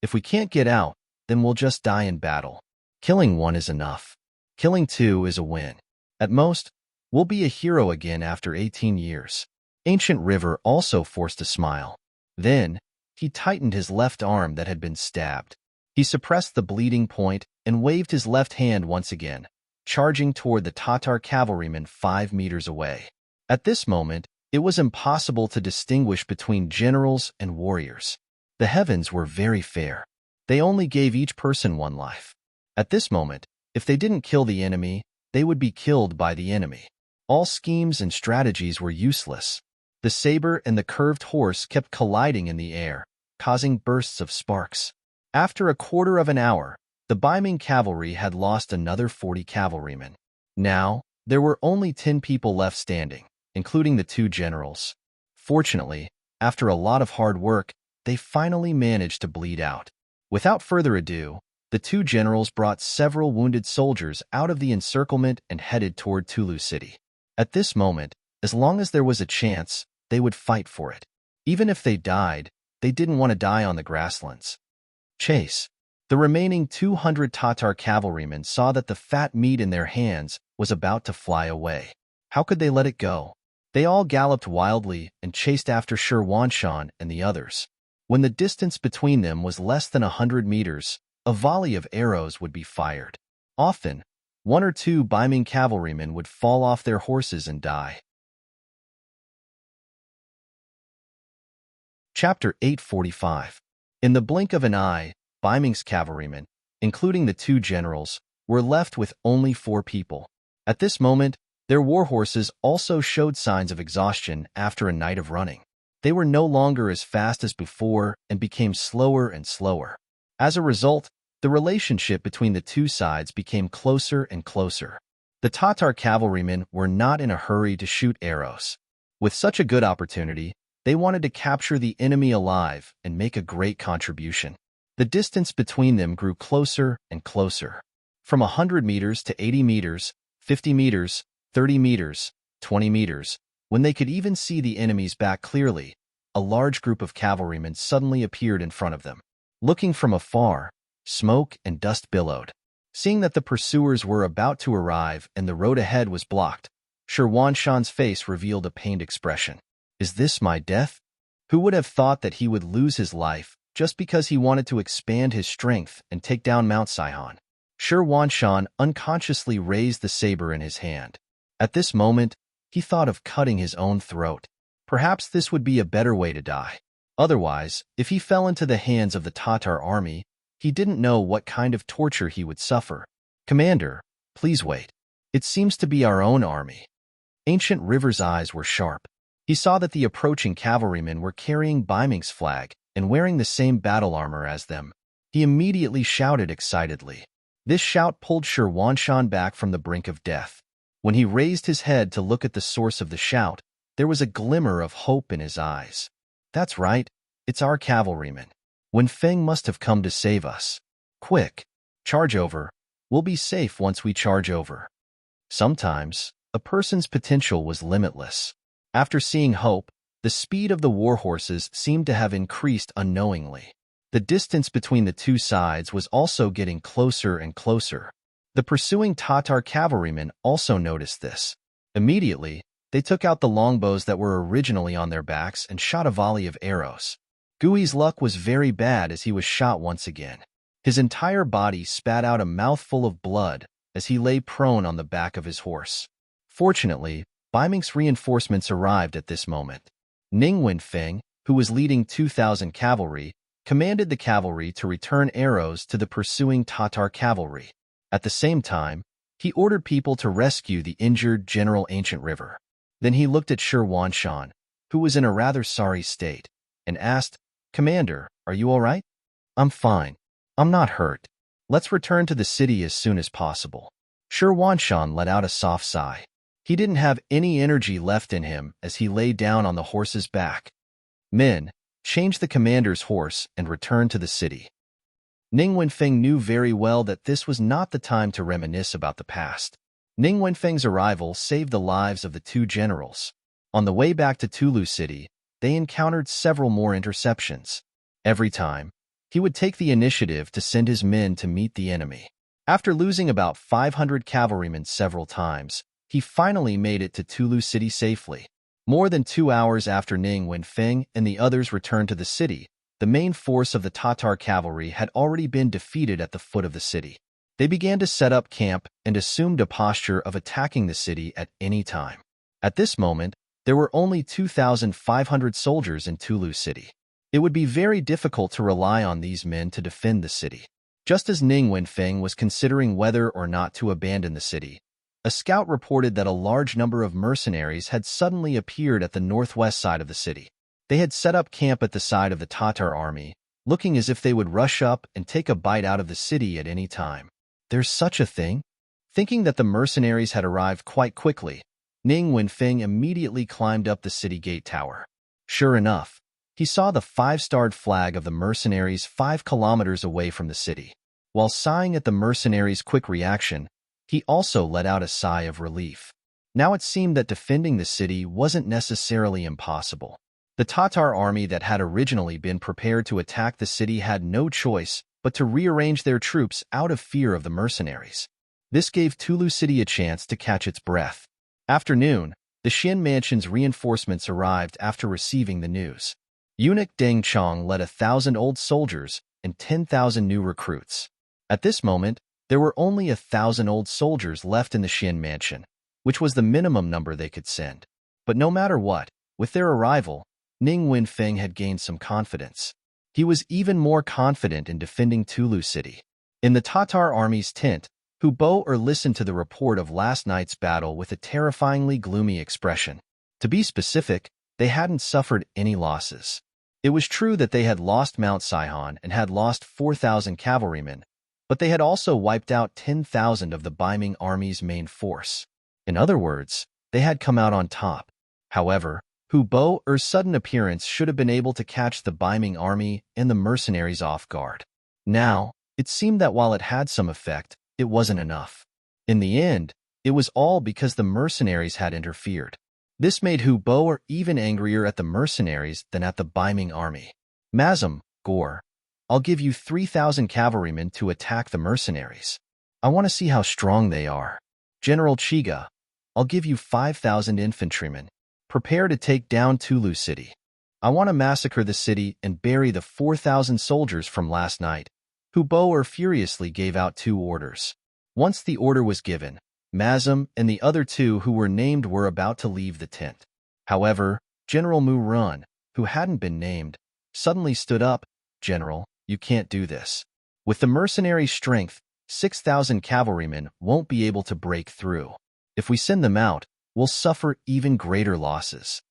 If we can't get out, then we'll just die in battle. Killing one is enough. Killing two is a win. At most, we'll be a hero again after 18 years. Ancient River also forced a smile. Then, he tightened his left arm that had been stabbed. He suppressed the bleeding point and waved his left hand once again, charging toward the Tatar cavalrymen 5 meters away. At this moment, it was impossible to distinguish between generals and warriors. The heavens were very fair. They only gave each person one life. At this moment, if they didn't kill the enemy, they would be killed by the enemy. All schemes and strategies were useless. The saber and the curved horse kept colliding in the air, causing bursts of sparks. After a quarter of an hour, the Ming cavalry had lost another 40 cavalrymen. Now, there were only 10 people left standing, including the two generals. Fortunately, after a lot of hard work, they finally managed to bleed out. Without further ado, the two generals brought several wounded soldiers out of the encirclement and headed toward Tulu City. At this moment, as long as there was a chance, they would fight for it. Even if they died, they didn't want to die on the grasslands. Chase. The remaining 200 Tatar cavalrymen saw that the fat meat in their hands was about to fly away. How could they let it go? They all galloped wildly and chased after Shi Wanshan and the others. When the distance between them was less than 100 meters, a volley of arrows would be fired. Often, one or two Ming cavalrymen would fall off their horses and die. Chapter 845. In the blink of an eye, Ming's cavalrymen, including the two generals, were left with only 4 people. At this moment, their war horses also showed signs of exhaustion after a night of running. They were no longer as fast as before and became slower and slower. As a result, the relationship between the two sides became closer and closer. The Tatar cavalrymen were not in a hurry to shoot arrows. With such a good opportunity, they wanted to capture the enemy alive and make a great contribution. The distance between them grew closer and closer. From 100 meters to 80 meters, 50 meters, 30 meters, 20 meters, when they could even see the enemy's back clearly, a large group of cavalrymen suddenly appeared in front of them. Looking from afar, smoke and dust billowed. Seeing that the pursuers were about to arrive and the road ahead was blocked, Shi Wanshan's face revealed a pained expression. "Is this my death?" Who would have thought that he would lose his life just because he wanted to expand his strength and take down Mount Saihan? Shi Wanshan unconsciously raised the saber in his hand. At this moment, he thought of cutting his own throat. Perhaps this would be a better way to die. Otherwise, if he fell into the hands of the Tatar army, he didn't know what kind of torture he would suffer. "Commander, please wait. It seems to be our own army." Ancient River's eyes were sharp. He saw that the approaching cavalrymen were carrying Ming's flag and wearing the same battle armor as them. He immediately shouted excitedly, This shout pulled Shi Wanshan back from the brink of death. When he raised his head to look at the source of the shout, there was a glimmer of hope in his eyes. That's right, it's our cavalrymen. Wen Feng must have come to save us. Quick, charge over. We'll be safe once we charge over. Sometimes, a person's potential was limitless. After seeing hope, the speed of the war horses seemed to have increased unknowingly. The distance between the two sides was also getting closer and closer. The pursuing Tatar cavalrymen also noticed this. Immediately, they took out the longbows that were originally on their backs and shot a volley of arrows. Gui's luck was very bad as he was shot once again. His entire body spat out a mouthful of blood as he lay prone on the back of his horse. Fortunately, Baiming's reinforcements arrived at this moment. Ning Wenfeng, who was leading 2,000 cavalry, commanded the cavalry to return arrows to the pursuing Tatar cavalry. At the same time, he ordered people to rescue the injured General Ancient River. Then he looked at Shi Wanshan, who was in a rather sorry state, and asked, "Commander, are you all right?" "I'm fine. I'm not hurt. Let's return to the city as soon as possible." Shi Wanshan let out a soft sigh. He didn't have any energy left in him as he lay down on the horse's back. "Men, change the commander's horse and return to the city." Ning Wenfeng knew very well that this was not the time to reminisce about the past. Ning Wenfeng's arrival saved the lives of the two generals. On the way back to Tulu City, they encountered several more interceptions. Every time, he would take the initiative to send his men to meet the enemy. After losing about 500 cavalrymen several times, he finally made it to Tulu City safely. More than 2 hours after Ning Wenfeng and the others returned to the city, the main force of the Tatar cavalry had already been defeated at the foot of the city. They began to set up camp and assumed a posture of attacking the city at any time. At this moment, there were only 2,500 soldiers in Tulu City. It would be very difficult to rely on these men to defend the city. Just as Ning Wenfeng was considering whether or not to abandon the city, a scout reported that a large number of mercenaries had suddenly appeared at the northwest side of the city. They had set up camp at the side of the Tatar army, looking as if they would rush up and take a bite out of the city at any time. There's such a thing? Thinking that the mercenaries had arrived quite quickly, Ning Wenfeng immediately climbed up the city gate tower. Sure enough, he saw the 5-starred flag of the mercenaries 5 kilometers away from the city. While sighing at the mercenaries' quick reaction, he also let out a sigh of relief. Now it seemed that defending the city wasn't necessarily impossible. The Tatar army that had originally been prepared to attack the city had no choice but to rearrange their troops out of fear of the mercenaries. This gave Tulu City a chance to catch its breath. After noon, the Xian Mansion's reinforcements arrived after receiving the news. Eunuch Deng Chong led 1,000 old soldiers and 10,000 new recruits. At this moment, there were only 1,000 old soldiers left in the Xian Mansion, which was the minimum number they could send. But no matter what, with their arrival, Ning Wenfeng had gained some confidence. He was even more confident in defending Tulu City. In the Tatar army's tent, Hu Bo listened to the report of last night's battle with a terrifyingly gloomy expression. To be specific, they hadn't suffered any losses. It was true that they had lost Mount Saihan and had lost 4,000 cavalrymen, but they had also wiped out 10,000 of the Baiming army's main force. In other words, they had come out on top. However, Hu Bo's sudden appearance should have been able to catch the Baiming army and the mercenaries off guard. Now, it seemed that while it had some effect, it wasn't enough. In the end, it was all because the mercenaries had interfered. This made Hu Bo even angrier at the mercenaries than at the Baiming army. "Mazam, Gore, I'll give you 3,000 cavalrymen to attack the mercenaries. I want to see how strong they are. General Chiga, I'll give you 5,000 infantrymen. Prepare to take down Tulu City. I want to massacre the city and bury the 4,000 soldiers from last night." Hu Bo furiously gave out 2 orders. Once the order was given, Mazam and the other 2 who were named were about to leave the tent. However, General Mu Run, who hadn't been named, suddenly stood up. "General, you can't do this. With the mercenary strength, 6,000 cavalrymen won't be able to break through. If we send them out, we'll suffer even greater losses."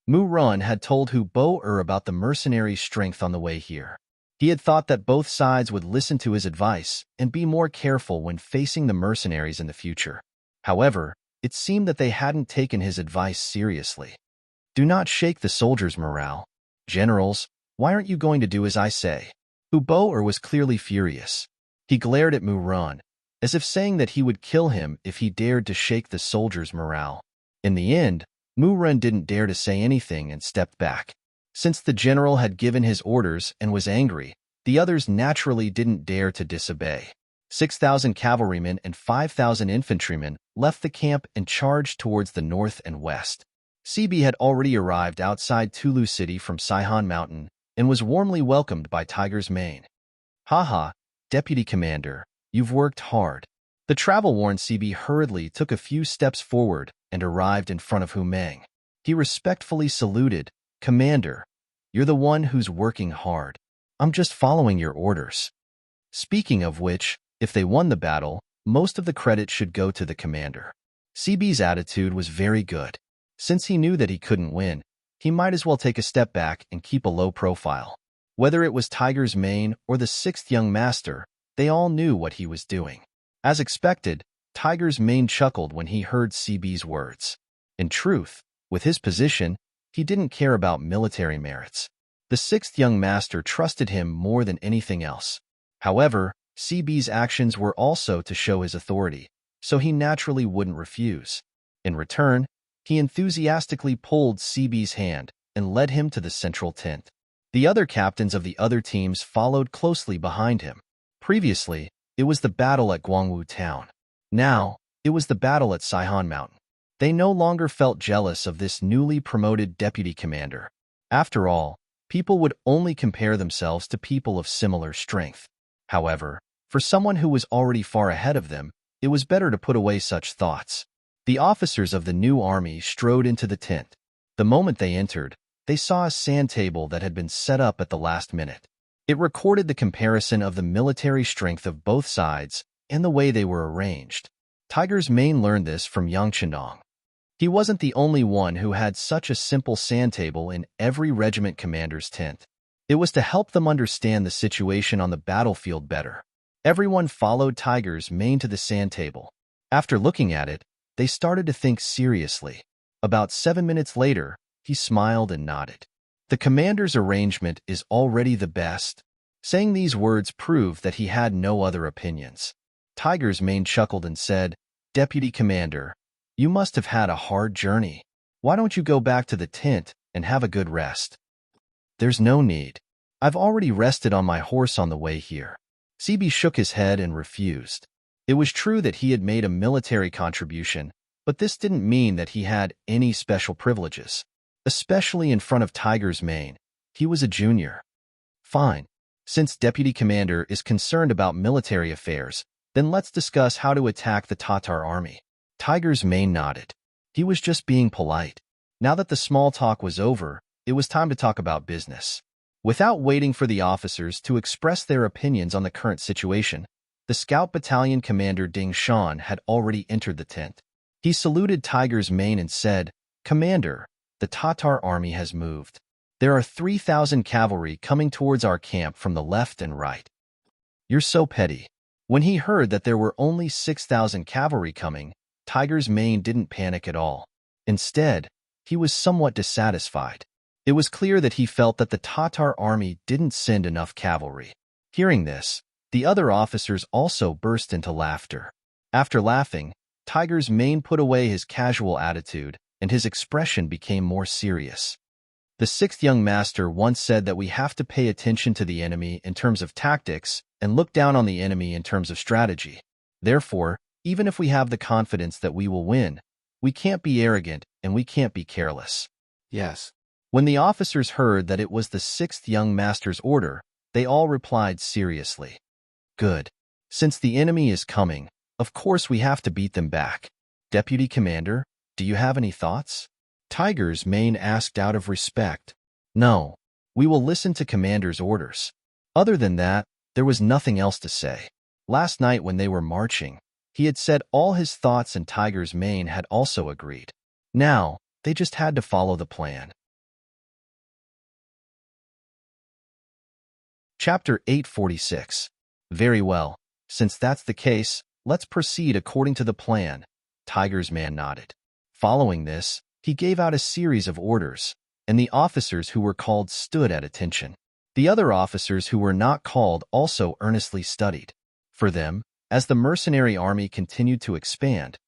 Mu Run had told Hu Bo about the mercenaries' strength on the way here. He had thought that both sides would listen to his advice and be more careful when facing the mercenaries in the future. However, it seemed that they hadn't taken his advice seriously. Do not shake the soldiers' morale. Generals, why aren't you going to do as I say? Uboer was clearly furious. He glared at Muran, as if saying that he would kill him if he dared to shake the soldiers' morale. In the end, Muran didn't dare to say anything and stepped back. Since the general had given his orders and was angry, the others naturally didn't dare to disobey. 6,000 cavalrymen and 5,000 infantrymen left the camp and charged towards the north and west. CB had already arrived outside Tulu City from Saihan Mountain and was warmly welcomed by Tiger's Mane. Haha, Deputy Commander, you've worked hard. The travel-worn CB hurriedly took a few steps forward and arrived in front of Hu Meng. He respectfully saluted, Commander, you're the one who's working hard. I'm just following your orders. Speaking of which, if they won the battle, most of the credit should go to the commander. CB's attitude was very good. Since he knew that he couldn't win, he might as well take a step back and keep a low profile. Whether it was Tiger's Mane or the sixth young master, they all knew what he was doing. As expected, Tiger's Mane chuckled when he heard CB's words. In truth, with his position, he didn't care about military merits. The sixth young master trusted him more than anything else. However, CB's actions were also to show his authority, so he naturally wouldn't refuse. In return, he enthusiastically pulled CB's hand and led him to the central tent. The other captains of the other teams followed closely behind him. Previously, it was the battle at Guangwu Town. Now, it was the battle at Saihan Mountain. They no longer felt jealous of this newly promoted deputy commander. After all, people would only compare themselves to people of similar strength. However, for someone who was already far ahead of them, it was better to put away such thoughts. The officers of the new army strode into the tent. The moment they entered, they saw a sand table that had been set up at the last minute. It recorded the comparison of the military strength of both sides and the way they were arranged. Tiger's Mane learned this from Yang Chendong. He wasn't the only one who had such a simple sand table in every regiment commander's tent. It was to help them understand the situation on the battlefield better. Everyone followed Tiger's Mane to the sand table. After looking at it, they started to think seriously. About 7 minutes later, he smiled and nodded. The commander's arrangement is already the best. Saying these words proved that he had no other opinions. Tiger's Mane chuckled and said, Deputy Commander, you must have had a hard journey. Why don't you go back to the tent and have a good rest? There's no need. I've already rested on my horse on the way here. CB shook his head and refused. It was true that he had made a military contribution, but this didn't mean that he had any special privileges. Especially in front of Tiger's Mane, he was a junior. Fine. Since Deputy Commander is concerned about military affairs, then let's discuss how to attack the Tatar army. Tiger's Mane nodded. He was just being polite. Now that the small talk was over, it was time to talk about business. Without waiting for the officers to express their opinions on the current situation, the scout battalion commander Ding Shan had already entered the tent. He saluted Tiger's Mane and said, Commander, the Tatar army has moved. There are 3,000 cavalry coming towards our camp from the left and right. You're so petty. When he heard that there were only 6,000 cavalry coming, Tiger's Mane didn't panic at all. Instead, he was somewhat dissatisfied. It was clear that he felt that the Tatar army didn't send enough cavalry. Hearing this, the other officers also burst into laughter. After laughing, Tiger's Mane put away his casual attitude, and his expression became more serious. The sixth young master once said that we have to pay attention to the enemy in terms of tactics and look down on the enemy in terms of strategy. Therefore, even if we have the confidence that we will win, we can't be arrogant and we can't be careless. Yes. When the officers heard that it was the sixth young master's order, they all replied seriously. Good. Since the enemy is coming, of course we have to beat them back. Deputy Commander, do you have any thoughts? Tiger's Mane asked out of respect. No. We will listen to Commander's orders. Other than that, there was nothing else to say. Last night when they were marching, he had said all his thoughts and Tiger's Mane had also agreed. Now, they just had to follow the plan. Chapter 846. Very well. Since that's the case, let's proceed according to the plan. Tiger's man nodded. Following this, he gave out a series of orders, and the officers who were called stood at attention. The other officers who were not called also earnestly studied. For them, as the mercenary army continued to expand,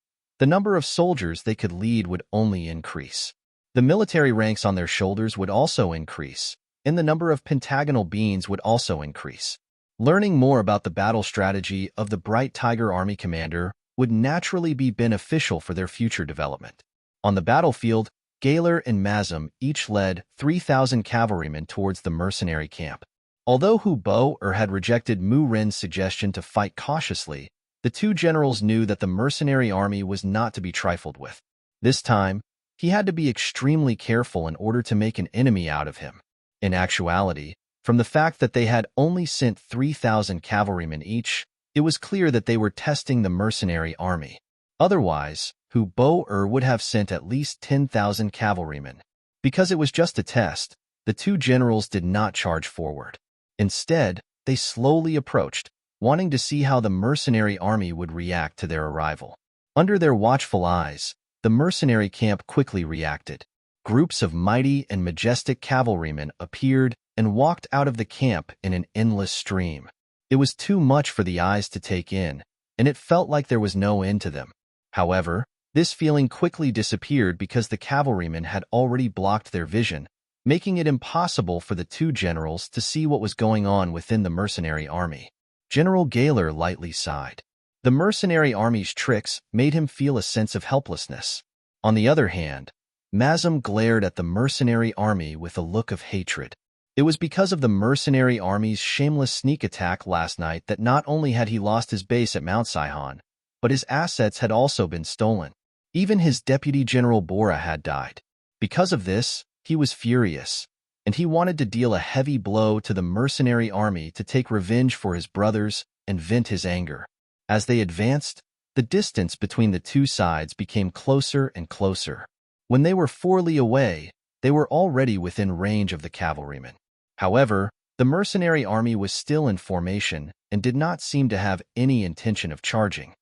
the number of soldiers they could lead would only increase. The military ranks on their shoulders would also increase, and the number of pentagonal beans would also increase. Learning more about the battle strategy of the Bright Tiger Army commander would naturally be beneficial for their future development. On the battlefield, Gaylor and Mazum each led 3,000 cavalrymen towards the mercenary camp. Although Hu Bo-er had rejected Mu Ren's suggestion to fight cautiously, the two generals knew that the mercenary army was not to be trifled with. This time, he had to be extremely careful in order to make an enemy out of him. In actuality, from the fact that they had only sent 3,000 cavalrymen each, it was clear that they were testing the mercenary army. Otherwise, Hu Bo-er would have sent at least 10,000 cavalrymen. Because it was just a test, the two generals did not charge forward. Instead, they slowly approached, wanting to see how the mercenary army would react to their arrival. Under their watchful eyes, the mercenary camp quickly reacted. Groups of mighty and majestic cavalrymen appeared and walked out of the camp in an endless stream. It was too much for the eyes to take in, and it felt like there was no end to them. However, this feeling quickly disappeared because the cavalrymen had already blocked their vision, making it impossible for the two generals to see what was going on within the mercenary army. General Gaylor lightly sighed. The mercenary army's tricks made him feel a sense of helplessness. On the other hand, Mazum glared at the mercenary army with a look of hatred. It was because of the mercenary army's shameless sneak attack last night that not only had he lost his base at Mount Saihan, but his assets had also been stolen. Even his deputy general Bora had died. Because of this, he was furious, and he wanted to deal a heavy blow to the mercenary army to take revenge for his brothers and vent his anger. As they advanced, the distance between the two sides became closer and closer. When they were 4 li away, they were already within range of the cavalrymen. However, the mercenary army was still in formation and did not seem to have any intention of charging.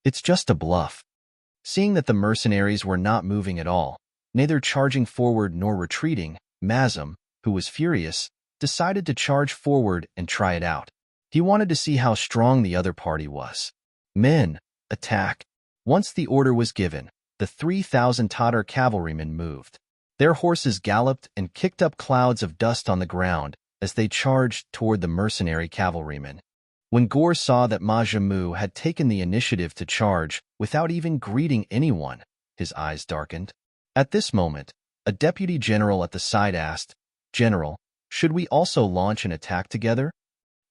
It's just a bluff. Seeing that the mercenaries were not moving at all, neither charging forward nor retreating, Mazum, who was furious, decided to charge forward and try it out. He wanted to see how strong the other party was. Men, attack! Once the order was given, the 3,000 Tatar cavalrymen moved. Their horses galloped and kicked up clouds of dust on the ground as they charged toward the mercenary cavalrymen. When Gore saw that Majamu had taken the initiative to charge without even greeting anyone, his eyes darkened. At this moment, a deputy general at the side asked, "General, should we also launch an attack together?"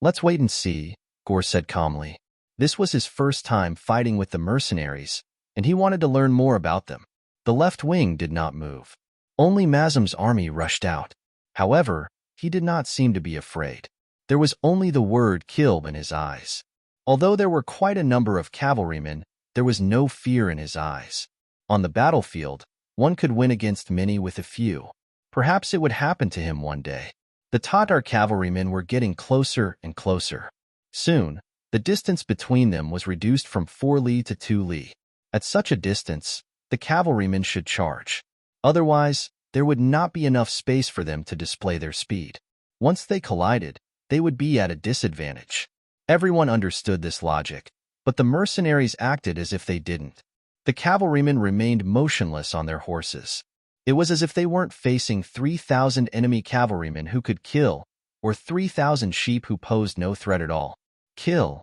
"Let's wait and see," Gore said calmly. This was his first time fighting with the mercenaries, and he wanted to learn more about them. The left wing did not move. Only Mazum's army rushed out. However, he did not seem to be afraid. There was only the word kill in his eyes. Although there were quite a number of cavalrymen, there was no fear in his eyes. On the battlefield, one could win against many with a few. Perhaps it would happen to him one day. The Tatar cavalrymen were getting closer and closer. Soon, the distance between them was reduced from 4 li to 2 li. At such a distance, the cavalrymen should charge. Otherwise, there would not be enough space for them to display their speed. Once they collided, they would be at a disadvantage. Everyone understood this logic, but the mercenaries acted as if they didn't. The cavalrymen remained motionless on their horses. It was as if they weren't facing 3,000 enemy cavalrymen who could kill, or 3,000 sheep who posed no threat at all. Kill.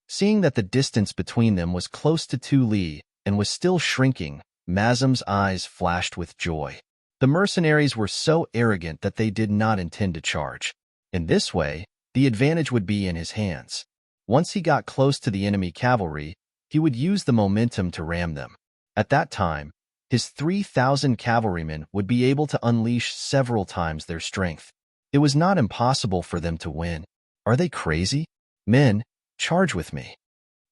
Seeing that the distance between them was close to 2 li and was still shrinking, Mazum's eyes flashed with joy. The mercenaries were so arrogant that they did not intend to charge. In this way, the advantage would be in his hands. Once he got close to the enemy cavalry, he would use the momentum to ram them. At that time, his 3,000 cavalrymen would be able to unleash several times their strength. It was not impossible for them to win. Are they crazy? Men, charge with me.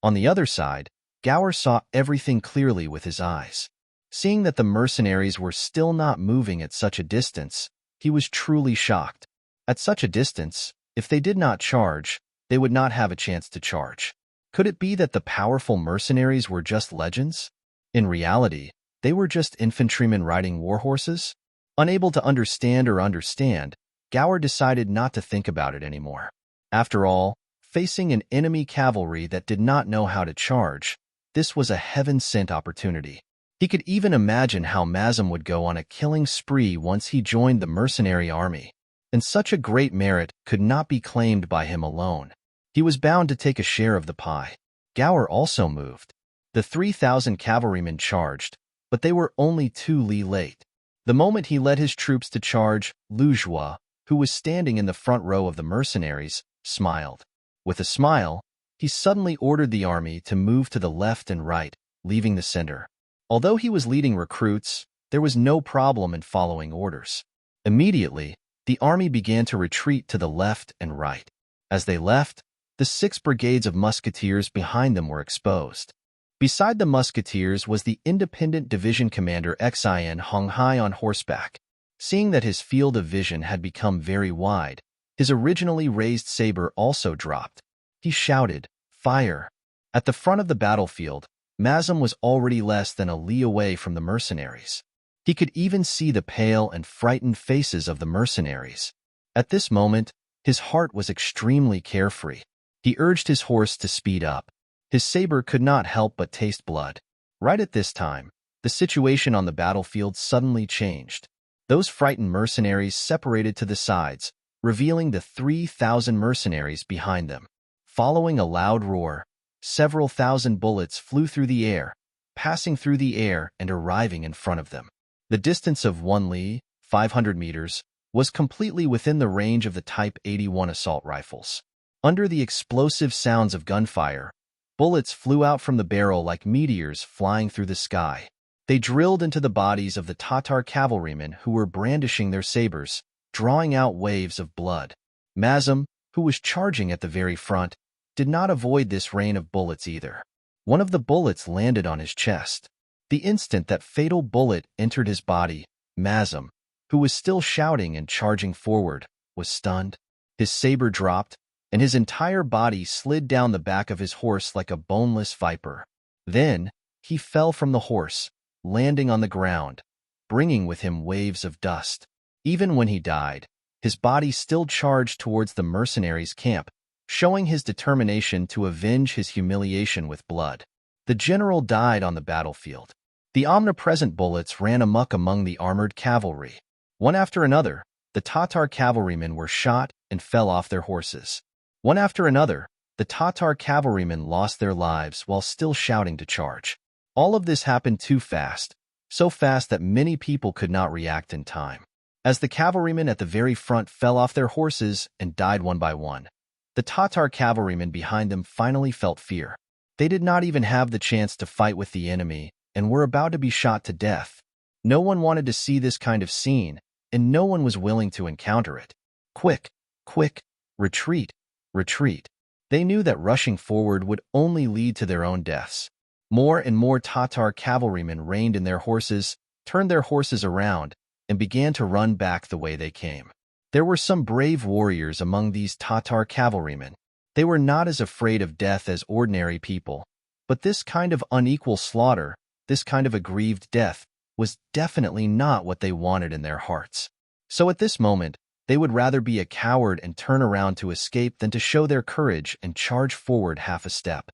On the other side, Gower saw everything clearly with his eyes. Seeing that the mercenaries were still not moving at such a distance, he was truly shocked. At such a distance, If they did not charge, they would not have a chance to charge. Could it be that the powerful mercenaries were just legends? In reality, they were just infantrymen riding warhorses? Unable to understand, Gower decided not to think about it anymore. After all, facing an enemy cavalry that did not know how to charge, this was a heaven-sent opportunity. He could even imagine how Mazam would go on a killing spree once he joined the mercenary army, and such a great merit could not be claimed by him alone. He was bound to take a share of the pie. Gower also moved. The 3,000 cavalrymen charged, but they were only too late. The moment he led his troops to charge, Lujois, who was standing in the front row of the mercenaries, smiled. With a smile, he suddenly ordered the army to move to the left and right, leaving the center. Although he was leading recruits, there was no problem in following orders. Immediately, the army began to retreat to the left and right. As they left, the 6 brigades of musketeers behind them were exposed. Beside the musketeers was the independent division commander Xin Hong Hai on horseback. Seeing that his field of vision had become very wide, his originally raised saber also dropped. He shouted, "Fire!" At the front of the battlefield, Mazam was already less than a li away from the mercenaries. He could even see the pale and frightened faces of the mercenaries. At this moment, his heart was extremely carefree. He urged his horse to speed up. His saber could not help but taste blood. Right at this time, the situation on the battlefield suddenly changed. Those frightened mercenaries separated to the sides, revealing the 3,000 mercenaries behind them. Following a loud roar, several thousand bullets flew through the air, passing through the air and arriving in front of them. The distance of 1 li, 500 meters, was completely within the range of the Type 81 assault rifles. Under the explosive sounds of gunfire, bullets flew out from the barrel like meteors flying through the sky. They drilled into the bodies of the Tatar cavalrymen who were brandishing their sabers, drawing out waves of blood. Mazam, who was charging at the very front, did not avoid this rain of bullets either. One of the bullets landed on his chest. The instant that fatal bullet entered his body, Mazam, who was still shouting and charging forward, was stunned. His saber dropped, and his entire body slid down the back of his horse like a boneless viper. Then, he fell from the horse, landing on the ground, bringing with him waves of dust. Even when he died, his body still charged towards the mercenaries' camp, showing his determination to avenge his humiliation with blood. The general died on the battlefield. The omnipresent bullets ran amok among the armored cavalry. One after another, the Tatar cavalrymen were shot and fell off their horses. One after another, the Tatar cavalrymen lost their lives while still shouting to charge. All of this happened too fast, so fast that many people could not react in time. As the cavalrymen at the very front fell off their horses and died one by one, the Tatar cavalrymen behind them finally felt fear. They did not even have the chance to fight with the enemy and were about to be shot to death. No one wanted to see this kind of scene, and no one was willing to encounter it. Quick, quick, retreat, retreat. They knew that rushing forward would only lead to their own deaths. More and more Tatar cavalrymen reined in their horses, turned their horses around, and began to run back the way they came. There were some brave warriors among these Tatar cavalrymen. They were not as afraid of death as ordinary people, but this kind of unequal slaughter, this kind of aggrieved death, was definitely not what they wanted in their hearts. So at this moment, they would rather be a coward and turn around to escape than to show their courage and charge forward half a step.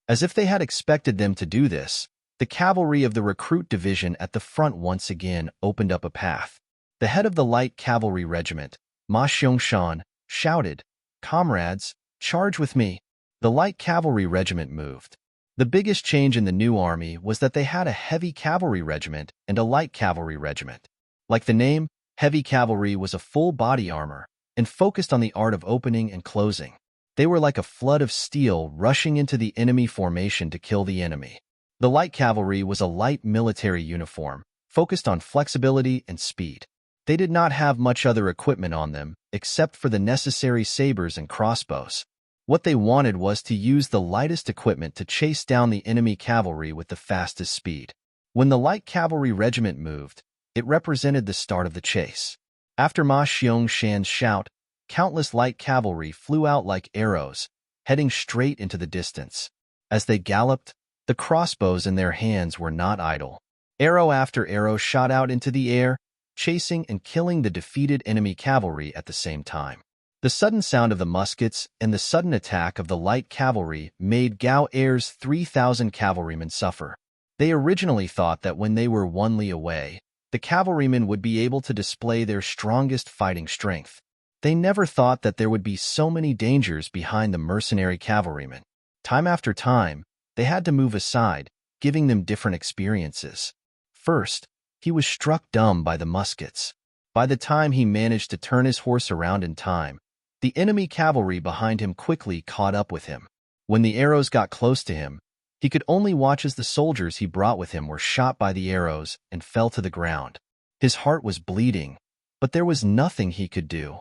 As if they had expected them to do this, the cavalry of the recruit division at the front once again opened up a path. The head of the light cavalry regiment, Ma Xiangshan, shouted, "Comrades, charge with me." The light cavalry regiment moved. The biggest change in the new army was that they had a heavy cavalry regiment and a light cavalry regiment. Like the name, heavy cavalry was a full body armor and focused on the art of opening and closing. They were like a flood of steel rushing into the enemy formation to kill the enemy. The light cavalry was a light military uniform, focused on flexibility and speed. They did not have much other equipment on them, except for the necessary sabers and crossbows. What they wanted was to use the lightest equipment to chase down the enemy cavalry with the fastest speed. When the light cavalry regiment moved, it represented the start of the chase. After Ma Xiangshan's shout, countless light cavalry flew out like arrows, heading straight into the distance. As they galloped, the crossbows in their hands were not idle. Arrow after arrow shot out into the air, chasing and killing the defeated enemy cavalry at the same time. The sudden sound of the muskets and the sudden attack of the light cavalry made Gao Er's 3,000 cavalrymen suffer. They originally thought that when they were 1 li away, the cavalrymen would be able to display their strongest fighting strength. They never thought that there would be so many dangers behind the mercenary cavalrymen. Time after time, they had to move aside, giving them different experiences. First, he was struck dumb by the muskets. By the time he managed to turn his horse around in time, the enemy cavalry behind him quickly caught up with him. When the arrows got close to him, he could only watch as the soldiers he brought with him were shot by the arrows and fell to the ground. His heart was bleeding, but there was nothing he could do.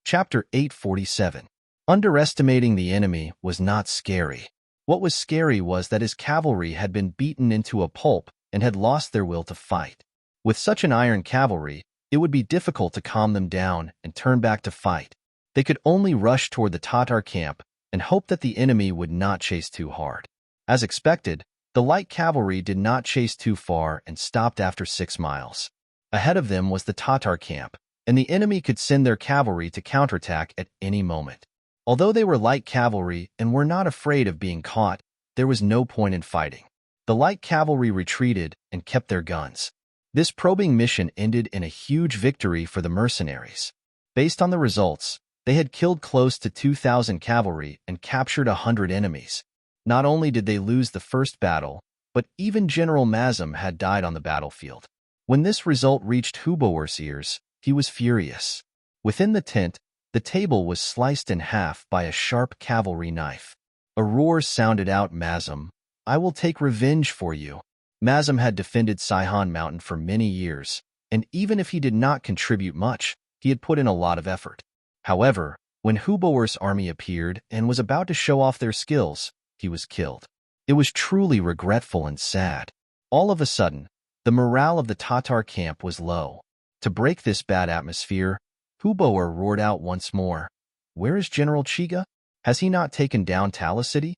Chapter 847. Underestimating the enemy was not scary. What was scary was that his cavalry had been beaten into a pulp and had lost their will to fight. With such an iron cavalry, it would be difficult to calm them down and turn back to fight. They could only rush toward the Tatar camp and hope that the enemy would not chase too hard. As expected, the light cavalry did not chase too far and stopped after 6 miles. Ahead of them was the Tatar camp, and the enemy could send their cavalry to counterattack at any moment. Although they were light cavalry and were not afraid of being caught, there was no point in fighting. The light cavalry retreated and kept their guns. This probing mission ended in a huge victory for the mercenaries. Based on the results, they had killed close to 2,000 cavalry and captured 100 enemies. Not only did they lose the first battle, but even General Mazem had died on the battlefield. When this result reached Huboer's ears, he was furious. Within the tent, the table was sliced in half by a sharp cavalry knife. A roar sounded out, "Mazem, I will take revenge for you." Mazem had defended Saihan Mountain for many years, and even if he did not contribute much, he had put in a lot of effort. However, when Huboer's army appeared and was about to show off their skills, he was killed. It was truly regretful and sad. All of a sudden, the morale of the Tatar camp was low. To break this bad atmosphere, Huboer roared out once more, "Where is General Chiga? Has he not taken down Tala City?"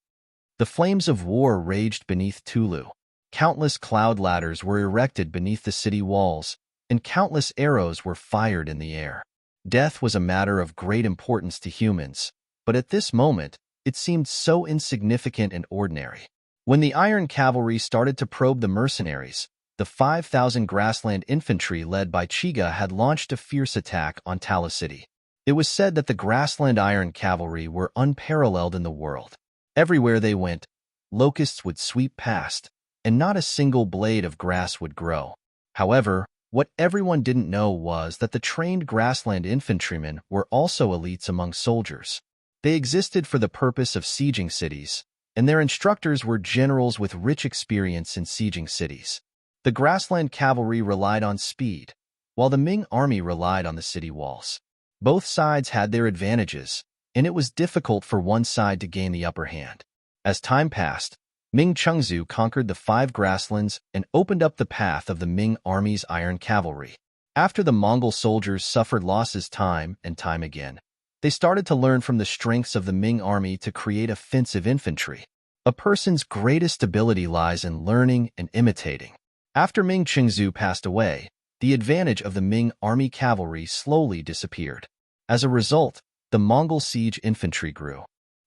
The flames of war raged beneath Tulu. Countless cloud ladders were erected beneath the city walls, and countless arrows were fired in the air. Death was a matter of great importance to humans, but at this moment, it seemed so insignificant and ordinary. When the Iron Cavalry started to probe the mercenaries, the 5,000 grassland infantry led by Chiga had launched a fierce attack on Tala City. It was said that the grassland Iron Cavalry were unparalleled in the world. Everywhere they went, locusts would sweep past, and not a single blade of grass would grow. However, what everyone didn't know was that the trained grassland infantrymen were also elites among soldiers. They existed for the purpose of sieging cities, and their instructors were generals with rich experience in sieging cities. The grassland cavalry relied on speed, while the Ming army relied on the city walls. Both sides had their advantages, and it was difficult for one side to gain the upper hand. As time passed, Ming Chengzu conquered the 5 grasslands and opened up the path of the Ming army's iron cavalry. After the Mongol soldiers suffered losses time and time again, they started to learn from the strengths of the Ming army to create offensive infantry. A person's greatest ability lies in learning and imitating. After Ming Chengzu passed away, the advantage of the Ming army cavalry slowly disappeared. As a result, the Mongol siege infantry grew.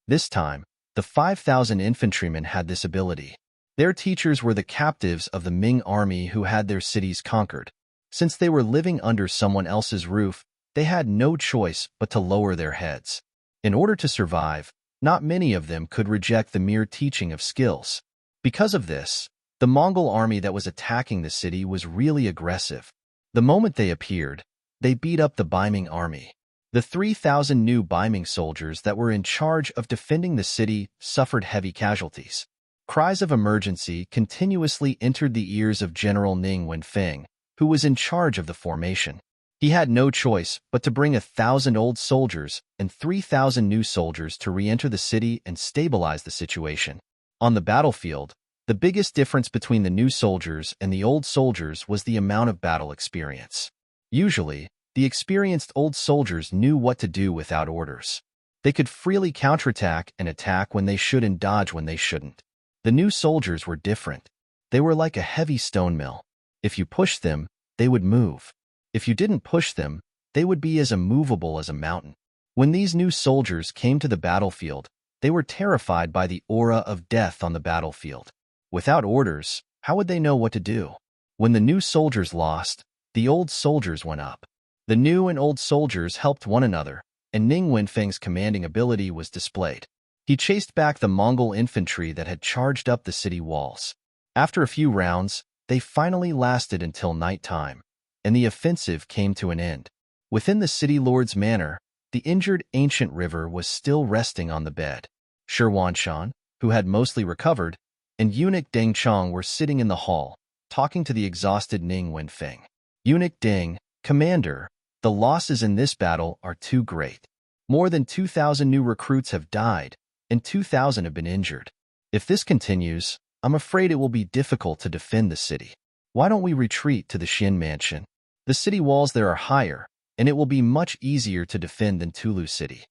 This time, the 5,000 infantrymen had this ability. Their teachers were the captives of the Ming army who had their cities conquered. Since they were living under someone else's roof, they had no choice but to lower their heads. In order to survive, not many of them could reject the mere teaching of skills. Because of this, the Mongol army that was attacking the city was really aggressive. The moment they appeared, they beat up the Baiming army. The 3,000 new Baiming soldiers that were in charge of defending the city suffered heavy casualties. Cries of emergency continuously entered the ears of General Ning Wenfeng, who was in charge of the formation. He had no choice but to bring 1,000 old soldiers and 3,000 new soldiers to re-enter the city and stabilize the situation. On the battlefield, the biggest difference between the new soldiers and the old soldiers was the amount of battle experience. Usually, the experienced old soldiers knew what to do without orders. They could freely counterattack and attack when they should and dodge when they shouldn't. The new soldiers were different. They were like a heavy stone mill. If you pushed them, they would move. If you didn't push them, they would be as immovable as a mountain. When these new soldiers came to the battlefield, they were terrified by the aura of death on the battlefield. Without orders, how would they know what to do? When the new soldiers lost, the old soldiers went up. The new and old soldiers helped one another, and Ning Wenfeng's commanding ability was displayed. He chased back the Mongol infantry that had charged up the city walls. After a few rounds, they finally lasted until night time, and the offensive came to an end. Within the city lord's manor, the injured ancient river was still resting on the bed. Shi Wanshan, who had mostly recovered, and eunuch Deng Chong were sitting in the hall, talking to the exhausted Ning Wenfeng. Eunuch Deng, Commander, the losses in this battle are too great. More than 2,000 new recruits have died, and 2,000 have been injured. If this continues, I'm afraid it will be difficult to defend the city. Why don't we retreat to the Xin Mansion? The city walls there are higher, and it will be much easier to defend than Tulu City.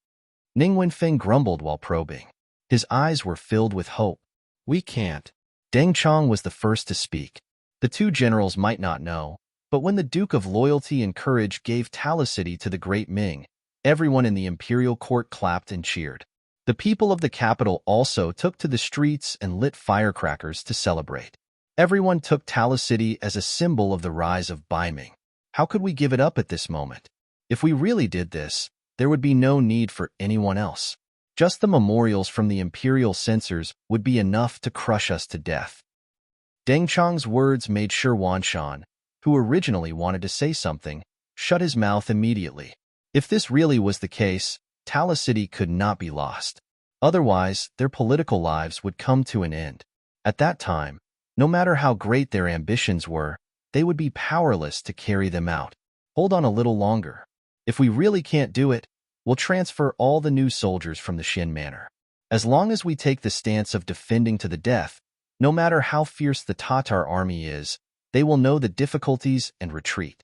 Ning Wenfeng grumbled while probing. His eyes were filled with hope. We can't. Deng Chong was the first to speak. The two generals might not know, but when the Duke of Loyalty and Courage gave Tala City to the great Ming, everyone in the imperial court clapped and cheered. The people of the capital also took to the streets and lit firecrackers to celebrate. Everyone took Tala City as a symbol of the rise of Ming. How could we give it up at this moment? If we really did this, there would be no need for anyone else. Just the memorials from the imperial censors would be enough to crush us to death. Deng Chong's words made Shi Wanshan, who originally wanted to say something, shut his mouth immediately. If this really was the case, Tala City could not be lost. Otherwise, their political lives would come to an end. At that time, no matter how great their ambitions were, they would be powerless to carry them out. Hold on a little longer. If we really can't do it, we'll transfer all the new soldiers from the Xin Manor. As long as we take the stance of defending to the death, no matter how fierce the Tatar army is, they will know the difficulties and retreat.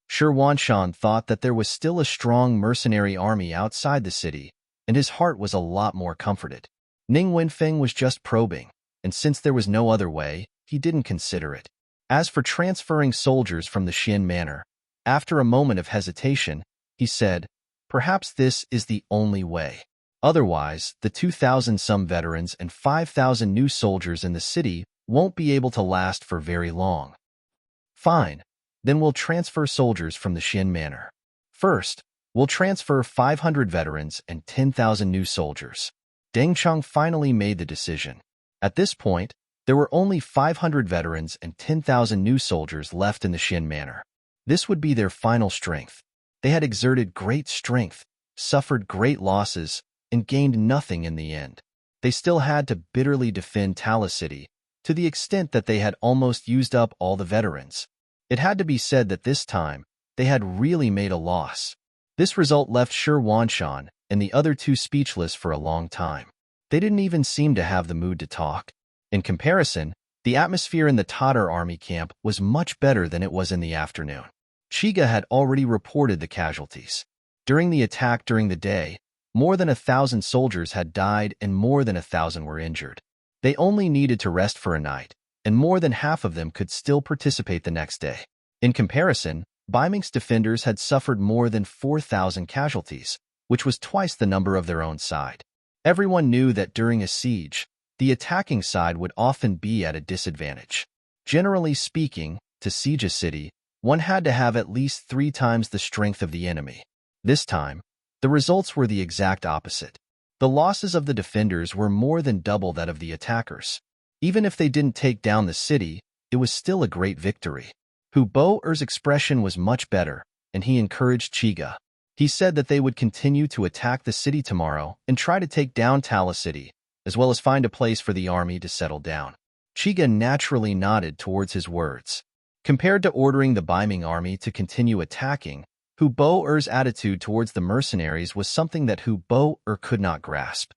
Shi Wanshan thought that there was still a strong mercenary army outside the city, and his heart was a lot more comforted. Ning Wenfeng was just probing, and since there was no other way, he didn't consider it. As for transferring soldiers from the Xin Manor, after a moment of hesitation, he said, perhaps this is the only way. Otherwise, the 2,000-some veterans and 5,000 new soldiers in the city won't be able to last for very long. Fine, then we'll transfer soldiers from the Xin Manor. First, we'll transfer 500 veterans and 10,000 new soldiers. Deng Chong finally made the decision. At this point, there were only 500 veterans and 10,000 new soldiers left in the Xin Manor. This would be their final strength. They had exerted great strength, suffered great losses, and gained nothing in the end. They still had to bitterly defend Tala City, to the extent that they had almost used up all the veterans. It had to be said that this time, they had really made a loss. This result left Shi Wanshan and the other two speechless for a long time. They didn't even seem to have the mood to talk. In comparison, the atmosphere in the Tatar army camp was much better than it was in the afternoon. Chiga had already reported the casualties. During the attack during the day, more than 1,000 soldiers had died and more than 1,000 were injured. They only needed to rest for a night, and more than half of them could still participate the next day. In comparison, Ming's defenders had suffered more than 4,000 casualties, which was twice the number of their own side. Everyone knew that during a siege, the attacking side would often be at a disadvantage. Generally speaking, to siege a city, one had to have at least 3 times the strength of the enemy. This time, the results were the exact opposite. The losses of the defenders were more than double that of the attackers. Even if they didn't take down the city, it was still a great victory. Hu Bo-er's expression was much better, and he encouraged Chiga. He said that they would continue to attack the city tomorrow and try to take down Tala City, as well as find a place for the army to settle down. Chiga naturally nodded towards his words. Compared to ordering the Ming army to continue attacking, Hu Bo-er's attitude towards the mercenaries was something that Hu Bo-er could not grasp.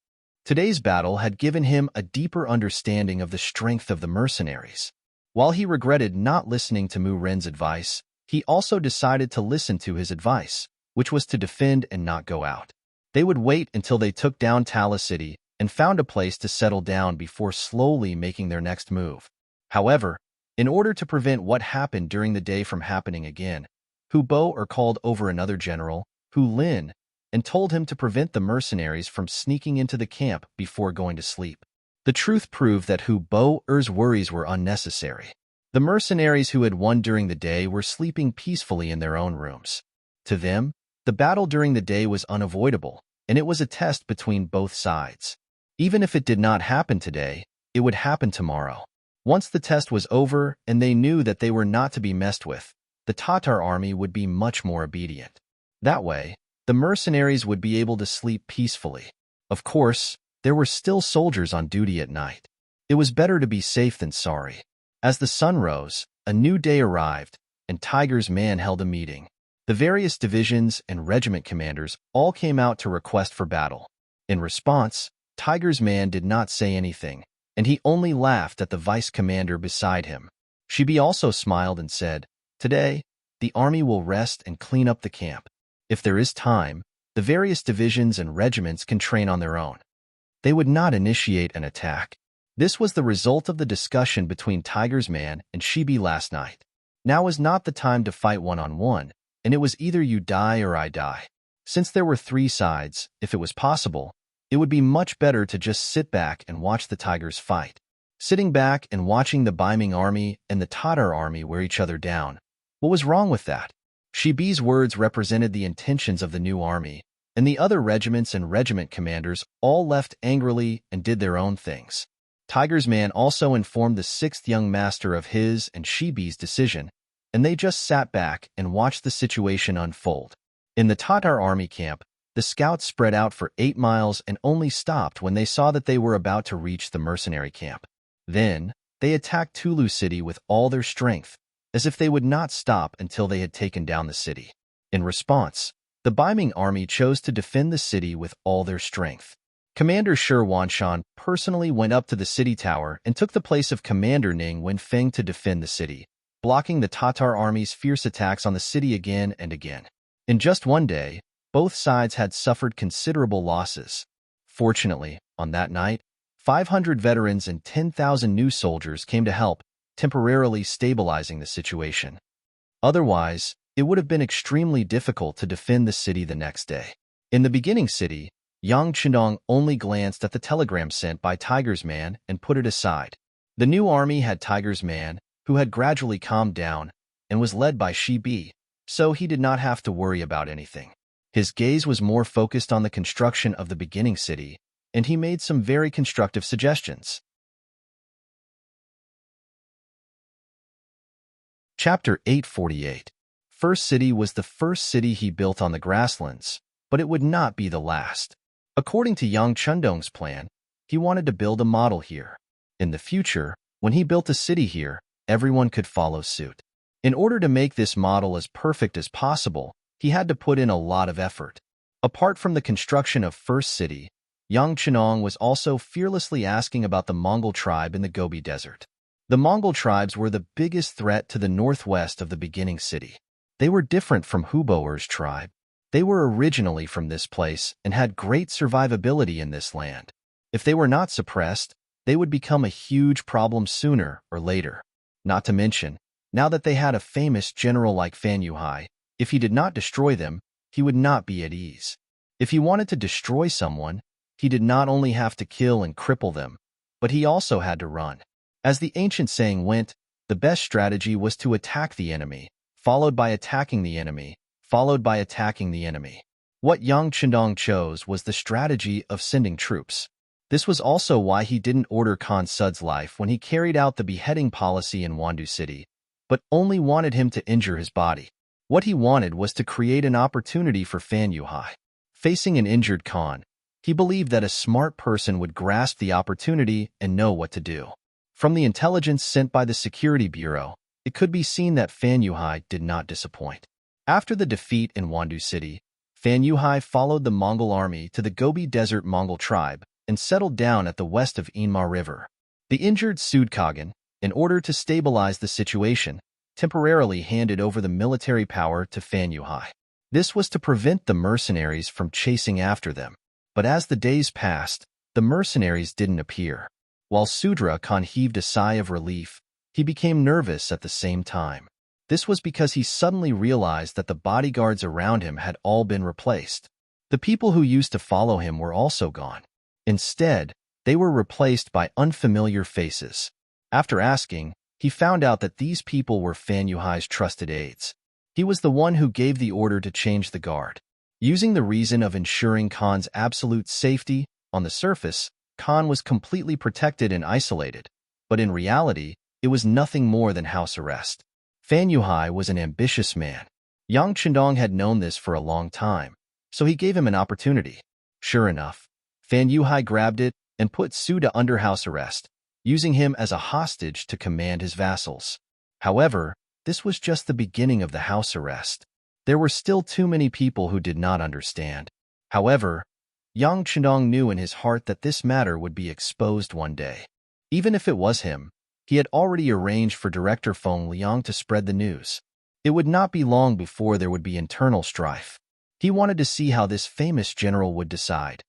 Today's battle had given him a deeper understanding of the strength of the mercenaries. While he regretted not listening to Mu Ren's advice, He also decided to listen to his advice, which was to defend and not go out. They would wait until they took down Tala City and found a place to settle down before slowly making their next move. However, in order to prevent what happened during the day from happening again, Hu Bo called over another general, Hu Lin, and told him to prevent the mercenaries from sneaking into the camp before going to sleep. The truth proved that Hu Bo's worries were unnecessary. The mercenaries who had won during the day were sleeping peacefully in their own rooms. To them, the battle during the day was unavoidable, and it was a test between both sides. Even if it did not happen today, it would happen tomorrow. Once the test was over and they knew that they were not to be messed with, the Tatar army would be much more obedient. That way, the mercenaries would be able to sleep peacefully. Of course, there were still soldiers on duty at night. It was better to be safe than sorry. As the sun rose, a new day arrived, and Tiger's Man held a meeting. The various divisions and regiment commanders all came out to request for battle. In response, Tiger's Man did not say anything, and he only laughed at the vice commander beside him. Shibi also smiled and said, "Today, the army will rest and clean up the camp. If there is time, the various divisions and regiments can train on their own." They would not initiate an attack. This was the result of the discussion between Tiger's Man and Shibi last night. Now was not the time to fight one-on-one, and it was either you die or I die. Since there were three sides, if it was possible, it would be much better to just sit back and watch the Tigers fight. Sitting back and watching the Ming army and the Tatar army wear each other down. What was wrong with that? Shibi's words represented the intentions of the new army, and the other regiments and regiment commanders all left angrily and did their own things. Tiger's Man also informed the sixth young master of his and Shibi's decision, and they just sat back and watched the situation unfold. In the Tatar army camp, the scouts spread out for 8 miles and only stopped when they saw that they were about to reach the mercenary camp. Then, they attacked Tulu City with all their strength, as if they would not stop until they had taken down the city. In response, the Ming army chose to defend the city with all their strength. Commander Shi Wanshan personally went up to the city tower and took the place of Commander Ning Wenfeng to defend the city, blocking the Tatar army's fierce attacks on the city again and again. In just one day, both sides had suffered considerable losses. Fortunately, on that night, 500 veterans and 10,000 new soldiers came to help, temporarily stabilizing the situation. Otherwise, it would have been extremely difficult to defend the city the next day. In the beginning city, Yang Chendong only glanced at the telegram sent by Tiger's Man and put it aside. The new army had Tiger's Man, who had gradually calmed down, and was led by Shibi, so he did not have to worry about anything. His gaze was more focused on the construction of the beginning city, and he made some very constructive suggestions. Chapter 848. First City was the first city he built on the grasslands, but it would not be the last. According to Yang Chendong's plan, he wanted to build a model here. In the future, when he built a city here, everyone could follow suit. In order to make this model as perfect as possible, he had to put in a lot of effort. Apart from the construction of First City, Yang Chendong was also fearlessly asking about the Mongol tribe in the Gobi Desert. The Mongol tribes were the biggest threat to the northwest of the beginning city. They were different from Huboer's tribe. They were originally from this place and had great survivability in this land. If they were not suppressed, they would become a huge problem sooner or later. Not to mention, now that they had a famous general like Fan Yuhai, if he did not destroy them, he would not be at ease. If he wanted to destroy someone, he did not only have to kill and cripple them, but he also had to run. As the ancient saying went, the best strategy was to attack the enemy, followed by attacking the enemy, followed by attacking the enemy. What Yang Chendong chose was the strategy of sending troops. This was also why he didn't order Khan Sud's life when he carried out the beheading policy in Wandu City, but only wanted him to injure his body. What he wanted was to create an opportunity for Fan Yuhai. Facing an injured Khan, he believed that a smart person would grasp the opportunity and know what to do. From the intelligence sent by the Security Bureau, it could be seen that Fan Yuhai did not disappoint. After the defeat in Wandu City, Fan Yuhai followed the Mongol army to the Gobi Desert Mongol tribe and settled down at the west of Inma River. The injured Sudkagan, in order to stabilize the situation, temporarily handed over the military power to Fan Yuhai. This was to prevent the mercenaries from chasing after them. But as the days passed, the mercenaries didn't appear. While Sudra Khan heaved a sigh of relief, he became nervous at the same time. This was because he suddenly realized that the bodyguards around him had all been replaced. The people who used to follow him were also gone. Instead, they were replaced by unfamiliar faces. After asking, he found out that these people were Fan Yuhai's trusted aides. He was the one who gave the order to change the guard. Using the reason of ensuring Khan's absolute safety, on the surface, Khan was completely protected and isolated, but in reality, it was nothing more than house arrest. Fan Yuhai was an ambitious man. Yang Chendong had known this for a long time, so he gave him an opportunity. Sure enough, Fan Yuhai grabbed it and put Suda under house arrest, using him as a hostage to command his vassals. However, this was just the beginning of the house arrest. There were still too many people who did not understand. However, Yang Chendong knew in his heart that this matter would be exposed one day. Even if it was him, he had already arranged for Director Feng Liang to spread the news. It would not be long before there would be internal strife. He wanted to see how this famous general would decide.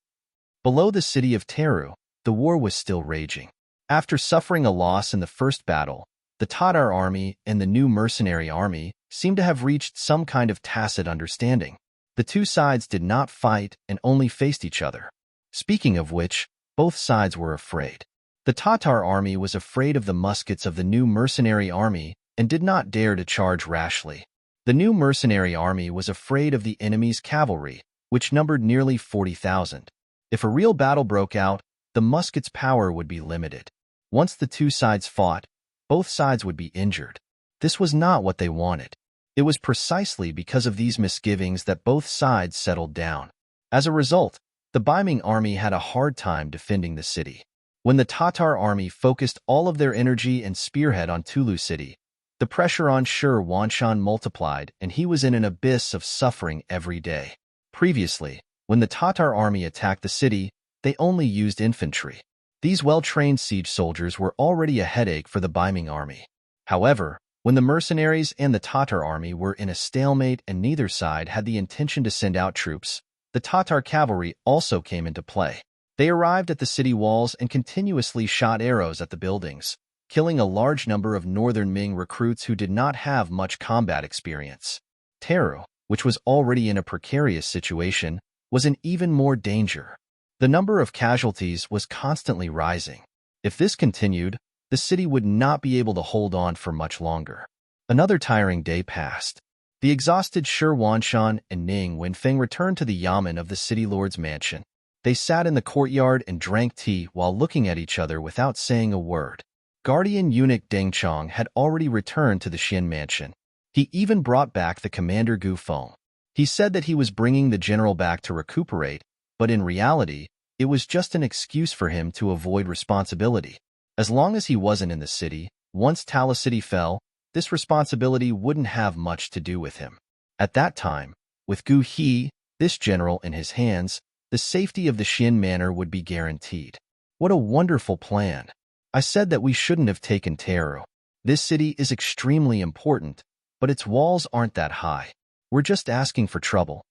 Below the city of Teru, the war was still raging. After suffering a loss in the first battle, the Tatar army and the new mercenary army seemed to have reached some kind of tacit understanding. The two sides did not fight and only faced each other. Speaking of which, both sides were afraid. The Tatar army was afraid of the muskets of the new mercenary army and did not dare to charge rashly. The new mercenary army was afraid of the enemy's cavalry, which numbered nearly 40,000. If a real battle broke out, the muskets' power would be limited. Once the two sides fought, both sides would be injured. This was not what they wanted. It was precisely because of these misgivings that both sides settled down. As a result, the Ming army had a hard time defending the city. When the Tatar army focused all of their energy and spearhead on Tulu city, the pressure on Shi Wanshan multiplied and he was in an abyss of suffering every day. Previously, when the Tatar army attacked the city, they only used infantry. These well-trained siege soldiers were already a headache for the Ming army. However, when the mercenaries and the Tatar army were in a stalemate and neither side had the intention to send out troops, the Tatar cavalry also came into play. They arrived at the city walls and continuously shot arrows at the buildings, killing a large number of northern Ming recruits who did not have much combat experience. Teru, which was already in a precarious situation, was in even more danger. The number of casualties was constantly rising. If this continued, the city would not be able to hold on for much longer. Another tiring day passed. The exhausted Shi Wanshan and Ning Wenfeng returned to the yamen of the city lord's mansion. They sat in the courtyard and drank tea while looking at each other without saying a word. Guardian eunuch Deng Chong had already returned to the Xian mansion. He even brought back the commander Gu Feng. He said that he was bringing the general back to recuperate, but in reality, it was just an excuse for him to avoid responsibility. As long as he wasn't in the city, once Tala City fell, this responsibility wouldn't have much to do with him. At that time, with Gu He, this general, in his hands, the safety of the Xian manor would be guaranteed. What a wonderful plan. I said that we shouldn't have taken Teru. This city is extremely important, but its walls aren't that high. We're just asking for trouble.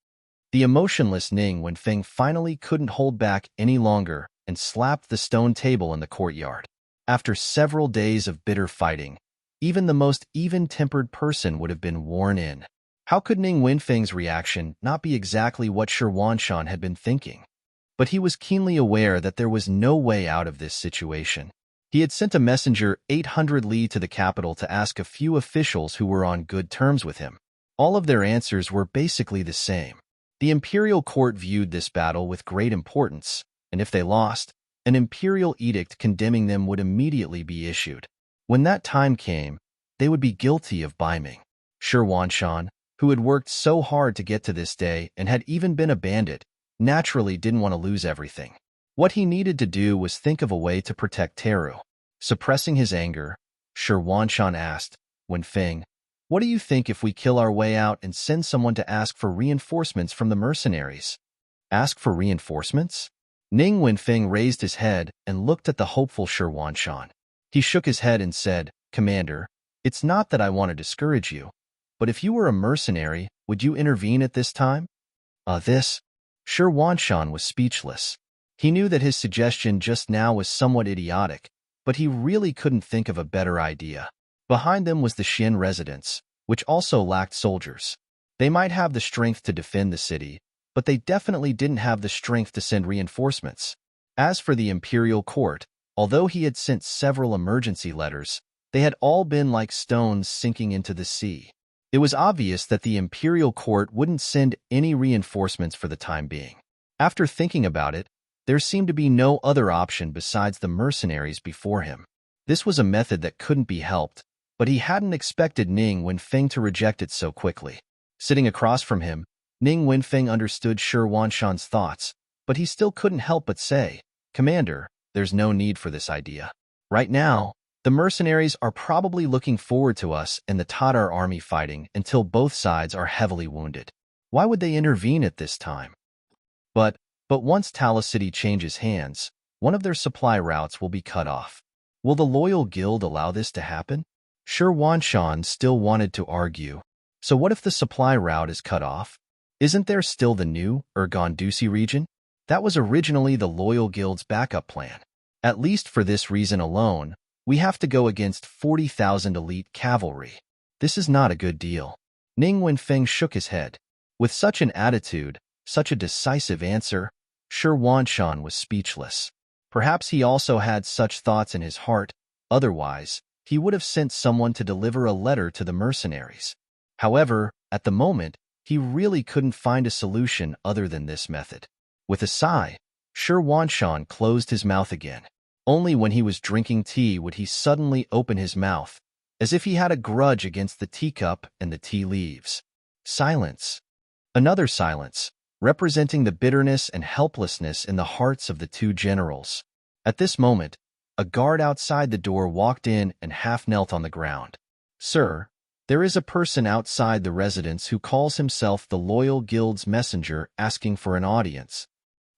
The emotionless Ning Wenfeng finally couldn't hold back any longer and slapped the stone table in the courtyard. After several days of bitter fighting, even the most even-tempered person would have been worn in. How could Ning Wenfeng's reaction not be exactly what Shi Wanshan had been thinking? But he was keenly aware that there was no way out of this situation. He had sent a messenger 800 li to the capital to ask a few officials who were on good terms with him. All of their answers were basically the same. The imperial court viewed this battle with great importance, and if they lost, an imperial edict condemning them would immediately be issued. When that time came, they would be guilty of biming. Shi Wanshan, who had worked so hard to get to this day and had even been a bandit, naturally didn't want to lose everything. What he needed to do was think of a way to protect Teru. Suppressing his anger, Shi Wanshan asked, Wenfeng, what do you think if we kill our way out and send someone to ask for reinforcements from the mercenaries? Ask for reinforcements? Ning Wenfeng raised his head and looked at the hopeful Shi Wanshan. He shook his head and said, Commander, It's not that I want to discourage you, but if you were a mercenary, would you intervene at this time? This? Sure, Wanshan was speechless. He knew that his suggestion just now was somewhat idiotic, but he really couldn't think of a better idea. Behind them was the Xin residence, which also lacked soldiers. They might have the strength to defend the city, but they definitely didn't have the strength to send reinforcements. As for the imperial court, although he had sent several emergency letters, they had all been like stones sinking into the sea. It was obvious that the imperial court wouldn't send any reinforcements for the time being. After thinking about it, there seemed to be no other option besides the mercenaries before him. This was a method that couldn't be helped, but he hadn't expected Ning Wenfeng to reject it so quickly. Sitting across from him, Ning Wenfeng understood Shi Wanshan's thoughts, but he still couldn't help but say, "Commander, there's no need for this idea. Right now, the mercenaries are probably looking forward to us and the Tatar army fighting until both sides are heavily wounded. Why would they intervene at this time? But once Tala City changes hands, one of their supply routes will be cut off. Will the loyal guild allow this to happen?" Sure, Wanshan still wanted to argue. So what if the supply route is cut off? Isn't there still the new Urgondusi region? That was originally the loyal guild's backup plan. At least for this reason alone, we have to go against 40,000 elite cavalry. This is not a good deal. Ning Wenfeng shook his head. With such an attitude, such a decisive answer, Sure Wanshan was speechless. Perhaps he also had such thoughts in his heart, otherwise, he would have sent someone to deliver a letter to the mercenaries. However, at the moment, he really couldn't find a solution other than this method. With a sigh, Sure Wanshan closed his mouth again. Only when he was drinking tea would he suddenly open his mouth, as if he had a grudge against the teacup and the tea leaves. Silence. Another silence, representing the bitterness and helplessness in the hearts of the two generals. At this moment, a guard outside the door walked in and half knelt on the ground. "Sir, there is a person outside the residence who calls himself the Loyal Guild's messenger asking for an audience."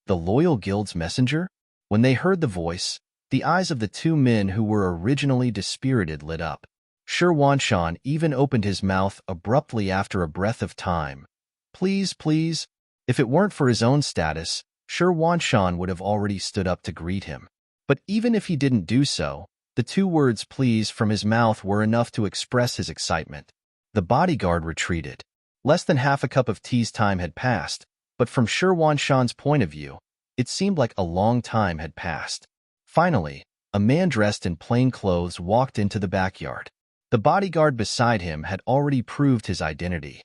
The Loyal Guild's messenger? When they heard the voice, the eyes of the two men who were originally dispirited lit up. Sure Wanshan even opened his mouth abruptly after a breath of time. "Please, please." If it weren't for his own status, Sure Wanshan would have already stood up to greet him. But even if he didn't do so, the two words "please" from his mouth were enough to express his excitement. The bodyguard retreated. Less than half a cup of tea's time had passed, but from Sure Wanshan's point of view, it seemed like a long time had passed. Finally, a man dressed in plain clothes walked into the backyard. The bodyguard beside him had already proved his identity.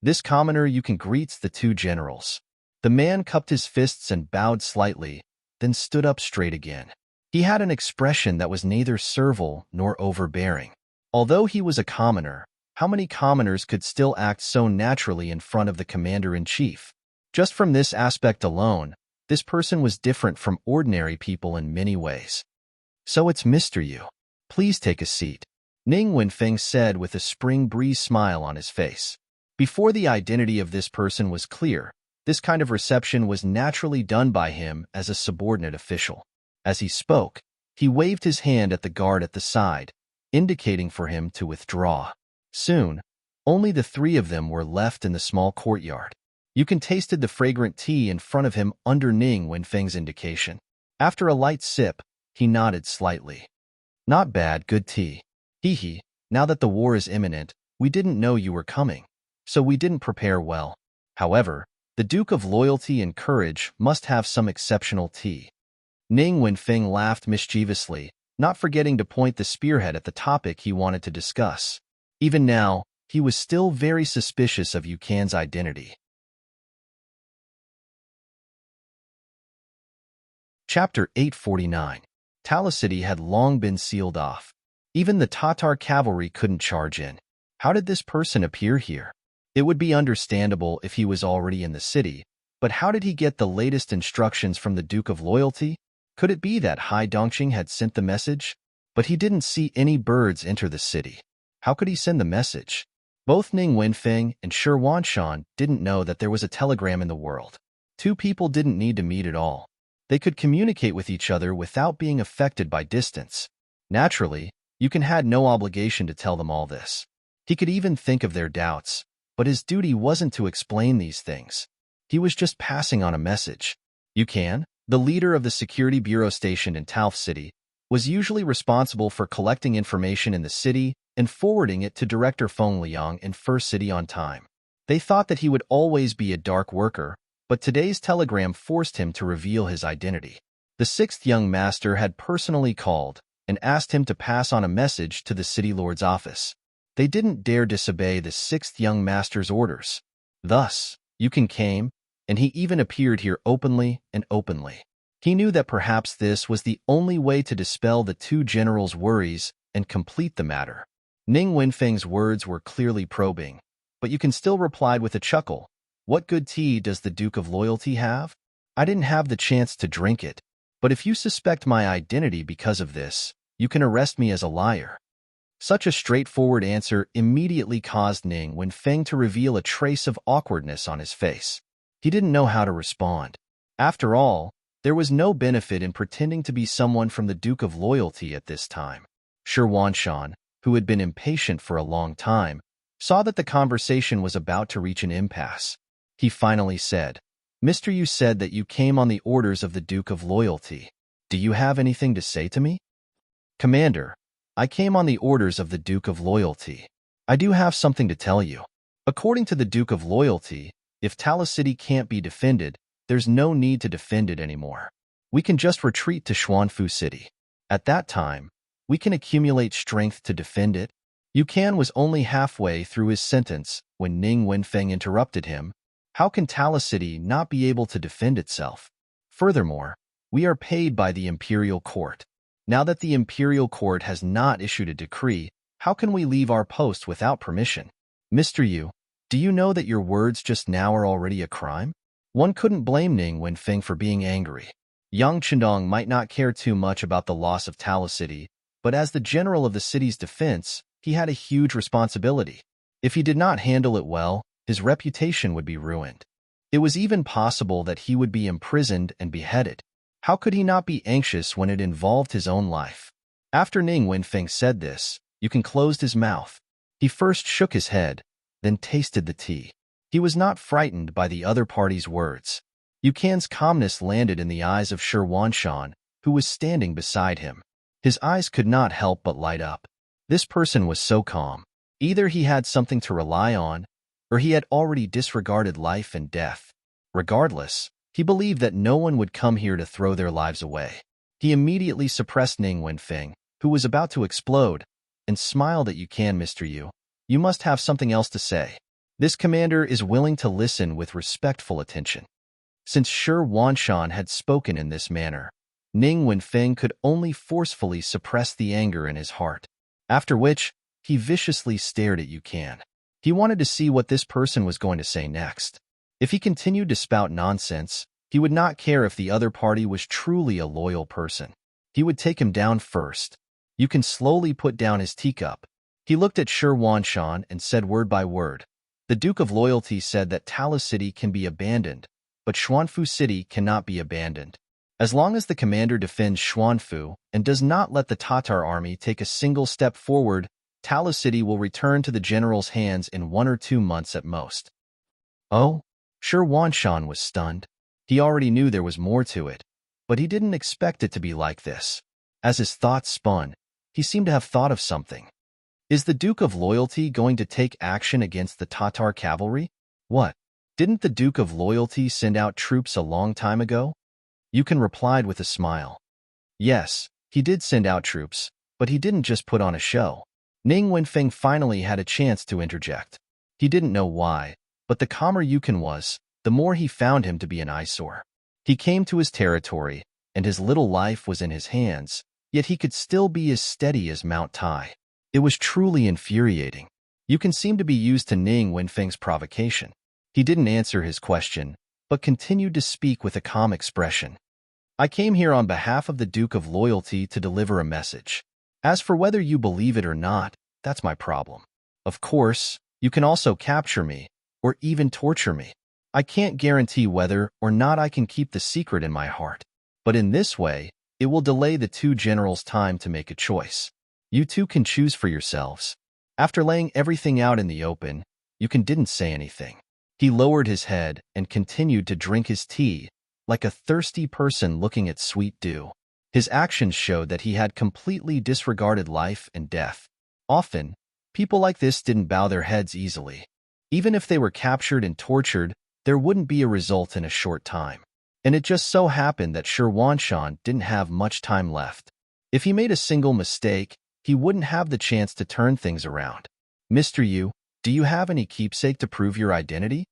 "This commoner you can greets the two generals." The man cupped his fists and bowed slightly, then stood up straight again. He had an expression that was neither servile nor overbearing. Although he was a commoner, how many commoners could still act so naturally in front of the commander-in-chief? Just from this aspect alone, this person was different from ordinary people in many ways. "So it's Mr. Yu. Please take a seat," Ning Wenfeng said with a spring breeze smile on his face. Before the identity of this person was clear, this kind of reception was naturally done by him as a subordinate official. As he spoke, he waved his hand at the guard at the side, indicating for him to withdraw. Soon, only the three of them were left in the small courtyard. Yukon tasted the fragrant tea in front of him under Ning Wenfeng's indication. After a light sip, he nodded slightly. "Not bad, good tea. Hee. Now that the war is imminent, we didn't know you were coming, so we didn't prepare well. However, the Duke of Loyalty and Courage must have some exceptional tea." Ning Wenfeng laughed mischievously, not forgetting to point the spearhead at the topic he wanted to discuss. Even now, he was still very suspicious of Yukan's identity. Chapter 849. Tala City had long been sealed off. Even the Tatar cavalry couldn't charge in. How did this person appear here? It would be understandable if he was already in the city, but how did he get the latest instructions from the Duke of Loyalty? Could it be that Hai Dongqing had sent the message? But he didn't see any birds enter the city. How could he send the message? Both Ning Wenfeng and Shi Wanshan didn't know that there was a telegram in the world. Two people didn't need to meet at all. They could communicate with each other without being affected by distance. Naturally, Yukon had no obligation to tell them all this. He could even think of their doubts, but his duty wasn't to explain these things. He was just passing on a message. Yukon, the leader of the security bureau stationed in Taof City, was usually responsible for collecting information in the city and forwarding it to Director Feng Liang in First City on time. They thought that he would always be a dark worker, but today's telegram forced him to reveal his identity. The sixth young master had personally called and asked him to pass on a message to the city lord's office. They didn't dare disobey the sixth young master's orders. Thus, Yukon came, and he even appeared here openly. He knew that perhaps this was the only way to dispel the two generals' worries and complete the matter. Ning Wenfeng's words were clearly probing, but Yukon still replied with a chuckle. What good tea does the Duke of Loyalty have? I didn't have the chance to drink it, but if you suspect my identity because of this, you can arrest me as a liar. Such a straightforward answer immediately caused Ning Wenfeng to reveal a trace of awkwardness on his face. He didn't know how to respond. After all, there was no benefit in pretending to be someone from the Duke of Loyalty at this time. Shi Wanshan, who had been impatient for a long time, saw that the conversation was about to reach an impasse. He finally said, Mr. You said that you came on the orders of the Duke of Loyalty. Do you have anything to say to me? Commander, I came on the orders of the Duke of Loyalty. I do have something to tell you. According to the Duke of Loyalty, if Taof City can't be defended, there's no need to defend it anymore. We can just retreat to Xuanfu City. At that time, we can accumulate strength to defend it. Yukon was only halfway through his sentence when Ning Wenfeng interrupted him. How can Taof City not be able to defend itself? Furthermore, we are paid by the Imperial Court. Now that the Imperial Court has not issued a decree, how can we leave our post without permission? Mr. Yu, do you know that your words just now are already a crime? One couldn't blame Ning Wenfeng for being angry. Yang Chendong might not care too much about the loss of Taof City, but as the general of the city's defense, he had a huge responsibility. If he did not handle it well, his reputation would be ruined. It was even possible that he would be imprisoned and beheaded. How could he not be anxious when it involved his own life? After Ning Wenfeng said this, Yukon closed his mouth. He first shook his head, then tasted the tea. He was not frightened by the other party's words. Yukon's calmness landed in the eyes of Shi Wanshan, who was standing beside him. His eyes could not help but light up. This person was so calm. Either he had something to rely on, or he had already disregarded life and death. Regardless, he believed that no one would come here to throw their lives away. He immediately suppressed Ning Wenfeng, who was about to explode, and smiled at Yukon. Mr. Yu, you must have something else to say. This commander is willing to listen with respectful attention. Since Shi Wanshan had spoken in this manner, Ning Wenfeng could only forcefully suppress the anger in his heart. After which, he viciously stared at Yukon. He wanted to see what this person was going to say next. If he continued to spout nonsense, he would not care if the other party was truly a loyal person. He would take him down first. Yukon slowly put down his teacup. He looked at Shi Wanshan and said word by word. The Duke of Loyalty said that Taof City can be abandoned, but Xuanfu City cannot be abandoned. As long as the commander defends Xuanfu and does not let the Tatar army take a single step forward, Taof City will return to the general's hands in 1 or 2 months at most. Oh? Shi Wanshan was stunned. He already knew there was more to it, but he didn't expect it to be like this. As his thoughts spun, he seemed to have thought of something. Is the Duke of Loyalty going to take action against the Tatar cavalry? What? Didn't the Duke of Loyalty send out troops a long time ago? Yukon replied with a smile. Yes, he did send out troops, but he didn't just put on a show. Ning Wenfeng finally had a chance to interject. He didn't know why, but the calmer Yukon was, the more he found him to be an eyesore. He came to his territory, and his little life was in his hands, yet he could still be as steady as Mount Tai. It was truly infuriating. Yukon seemed to be used to Ning Wenfeng's provocation. He didn't answer his question, but continued to speak with a calm expression. I came here on behalf of the Duke of Loyalty to deliver a message. As for whether you believe it or not, that's my problem. Of course, you can also capture me, or even torture me. I can't guarantee whether or not I can keep the secret in my heart. But in this way, it will delay the two generals' time to make a choice. You two can choose for yourselves. After laying everything out in the open, Yukon didn't say anything. He lowered his head and continued to drink his tea, like a thirsty person looking at sweet dew. His actions showed that he had completely disregarded life and death. Often, people like this didn't bow their heads easily. Even if they were captured and tortured, there wouldn't be a result in a short time. And it just so happened that Shi Wanshan didn't have much time left. If he made a single mistake, he wouldn't have the chance to turn things around. Mr. Yu, do you have any keepsake to prove your identity?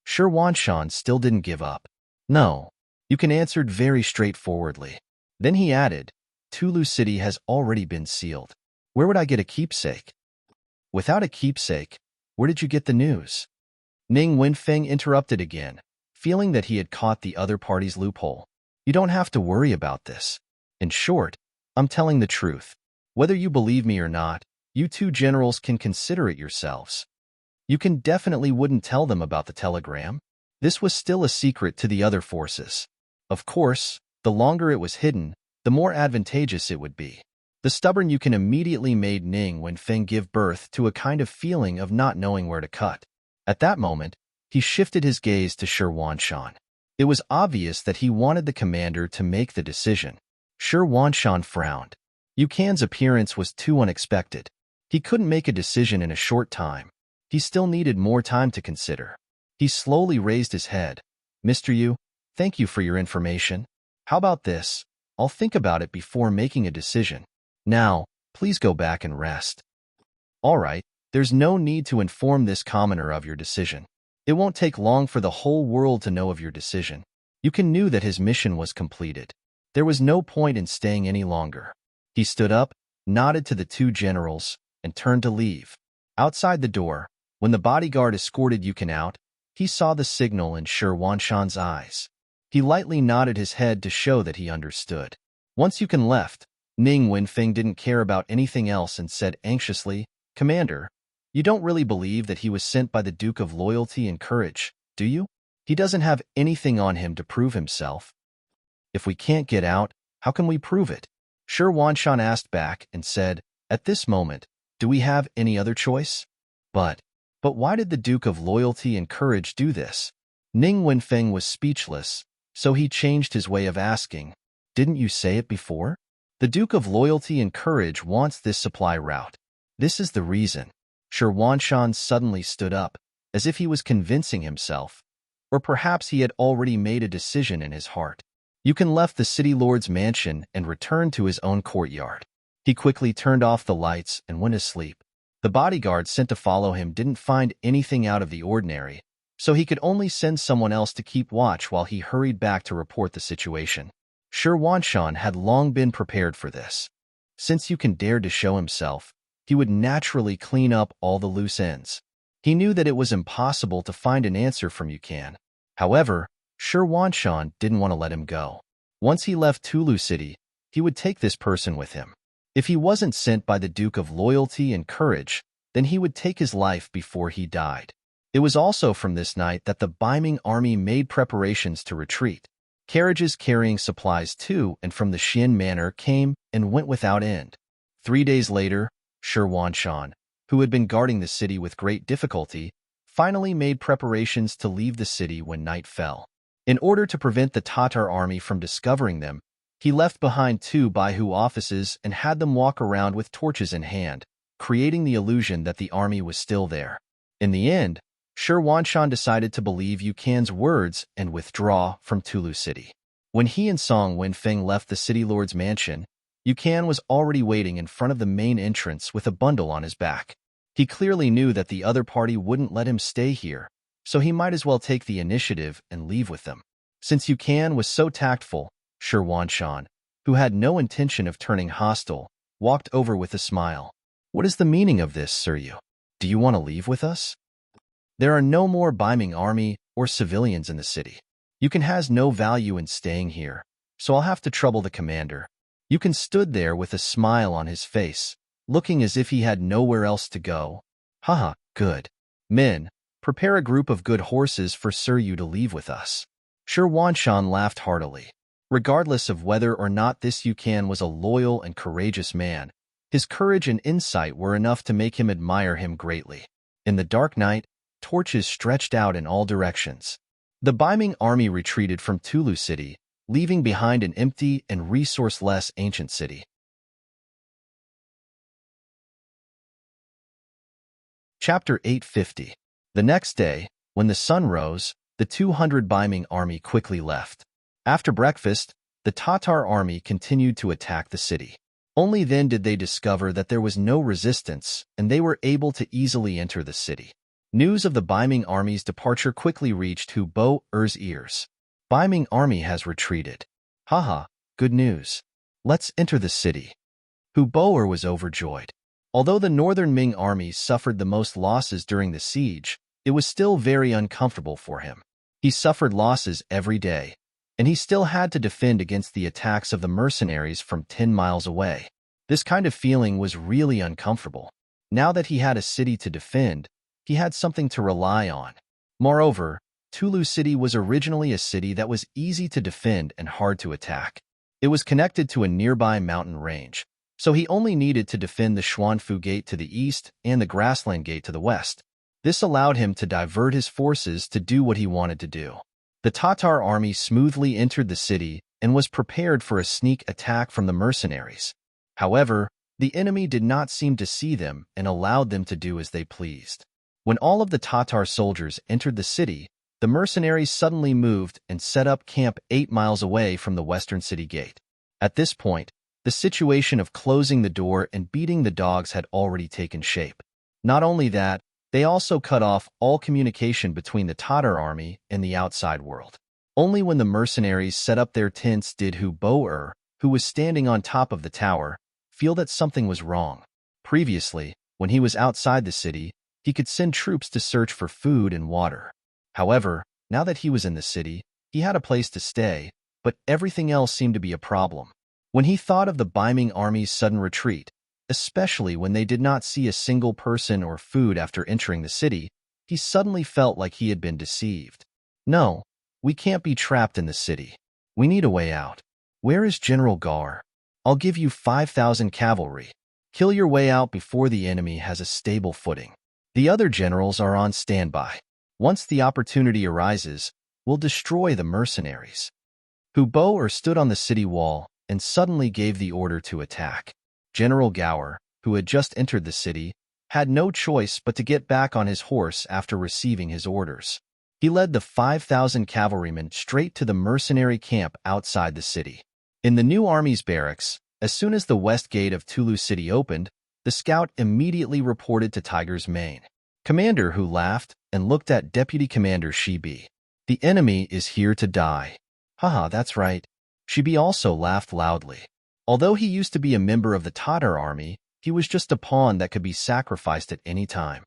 Shi Wanshan still didn't give up. No. Yukon answered very straightforwardly. Then he added, Tulu City has already been sealed. Where would I get a keepsake? Without a keepsake, where did you get the news? Ning Wenfeng interrupted again, feeling that he had caught the other party's loophole. You don't have to worry about this. In short, I'm telling the truth. Whether you believe me or not, you two generals can consider it yourselves. You can definitely wouldn't tell them about the telegram. This was still a secret to the other forces. Of course, the longer it was hidden, the more advantageous it would be. The stubborn Yukon immediately made Ning Wenfeng give birth to a kind of feeling of not knowing where to cut. At that moment, he shifted his gaze to Shi Wanshan. It was obvious that he wanted the commander to make the decision. Shi Wanshan frowned. Yukon's appearance was too unexpected. He couldn't make a decision in a short time. He still needed more time to consider. He slowly raised his head. Mr. Yu, thank you for your information. How about this? I'll think about it before making a decision. Now, please go back and rest. All right, there's no need to inform this commoner of your decision. It won't take long for the whole world to know of your decision. Yukon knew that his mission was completed. There was no point in staying any longer. He stood up, nodded to the two generals, and turned to leave. Outside the door, when the bodyguard escorted Yukon out, he saw the signal in Shi Wanshan's eyes. He lightly nodded his head to show that he understood. Once Yukon left, Ning Wenfeng didn't care about anything else and said anxiously, Commander, you don't really believe that he was sent by the Duke of Loyalty and Courage, do you? He doesn't have anything on him to prove himself. If we can't get out, how can we prove it? Shi Wanshan asked back and said, At this moment, do we have any other choice? But why did the Duke of Loyalty and Courage do this? Ning Wenfeng was speechless, so he changed his way of asking, Didn't you say it before? The Duke of Loyalty and Courage wants this supply route. This is the reason. Shi Wanshan suddenly stood up, as if he was convincing himself, or perhaps he had already made a decision in his heart. Yukon left the city lord's mansion and returned to his own courtyard. He quickly turned off the lights and went to sleep. The bodyguard sent to follow him didn't find anything out of the ordinary, so he could only send someone else to keep watch while he hurried back to report the situation. Shi Wanshan had long been prepared for this. Since Yukon dared to show himself, he would naturally clean up all the loose ends. He knew that it was impossible to find an answer from Yukon. However, Shi Wanshan didn't want to let him go. Once he left Tulu City, he would take this person with him. If he wasn't sent by the Duke of Loyalty and Courage, then he would take his life before he died. It was also from this night that the Ming army made preparations to retreat. Carriages carrying supplies to and from the Xian Manor came and went without end. 3 days later, Shi Wanshan, who had been guarding the city with great difficulty, finally made preparations to leave the city when night fell. In order to prevent the Tatar army from discovering them, he left behind 2 Baihu offices and had them walk around with torches in hand, creating the illusion that the army was still there. In the end, Shi Wanshan decided to believe Yukon's words and withdraw from Tulu City. When he and Song Wenfeng left the city lord's mansion, Yukon was already waiting in front of the main entrance with a bundle on his back. He clearly knew that the other party wouldn't let him stay here, so he might as well take the initiative and leave with them. Since Yukon was so tactful, Shi Wanshan, who had no intention of turning hostile, walked over with a smile. What is the meaning of this, Sir Yu? Do you want to leave with us? There are no more Ming army or civilians in the city. Yukon has no value in staying here, so I'll have to trouble the commander. Yukon stood there with a smile on his face, looking as if he had nowhere else to go. Haha, good. Men, prepare a group of good horses for Sir Yu to leave with us. Shi Wanshan laughed heartily. Regardless of whether or not this Yukon was a loyal and courageous man, His courage and insight were enough to make him admire him greatly. In the dark night, torches stretched out in all directions. The Ming army retreated from Tulu City, leaving behind an empty and resourceless ancient city. Chapter 850. The next day, when the sun rose, the 200 Ming army quickly left. After breakfast, the Tatar army continued to attack the city. Only then did they discover that there was no resistance, and they were able to easily enter the city. News of the Ming army's departure quickly reached Hu Bo-er's ears. Ming army has retreated. Haha, good news. Let's enter the city. Hu Bo-er was overjoyed. Although the northern Ming army suffered the most losses during the siege, it was still very uncomfortable for him. He suffered losses every day, and he still had to defend against the attacks of the mercenaries from 10 miles away. This kind of feeling was really uncomfortable. Now that he had a city to defend, he had something to rely on. Moreover, Tulu City was originally a city that was easy to defend and hard to attack. It was connected to a nearby mountain range, so he only needed to defend the Xuanfu Gate to the east and the Grassland Gate to the west. This allowed him to divert his forces to do what he wanted to do. The Tatar army smoothly entered the city and was prepared for a sneak attack from the mercenaries. However, the enemy did not seem to see them and allowed them to do as they pleased. When all of the Tatar soldiers entered the city, the mercenaries suddenly moved and set up camp 8 miles away from the western city gate. At this point, the situation of closing the door and beating the dogs had already taken shape. Not only that, they also cut off all communication between the Tatar army and the outside world. Only when the mercenaries set up their tents did Hu Bo-er, who was standing on top of the tower, feel that something was wrong. Previously, when he was outside the city, he could send troops to search for food and water. However, now that he was in the city, he had a place to stay, but everything else seemed to be a problem. When he thought of the Ming army's sudden retreat, especially when they did not see a single person or food after entering the city, he suddenly felt like he had been deceived. No, we can't be trapped in the city. We need a way out. Where is General Gar? I'll give you 5,000 cavalry. Kill your way out before the enemy has a stable footing. The other generals are on standby. Once the opportunity arises, we'll destroy the mercenaries. Hu Bo-er stood on the city wall and suddenly gave the order to attack. General Gower, who had just entered the city, had no choice but to get back on his horse after receiving his orders. He led the 5,000 cavalrymen straight to the mercenary camp outside the city. In the new army's barracks, as soon as the west gate of Tulu City opened, the scout immediately reported to Tiger's Mane. Commander, who laughed and looked at Deputy Commander Shibi. The enemy is here to die. Haha, that's right. Shibi also laughed loudly. Although he used to be a member of the Tatar army, he was just a pawn that could be sacrificed at any time.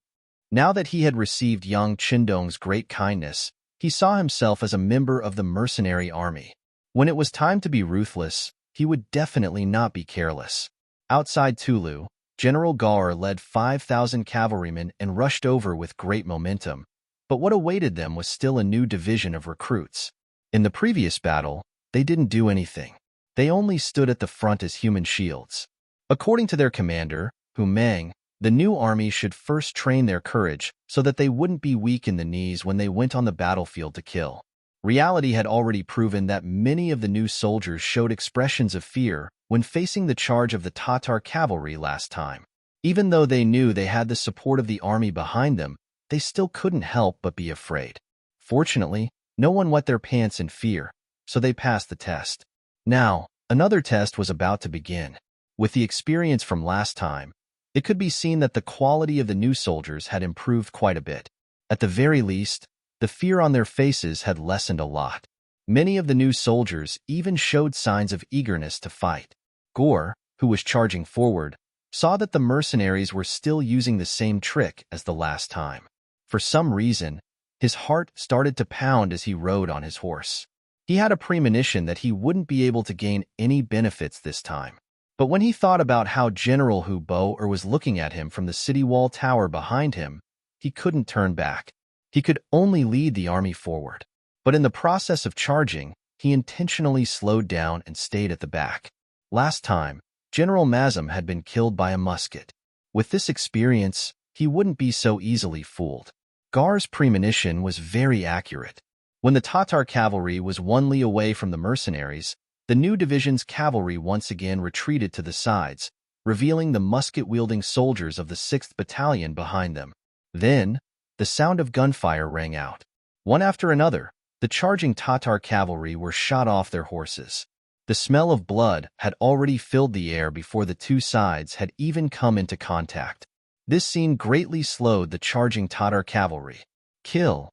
Now that he had received young Chindong's great kindness, he saw himself as a member of the mercenary army. When it was time to be ruthless, he would definitely not be careless. Outside Tulu, General Gar led 5,000 cavalrymen and rushed over with great momentum, but what awaited them was still a new division of recruits. In the previous battle, they didn't do anything. They only stood at the front as human shields. According to their commander, Ming, the new army should first train their courage so that they wouldn't be weak in the knees when they went on the battlefield to kill. Reality had already proven that many of the new soldiers showed expressions of fear when facing the charge of the Tatar cavalry last time. Even though they knew they had the support of the army behind them, they still couldn't help but be afraid. Fortunately, no one wet their pants in fear, so they passed the test. Now, another test was about to begin. With the experience from last time, it could be seen that the quality of the new soldiers had improved quite a bit. At the very least, the fear on their faces had lessened a lot. Many of the new soldiers even showed signs of eagerness to fight. Gore, who was charging forward, saw that the mercenaries were still using the same trick as the last time. For some reason, his heart started to pound as he rode on his horse. He had a premonition that he wouldn't be able to gain any benefits this time. But when he thought about how General Hu Bo-er was looking at him from the city wall tower behind him, he couldn't turn back. He could only lead the army forward. But in the process of charging, he intentionally slowed down and stayed at the back. Last time, General Mazam had been killed by a musket. With this experience, he wouldn't be so easily fooled. Gar's premonition was very accurate. When the Tatar cavalry was 1 li away from the mercenaries, the new division's cavalry once again retreated to the sides, revealing the musket-wielding soldiers of the 6th Battalion behind them. Then, the sound of gunfire rang out. One after another, the charging Tatar cavalry were shot off their horses. The smell of blood had already filled the air before the two sides had even come into contact. This scene greatly slowed the charging Tatar cavalry. Kill!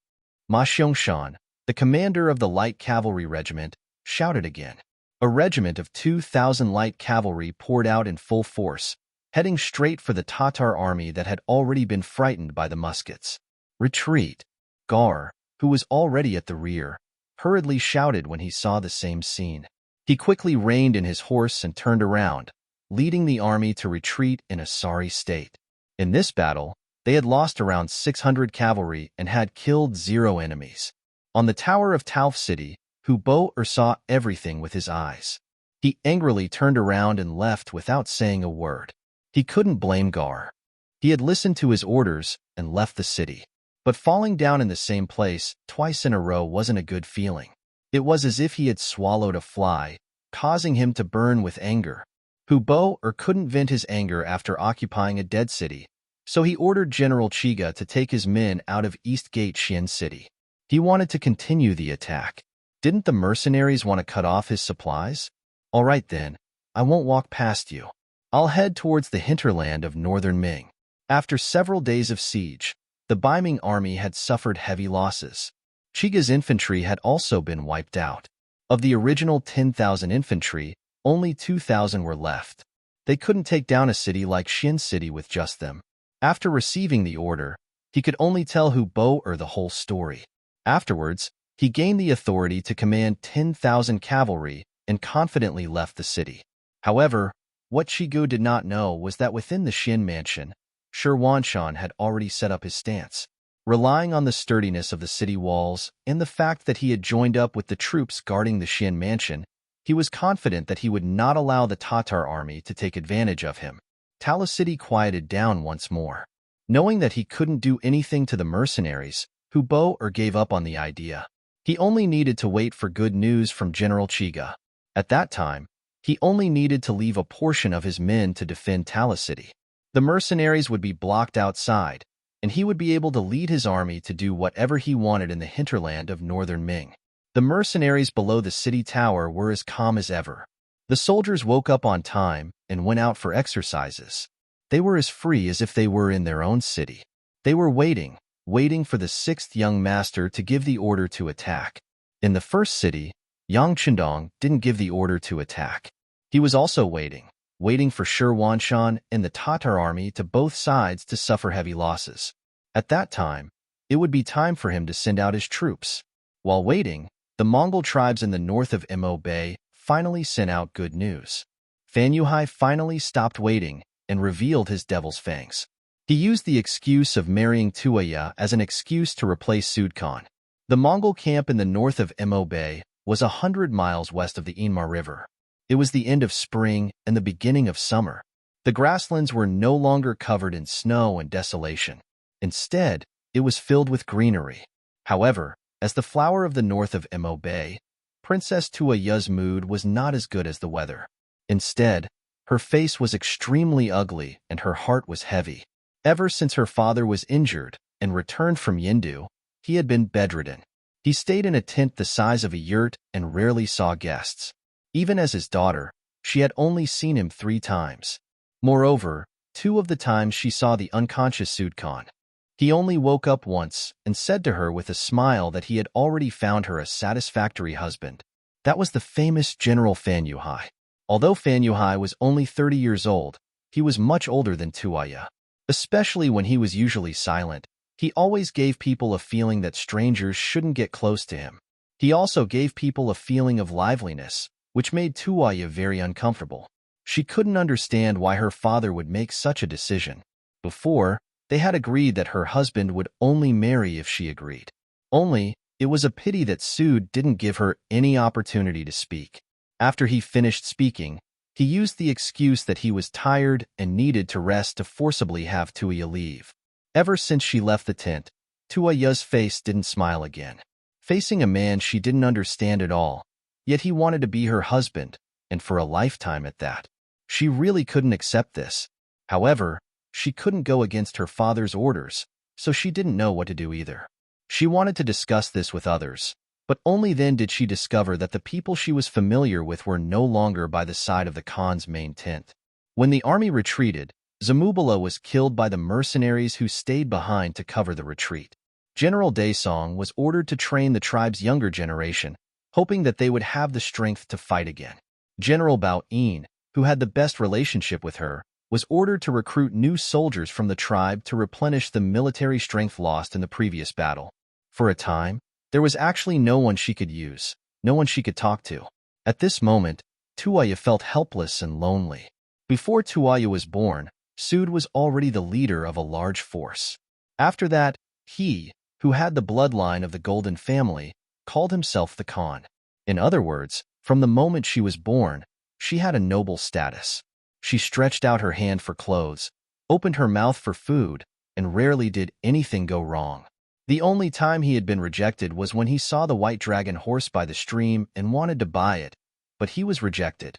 Ma Xiangshan, the commander of the light cavalry regiment, shouted again. A regiment of 2,000 light cavalry poured out in full force, heading straight for the Tatar army that had already been frightened by the muskets. Retreat! Gar, who was already at the rear, hurriedly shouted when he saw the same scene. He quickly reined in his horse and turned around, leading the army to retreat in a sorry state. In this battle, they had lost around 600 cavalry and had killed 0 enemies. On the tower of Tauf City, Hubo saw everything with his eyes. He angrily turned around and left without saying a word. He couldn't blame Gar. He had listened to his orders and left the city. But falling down in the same place twice in a row wasn't a good feeling. It was as if he had swallowed a fly, causing him to burn with anger. Hubo couldn't vent his anger after occupying a dead city, so he ordered General Chiga to take his men out of East Gate Xian City. He wanted to continue the attack. Didn't the mercenaries want to cut off his supplies? All right then, I won't walk past you. I'll head towards the hinterland of northern Ming. After several days of siege, the Ming army had suffered heavy losses. Chiga's infantry had also been wiped out. Of the original 10,000 infantry, only 2,000 were left. They couldn't take down a city like Xian City with just them. After receiving the order, he could only tell Hubo the whole story. Afterwards, he gained the authority to command 10,000 cavalry and confidently left the city. However, what Chigu did not know was that within the Xian mansion, Shi Wanshan had already set up his stance. Relying on the sturdiness of the city walls and the fact that he had joined up with the troops guarding the Xian mansion, he was confident that he would not allow the Tatar army to take advantage of him. Tala City quieted down once more. Knowing that he couldn't do anything to the mercenaries, Hubo gave up on the idea. He only needed to wait for good news from General Chiga. At that time, he only needed to leave a portion of his men to defend Tala City. The mercenaries would be blocked outside, and he would be able to lead his army to do whatever he wanted in the hinterland of northern Ming. The mercenaries below the city tower were as calm as ever. The soldiers woke up on time and went out for exercises. They were as free as if they were in their own city. They were waiting for the 6th young master to give the order to attack. In the first city, Yang Chendong didn't give the order to attack. He was also waiting for Shi Wanshan and the Tatar army to both sides to suffer heavy losses. At that time, it would be time for him to send out his troops. While waiting, the Mongol tribes in the north of Mo Bay finally sent out good news. Fan Yuhai finally stopped waiting and revealed his devil's fangs. He used the excuse of marrying Tuaya as an excuse to replace Sud Khan. The Mongol camp in the north of Mo Bay was 100 miles west of the Inma River. It was the end of spring and the beginning of summer. The grasslands were no longer covered in snow and desolation. Instead, it was filled with greenery. However, as the flower of the north of Mo Bay, Princess Tuaya's mood was not as good as the weather. Instead, her face was extremely ugly and her heart was heavy. Ever since her father was injured and returned from Yindu, he had been bedridden. He stayed in a tent the size of a yurt and rarely saw guests. Even as his daughter, she had only seen him 3 times. Moreover, 2 of the times she saw the unconscious Sud Khan. He only woke up once and said to her with a smile that he had already found her a satisfactory husband. That was the famous General Fan Yuhai. Although Fan Yuhai was only 30 years old, he was much older than Tuaya. Especially when he was usually silent, he always gave people a feeling that strangers shouldn't get close to him. He also gave people a feeling of liveliness, which made Tuaya very uncomfortable. She couldn't understand why her father would make such a decision. Before, they had agreed that her husband would only marry if she agreed. Only, it was a pity that Sud didn't give her any opportunity to speak. After he finished speaking, He used the excuse that he was tired and needed to rest to forcibly have Tuoya leave. Ever since she left the tent, Tuoya's face didn't smile again. Facing a man she didn't understand at all, yet he wanted to be her husband, and for a lifetime at that. She really couldn't accept this. However, she couldn't go against her father's orders, so she didn't know what to do either. She wanted to discuss this with others, but only then did she discover that the people she was familiar with were no longer by the side of the Khan's main tent. When the army retreated, Zamubala was killed by the mercenaries who stayed behind to cover the retreat. General Daesong was ordered to train the tribe's younger generation, hoping that they would have the strength to fight again. General Bao Yin, who had the best relationship with her, was ordered to recruit new soldiers from the tribe to replenish the military strength lost in the previous battle. For a time, there was actually no one she could use, no one she could talk to. At this moment, Tuoya felt helpless and lonely. Before Tuoya was born, Sud was already the leader of a large force. After that, he, who had the bloodline of the Golden family, called himself the Khan. In other words, from the moment she was born, she had a noble status. She stretched out her hand for clothes, opened her mouth for food, and rarely did anything go wrong. The only time he had been rejected was when he saw the white dragon horse by the stream and wanted to buy it, but he was rejected.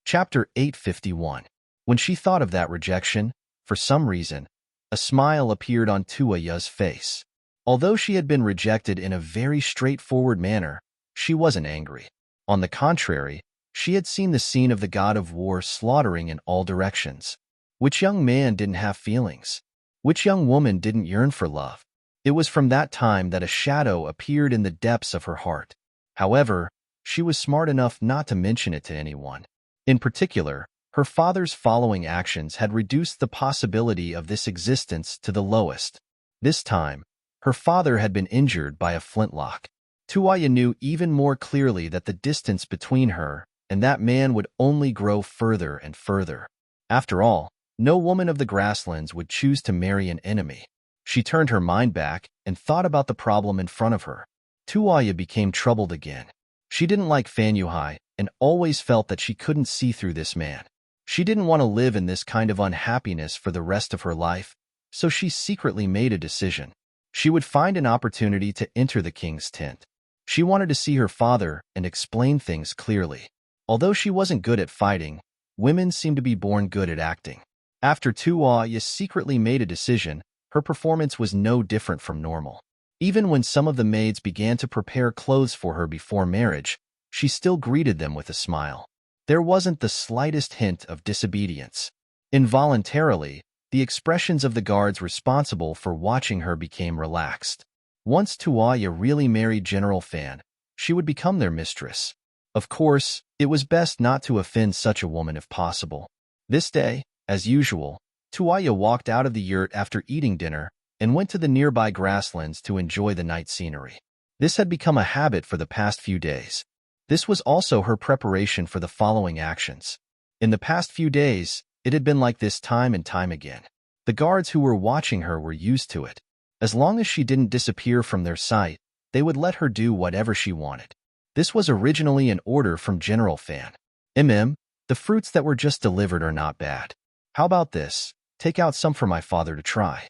Chapter 851. When she thought of that rejection, for some reason, a smile appeared on Tuoya's face. Although she had been rejected in a very straightforward manner, she wasn't angry. On the contrary, she had seen the scene of the god of war slaughtering in all directions. Which young man didn't have feelings? Which young woman didn't yearn for love? It was from that time that a shadow appeared in the depths of her heart. However, she was smart enough not to mention it to anyone. In particular, her father's following actions had reduced the possibility of this existence to the lowest. This time, her father had been injured by a flintlock. Tuoya knew even more clearly that the distance between her and that man would only grow further and further. After all, no woman of the grasslands would choose to marry an enemy. She turned her mind back and thought about the problem in front of her. Tuoya became troubled again. She didn't like Fan Yuhai and always felt that she couldn't see through this man. She didn't want to live in this kind of unhappiness for the rest of her life, so she secretly made a decision. She would find an opportunity to enter the king's tent. She wanted to see her father and explain things clearly. Although she wasn't good at fighting, women seemed to be born good at acting. After Tuoya secretly made a decision, her performance was no different from normal. Even when some of the maids began to prepare clothes for her before marriage, she still greeted them with a smile. There wasn't the slightest hint of disobedience. Involuntarily, the expressions of the guards responsible for watching her became relaxed. Once Tuoya really married General Fan, she would become their mistress. Of course, it was best not to offend such a woman if possible. This day, as usual, Tuoya walked out of the yurt after eating dinner and went to the nearby grasslands to enjoy the night scenery. This had become a habit for the past few days. This was also her preparation for the following actions. In the past few days, it had been like this time and time again. The guards who were watching her were used to it. As long as she didn't disappear from their sight, they would let her do whatever she wanted. This was originally an order from General Fan. The fruits that were just delivered are not bad. How about this? Take out some for my father to try.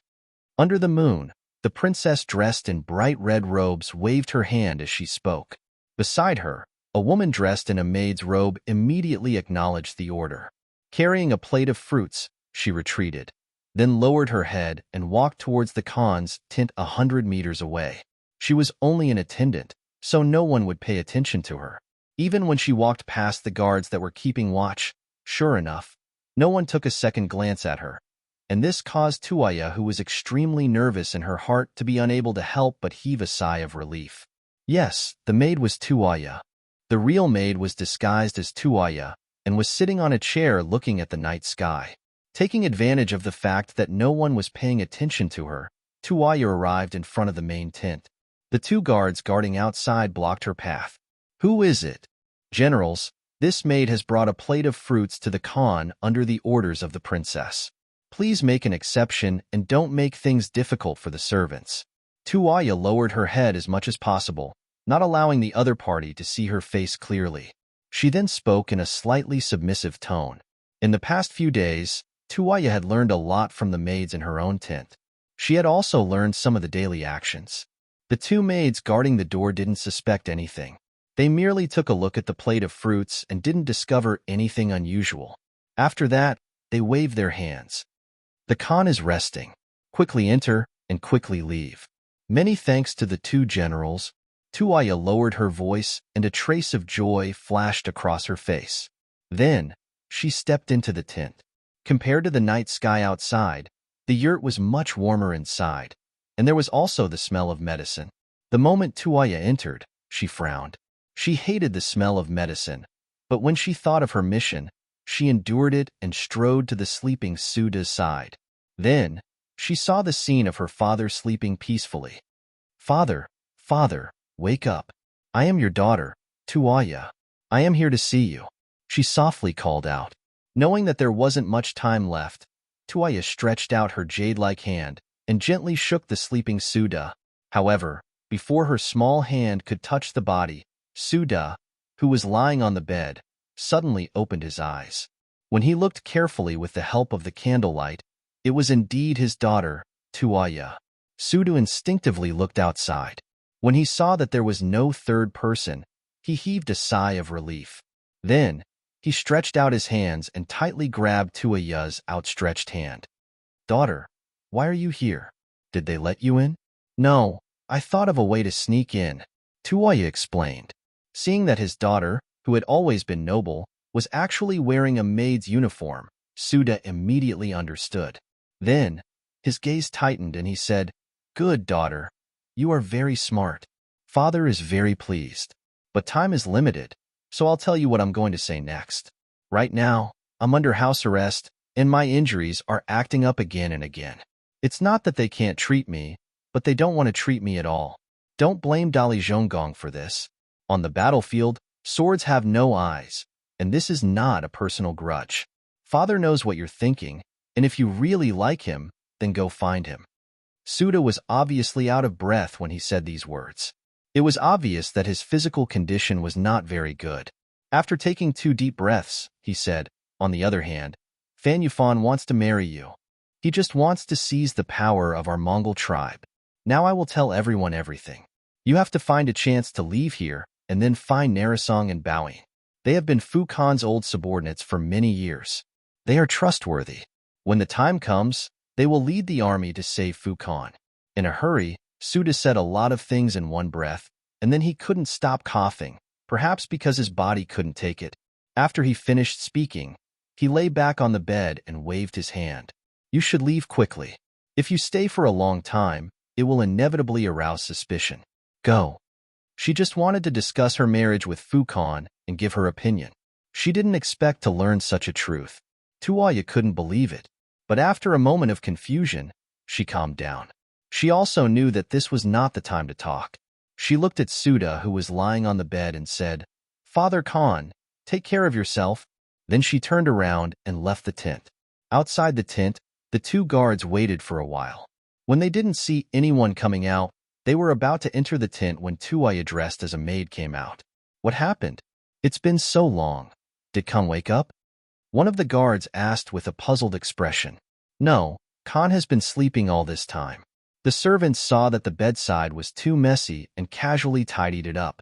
Under the moon, the princess dressed in bright red robes waved her hand as she spoke. Beside her, a woman dressed in a maid's robe immediately acknowledged the order. Carrying a plate of fruits, she retreated, then lowered her head and walked towards the Khan's tent 100 meters away. She was only an attendant, so no one would pay attention to her. Even when she walked past the guards that were keeping watch, sure enough, no one took a second glance at her. And this caused Tuoya, who was extremely nervous in her heart, to be unable to help but heave a sigh of relief. Yes, the maid was Tuoya. The real maid was disguised as Tuoya and was sitting on a chair looking at the night sky. Taking advantage of the fact that no one was paying attention to her, Tuoya arrived in front of the main tent. The two guards guarding outside blocked her path. Who is it? Generals, this maid has brought a plate of fruits to the Khan under the orders of the princess. Please make an exception and don't make things difficult for the servants. Tuoya lowered her head as much as possible, not allowing the other party to see her face clearly. She then spoke in a slightly submissive tone. In the past few days, Tuaya had learned a lot from the maids in her own tent. She had also learned some of the daily actions. The two maids guarding the door didn't suspect anything. They merely took a look at the plate of fruits and didn't discover anything unusual. After that, they waved their hands. The Khan is resting. Quickly enter and quickly leave. Many thanks to the two generals. Tuaya lowered her voice and a trace of joy flashed across her face. Then, she stepped into the tent. Compared to the night sky outside, the yurt was much warmer inside, and there was also the smell of medicine. The moment Tuaya entered, she frowned. She hated the smell of medicine, but when she thought of her mission, she endured it and strode to the sleeping Suda's side. Then, she saw the scene of her father sleeping peacefully. Father, father, wake up. I am your daughter, Tuaya. I am here to see you. She softly called out. Knowing that there wasn't much time left, Tuaya stretched out her jade-like hand and gently shook the sleeping Suda. However, before her small hand could touch the body, Suda, who was lying on the bed, suddenly opened his eyes. When he looked carefully with the help of the candlelight, it was indeed his daughter, Tuaya. Suda instinctively looked outside. When he saw that there was no third person, he heaved a sigh of relief. Then, he stretched out his hands and tightly grabbed Tuaya's outstretched hand. Daughter, why are you here? Did they let you in? No, I thought of a way to sneak in, Tuaya explained. Seeing that his daughter, who had always been noble, was actually wearing a maid's uniform, Suda immediately understood. Then, his gaze tightened and he said, Good, daughter. You are very smart. Father is very pleased. But time is limited, so I'll tell you what I'm going to say next. Right now, I'm under house arrest, and my injuries are acting up again and again. It's not that they can't treat me, but they don't want to treat me at all. Don't blame Dali Zhonggong for this. On the battlefield, swords have no eyes, and this is not a personal grudge. Father knows what you're thinking, and if you really like him, then go find him. Suda was obviously out of breath when he said these words. It was obvious that his physical condition was not very good. After taking 2 deep breaths, he said, on the other hand, Fan Yufan wants to marry you. He just wants to seize the power of our Mongol tribe. Now I will tell everyone everything. You have to find a chance to leave here and then find Narisong and Bowing. They have been Fu Khan's old subordinates for many years. They are trustworthy. When the time comes, they will lead the army to save Fu Khan. In a hurry, Suda said a lot of things in one breath, and then he couldn't stop coughing, perhaps because his body couldn't take it. After he finished speaking, he lay back on the bed and waved his hand. You should leave quickly. If you stay for a long time, it will inevitably arouse suspicion. Go. She just wanted to discuss her marriage with Fu Khan and give her opinion. She didn't expect to learn such a truth. Tuaya couldn't believe it. But after a moment of confusion, she calmed down. She also knew that this was not the time to talk. She looked at Suda, who was lying on the bed, and said, Father Khan, take care of yourself. Then she turned around and left the tent. Outside the tent, the 2 guards waited for a while. When they didn't see anyone coming out, they were about to enter the tent when Tuaya dressed as a maid came out. What happened? It's been so long. Did Khan wake up? One of the guards asked with a puzzled expression. No, Khan has been sleeping all this time. The servants saw that the bedside was too messy and casually tidied it up.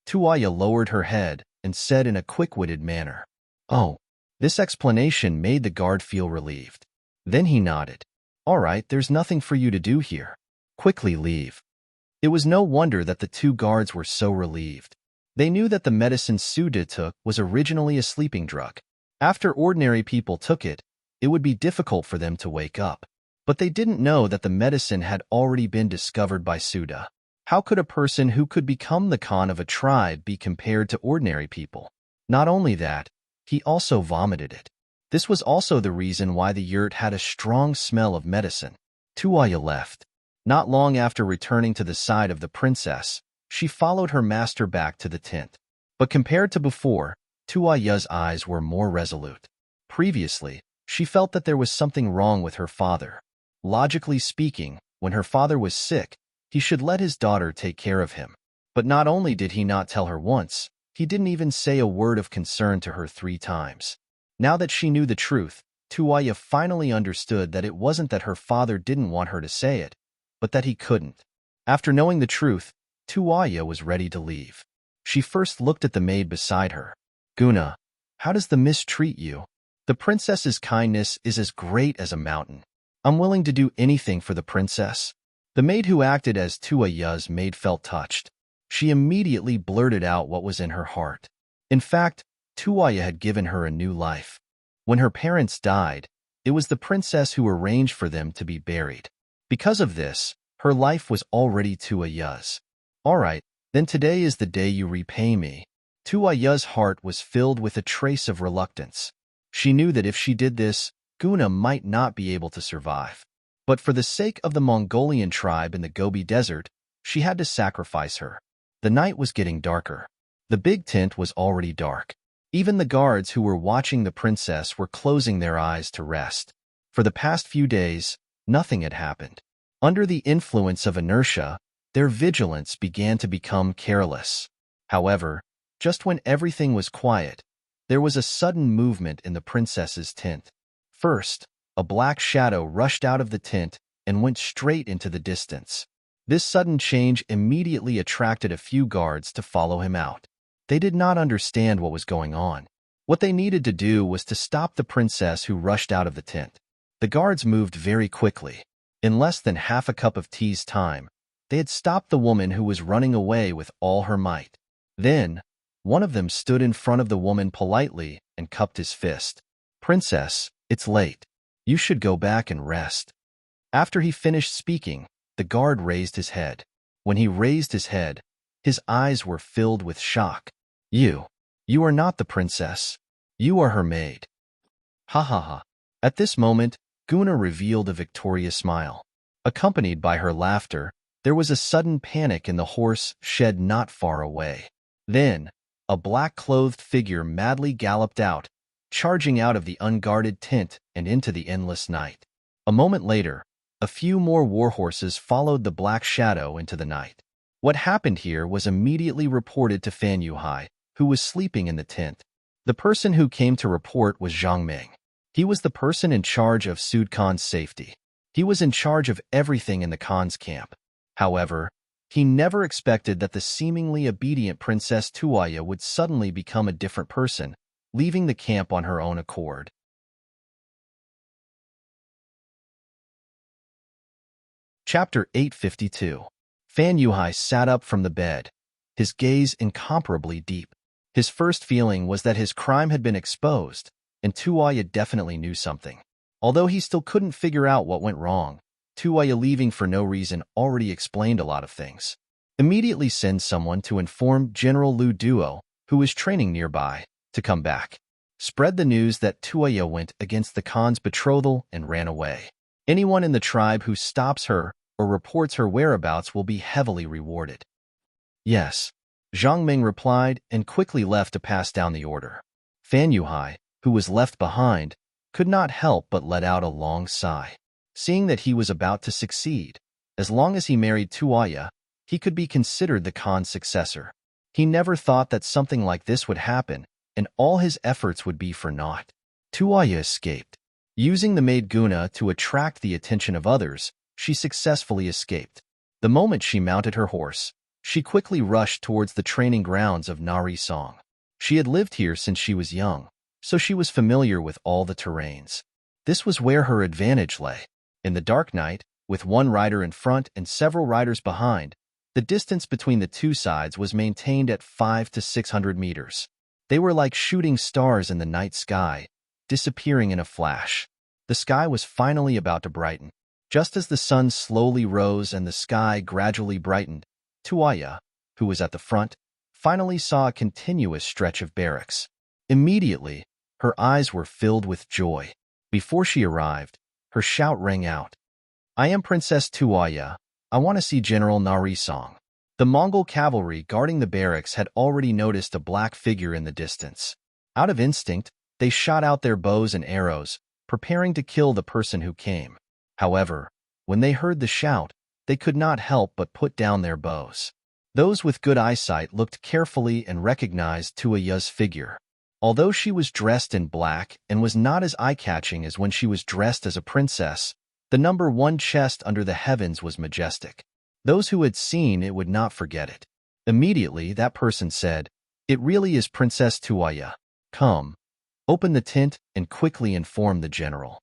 Tuaya lowered her head and said in a quick-witted manner, Oh, this explanation made the guard feel relieved. Then he nodded. All right, there's nothing for you to do here. Quickly leave. It was no wonder that the 2 guards were so relieved. They knew that the medicine Suda took was originally a sleeping drug. After ordinary people took it, it would be difficult for them to wake up. But they didn't know that the medicine had already been discovered by Suda. How could a person who could become the Khan of a tribe be compared to ordinary people? Not only that, he also vomited it. This was also the reason why the yurt had a strong smell of medicine. Tuaya left. Not long after returning to the side of the princess, she followed her master back to the tent. But compared to before, Tuaya's eyes were more resolute. Previously, she felt that there was something wrong with her father. Logically speaking, when her father was sick, he should let his daughter take care of him. But not only did he not tell her once, he didn't even say a word of concern to her 3 times. Now that she knew the truth, Tuaya finally understood that it wasn't that her father didn't want her to say it, but that he couldn't. After knowing the truth, Tuaya was ready to leave. She first looked at the maid beside her. Guna, how does the mist treat you? The princess's kindness is as great as a mountain. I'm willing to do anything for the princess. The maid who acted as Tuaya's maid felt touched. She immediately blurted out what was in her heart. In fact, Tuaya had given her a new life. When her parents died, it was the princess who arranged for them to be buried. Because of this, her life was already Tuaya's. All right, then today is the day you repay me. Tuaya's heart was filled with a trace of reluctance. She knew that if she did this, Guna might not be able to survive. But for the sake of the Mongolian tribe in the Gobi Desert, she had to sacrifice her. The night was getting darker. The big tent was already dark. Even the guards who were watching the princess were closing their eyes to rest. For the past few days, nothing had happened. Under the influence of inertia, their vigilance began to become careless. However, just when everything was quiet, there was a sudden movement in the princess's tent. First, a black shadow rushed out of the tent and went straight into the distance. This sudden change immediately attracted a few guards to follow him out. They did not understand what was going on. What they needed to do was to stop the princess who rushed out of the tent. The guards moved very quickly. In less than half a cup of tea's time, they had stopped the woman who was running away with all her might. Then, one of them stood in front of the woman politely and cupped his fist. Princess, it's late. You should go back and rest. After he finished speaking, the guard raised his head. When he raised his head, his eyes were filled with shock. You are not the princess. You are her maid. Ha ha ha. At this moment, Guna revealed a victorious smile. Accompanied by her laughter, there was a sudden panic in the horse shed not far away. Then, a black-clothed figure madly galloped out, charging out of the unguarded tent and into the endless night. A moment later, a few more war horses followed the black shadow into the night. What happened here was immediately reported to Fan Yuhai, who was sleeping in the tent. The person who came to report was Zhang Ming. He was the person in charge of Sud Khan's safety. He was in charge of everything in the Khan's camp. However, he never expected that the seemingly obedient Princess Tuaya would suddenly become a different person, leaving the camp on her own accord. Chapter 852. Fan Yuhai sat up from the bed, his gaze incomparably deep. His first feeling was that his crime had been exposed, and Tuaya definitely knew something. Although he still couldn't figure out what went wrong, Tuaya leaving for no reason already explained a lot of things. Immediately send someone to inform General Lu Duo, who was training nearby, to come back. Spread the news that Tuaya went against the Khan's betrothal and ran away. Anyone in the tribe who stops her or reports her whereabouts will be heavily rewarded. Yes, Zhang Ming replied and quickly left to pass down the order. Fan Yuhai, who was left behind, could not help but let out a long sigh. Seeing that he was about to succeed, as long as he married Tuaya, he could be considered the Khan's successor. He never thought that something like this would happen, and all his efforts would be for naught. Tuaya escaped. Using the maid Guna to attract the attention of others, she successfully escaped. The moment she mounted her horse, she quickly rushed towards the training grounds of Nari Song. She had lived here since she was young, so she was familiar with all the terrains. This was where her advantage lay. In the dark night, with one rider in front and several riders behind, the distance between the two sides was maintained at 500 to 600 meters. They were like shooting stars in the night sky, disappearing in a flash. The sky was finally about to brighten. Just as the sun slowly rose and the sky gradually brightened, Tuaya, who was at the front, finally saw a continuous stretch of barracks. Immediately, her eyes were filled with joy. Before she arrived, her shout rang out. I am Princess Tuaya. I want to see General Nari Song. The Mongol cavalry guarding the barracks had already noticed a black figure in the distance. Out of instinct, they shot out their bows and arrows, preparing to kill the person who came. However, when they heard the shout, they could not help but put down their bows. Those with good eyesight looked carefully and recognized Tuaya's figure. Although she was dressed in black and was not as eye-catching as when she was dressed as a princess, the number 1 chest under the heavens was majestic. Those who had seen it would not forget it. Immediately, that person said, "It really is Princess Tuaya. Come, open the tent and quickly inform the general."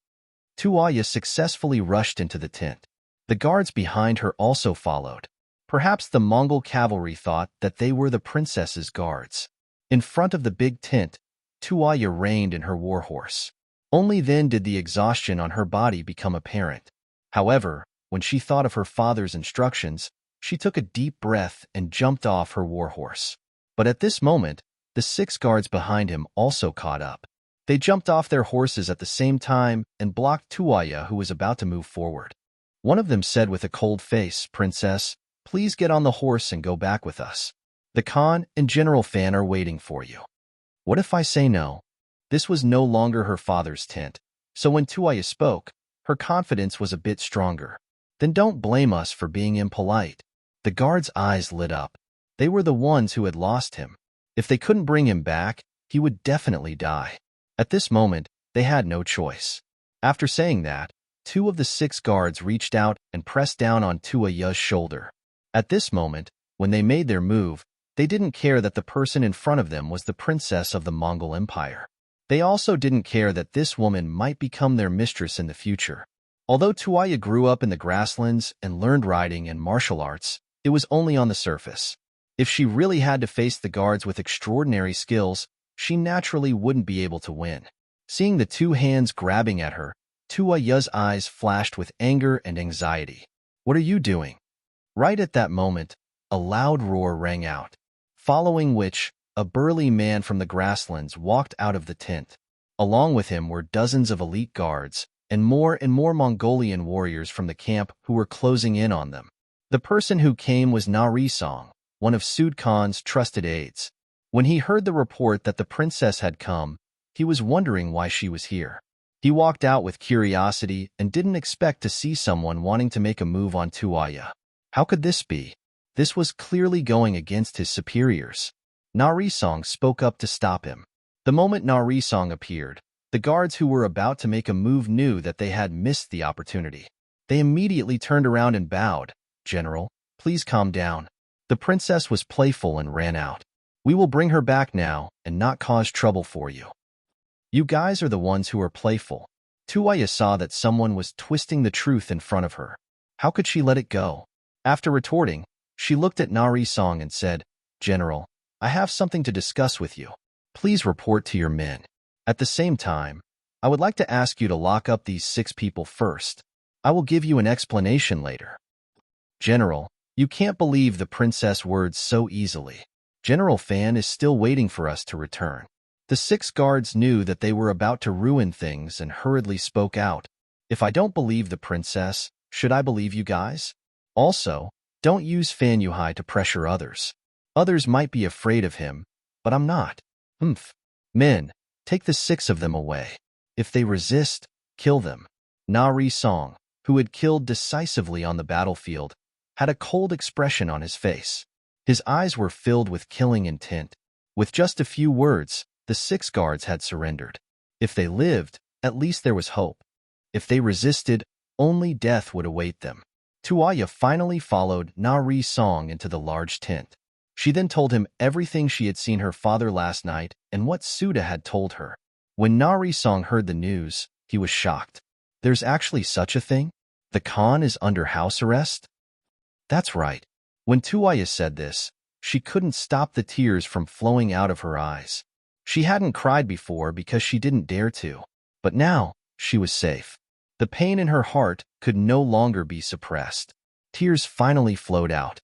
Tuaya successfully rushed into the tent. The guards behind her also followed. Perhaps the Mongol cavalry thought that they were the princess's guards. In front of the big tent, Tuaya reined in her warhorse. Only then did the exhaustion on her body become apparent. However, when she thought of her father's instructions, she took a deep breath and jumped off her warhorse. But at this moment, the 6 guards behind him also caught up. They jumped off their horses at the same time and blocked Tuaya, who was about to move forward. One of them said with a cold face, "Princess, please get on the horse and go back with us. The Khan and General Fan are waiting for you." What if I say no? This was no longer her father's tent, so when Tuaya spoke, her confidence was a bit stronger. "Then don't blame us for being impolite." The guards' eyes lit up. They were the ones who had lost him. If they couldn't bring him back, he would definitely die. At this moment, they had no choice. After saying that, 2 of the 6 guards reached out and pressed down on Tuaya's shoulder. At this moment, when they made their move, they didn't care that the person in front of them was the princess of the Mongol Empire. They also didn't care that this woman might become their mistress in the future. Although Tuaya grew up in the grasslands and learned riding and martial arts, it was only on the surface. If she really had to face the guards with extraordinary skills, she naturally wouldn't be able to win. Seeing the 2 hands grabbing at her, Tuaya's eyes flashed with anger and anxiety. "What are you doing?" Right at that moment, a loud roar rang out, following which, a burly man from the grasslands walked out of the tent. Along with him were dozens of elite guards, and more Mongolian warriors from the camp who were closing in on them. The person who came was Nari Song, one of Sud Khan's trusted aides. When he heard the report that the princess had come, he was wondering why she was here. He walked out with curiosity and didn't expect to see someone wanting to make a move on Tuaya. How could this be? This was clearly going against his superiors. Nari Song spoke up to stop him. The moment Nari Song appeared, the guards who were about to make a move knew that they had missed the opportunity. They immediately turned around and bowed. "General, please calm down." The princess was playful and ran out. "We will bring her back now and not cause trouble for you." "You guys are the ones who are playful." Tuaya saw that someone was twisting the truth in front of her. How could she let it go? After retorting, she looked at Nari Song and said, "General, I have something to discuss with you. Please report to your men. At the same time, I would like to ask you to lock up these 6 people first. I will give you an explanation later." "General, you can't believe the princess' words so easily. General Fan is still waiting for us to return." The 6 guards knew that they were about to ruin things and hurriedly spoke out. "If I don't believe the princess, should I believe you guys? Also, don't use Fan Yuhai to pressure others. Others might be afraid of him, but I'm not." Men, take the 6 of them away. If they resist, kill them." Nari Song, who had killed decisively on the battlefield, had a cold expression on his face. His eyes were filled with killing intent. With just a few words, the 6 guards had surrendered. If they lived, at least there was hope. If they resisted, only death would await them. Tuaya finally followed Nari Song into the large tent. She then told him everything she had seen her father last night and what Suda had told her. When Nari Song heard the news, he was shocked. "There's actually such a thing? The Khan is under house arrest?" That's right. When Tuaya said this, she couldn't stop the tears from flowing out of her eyes. She hadn't cried before because she didn't dare to. But now, she was safe. The pain in her heart could no longer be suppressed. Tears finally flowed out.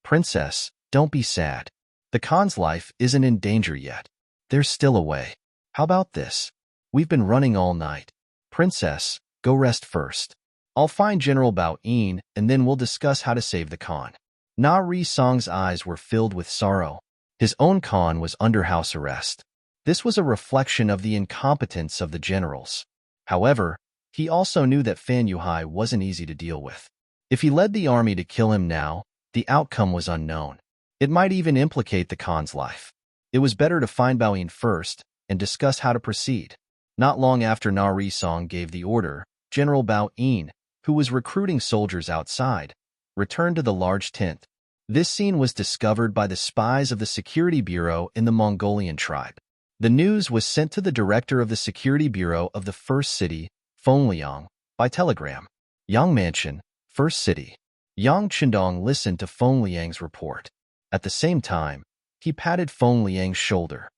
"Princess, don't be sad. The Khan's life isn't in danger yet. There's still a way. How about this? We've been running all night. Princess, go rest first. I'll find General Bao-in and then we'll discuss how to save the Khan." Nari Song's eyes were filled with sorrow. His own Khan was under house arrest. This was a reflection of the incompetence of the generals. However, he also knew that Fan Yuhai wasn't easy to deal with. If he led the army to kill him now, the outcome was unknown. It might even implicate the Khan's life. It was better to find Baoyin first and discuss how to proceed. Not long after Nari Song gave the order, General Baoyin, who was recruiting soldiers outside, returned to the large tent. This scene was discovered by the spies of the Security Bureau in the Mongolian tribe. The news was sent to the director of the Security Bureau of the First City, Fengliang, by telegram. Yang Mansion, First City. Yang Qindong listened to Fengliang's report. At the same time, he patted Fengliang's shoulder.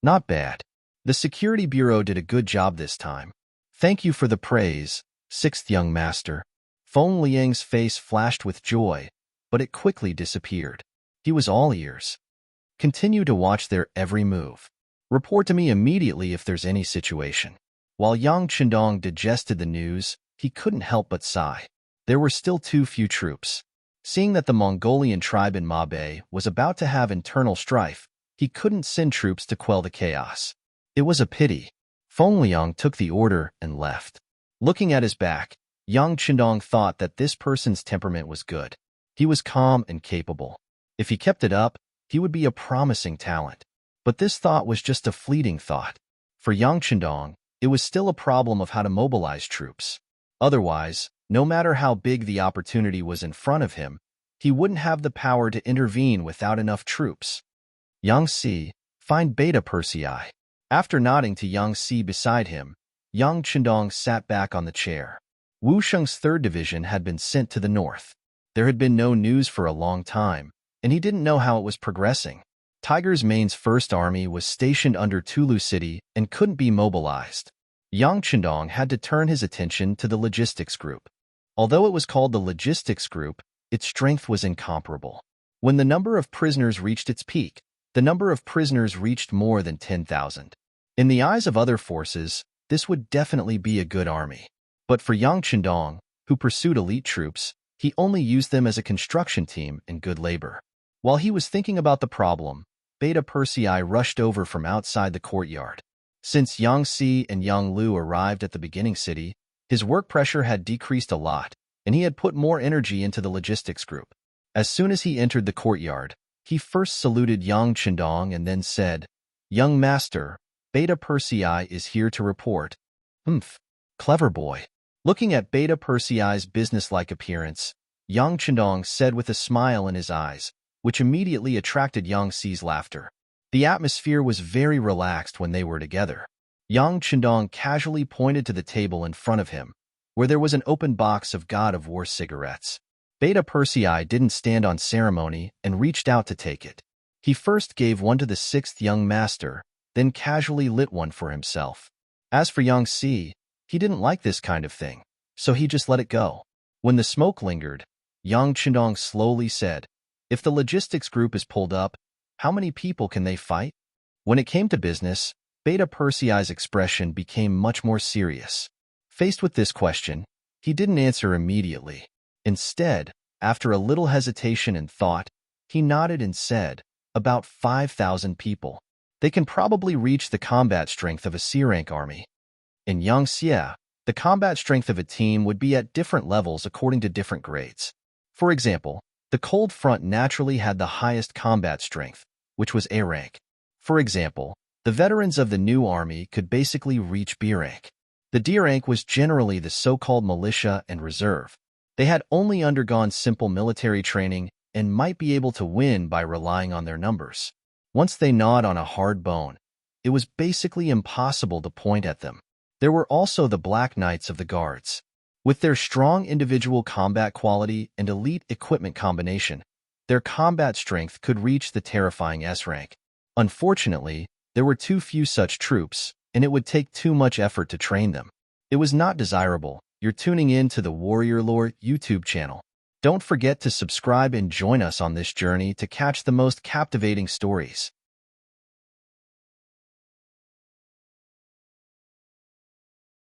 Not bad. The Security Bureau did a good job this time. Thank you for the praise, sixth young master. Fengliang's face flashed with joy, but it quickly disappeared. He was all ears. Continue to watch their every move. Report to me immediately if there's any situation. While Yang Qindong digested the news, he couldn't help but sigh. There were still too few troops. Seeing that the Mongolian tribe in Mabe was about to have internal strife, he couldn't send troops to quell the chaos. It was a pity. Fengliang took the order and left. Looking at his back, Yang Qindong thought that this person's temperament was good. He was calm and capable. If he kept it up, he would be a promising talent. But this thought was just a fleeting thought. For Yang Qindong, it was still a problem of how to mobilize troops. Otherwise, no matter how big the opportunity was in front of him, he wouldn't have the power to intervene without enough troops. Yang Si, find Beta Persei. After nodding to Yang Si beside him, Yang Qindong sat back on the chair. Wu Sheng's 3rd Division had been sent to the north. There had been no news for a long time, and he didn't know how it was progressing. Tiger's Main's 1st Army was stationed under Tulu City and couldn't be mobilized. Yang Qindong had to turn his attention to the logistics group. Although it was called the logistics group, its strength was incomparable. When the number of prisoners reached its peak, the number of prisoners reached more than 10,000. In the eyes of other forces, this would definitely be a good army. But for Yang Qindong, who pursued elite troops, he only used them as a construction team and good labor. While he was thinking about the problem, Beta Persei rushed over from outside the courtyard. Since Yang Si and Yang Lu arrived at the beginning city, his work pressure had decreased a lot, and he had put more energy into the logistics group. As soon as he entered the courtyard, he first saluted Yang Qindong and then said, "Young master, Beta Persei is here to report." Clever boy. Looking at Beta Persei's businesslike appearance, Yang Qindong said with a smile in his eyes, which immediately attracted Yang Si's laughter. The atmosphere was very relaxed when they were together. Yang Qindong casually pointed to the table in front of him, where there was an open box of God of War cigarettes. Beta Persei didn't stand on ceremony and reached out to take it. He first gave one to the 6th young master, then casually lit one for himself. As for Yang Si, he didn't like this kind of thing, so he just let it go. When the smoke lingered, Yang Qindong slowly said, "If the logistics group is pulled up, how many people can they fight?" When it came to business, Beta Persei's expression became much more serious. Faced with this question, he didn't answer immediately. Instead, after a little hesitation and thought, he nodded and said, "About 5,000 people. They can probably reach the combat strength of a C-rank army." In Yangxia, the combat strength of a team would be at different levels according to different grades. For example, the Cold Front naturally had the highest combat strength, which was A rank. For example, the veterans of the new army could basically reach B rank. The D rank was generally the so-called militia and reserve. They had only undergone simple military training and might be able to win by relying on their numbers. Once they gnawed on a hard bone, it was basically impossible to point at them. There were also the Black Knights of the Guards. With their strong individual combat quality and elite equipment combination, their combat strength could reach the terrifying S rank. Unfortunately, there were too few such troops, and it would take too much effort to train them. It was not desirable. You're tuning in to the Warrior Lore YouTube channel. Don't forget to subscribe and join us on this journey to catch the most captivating stories.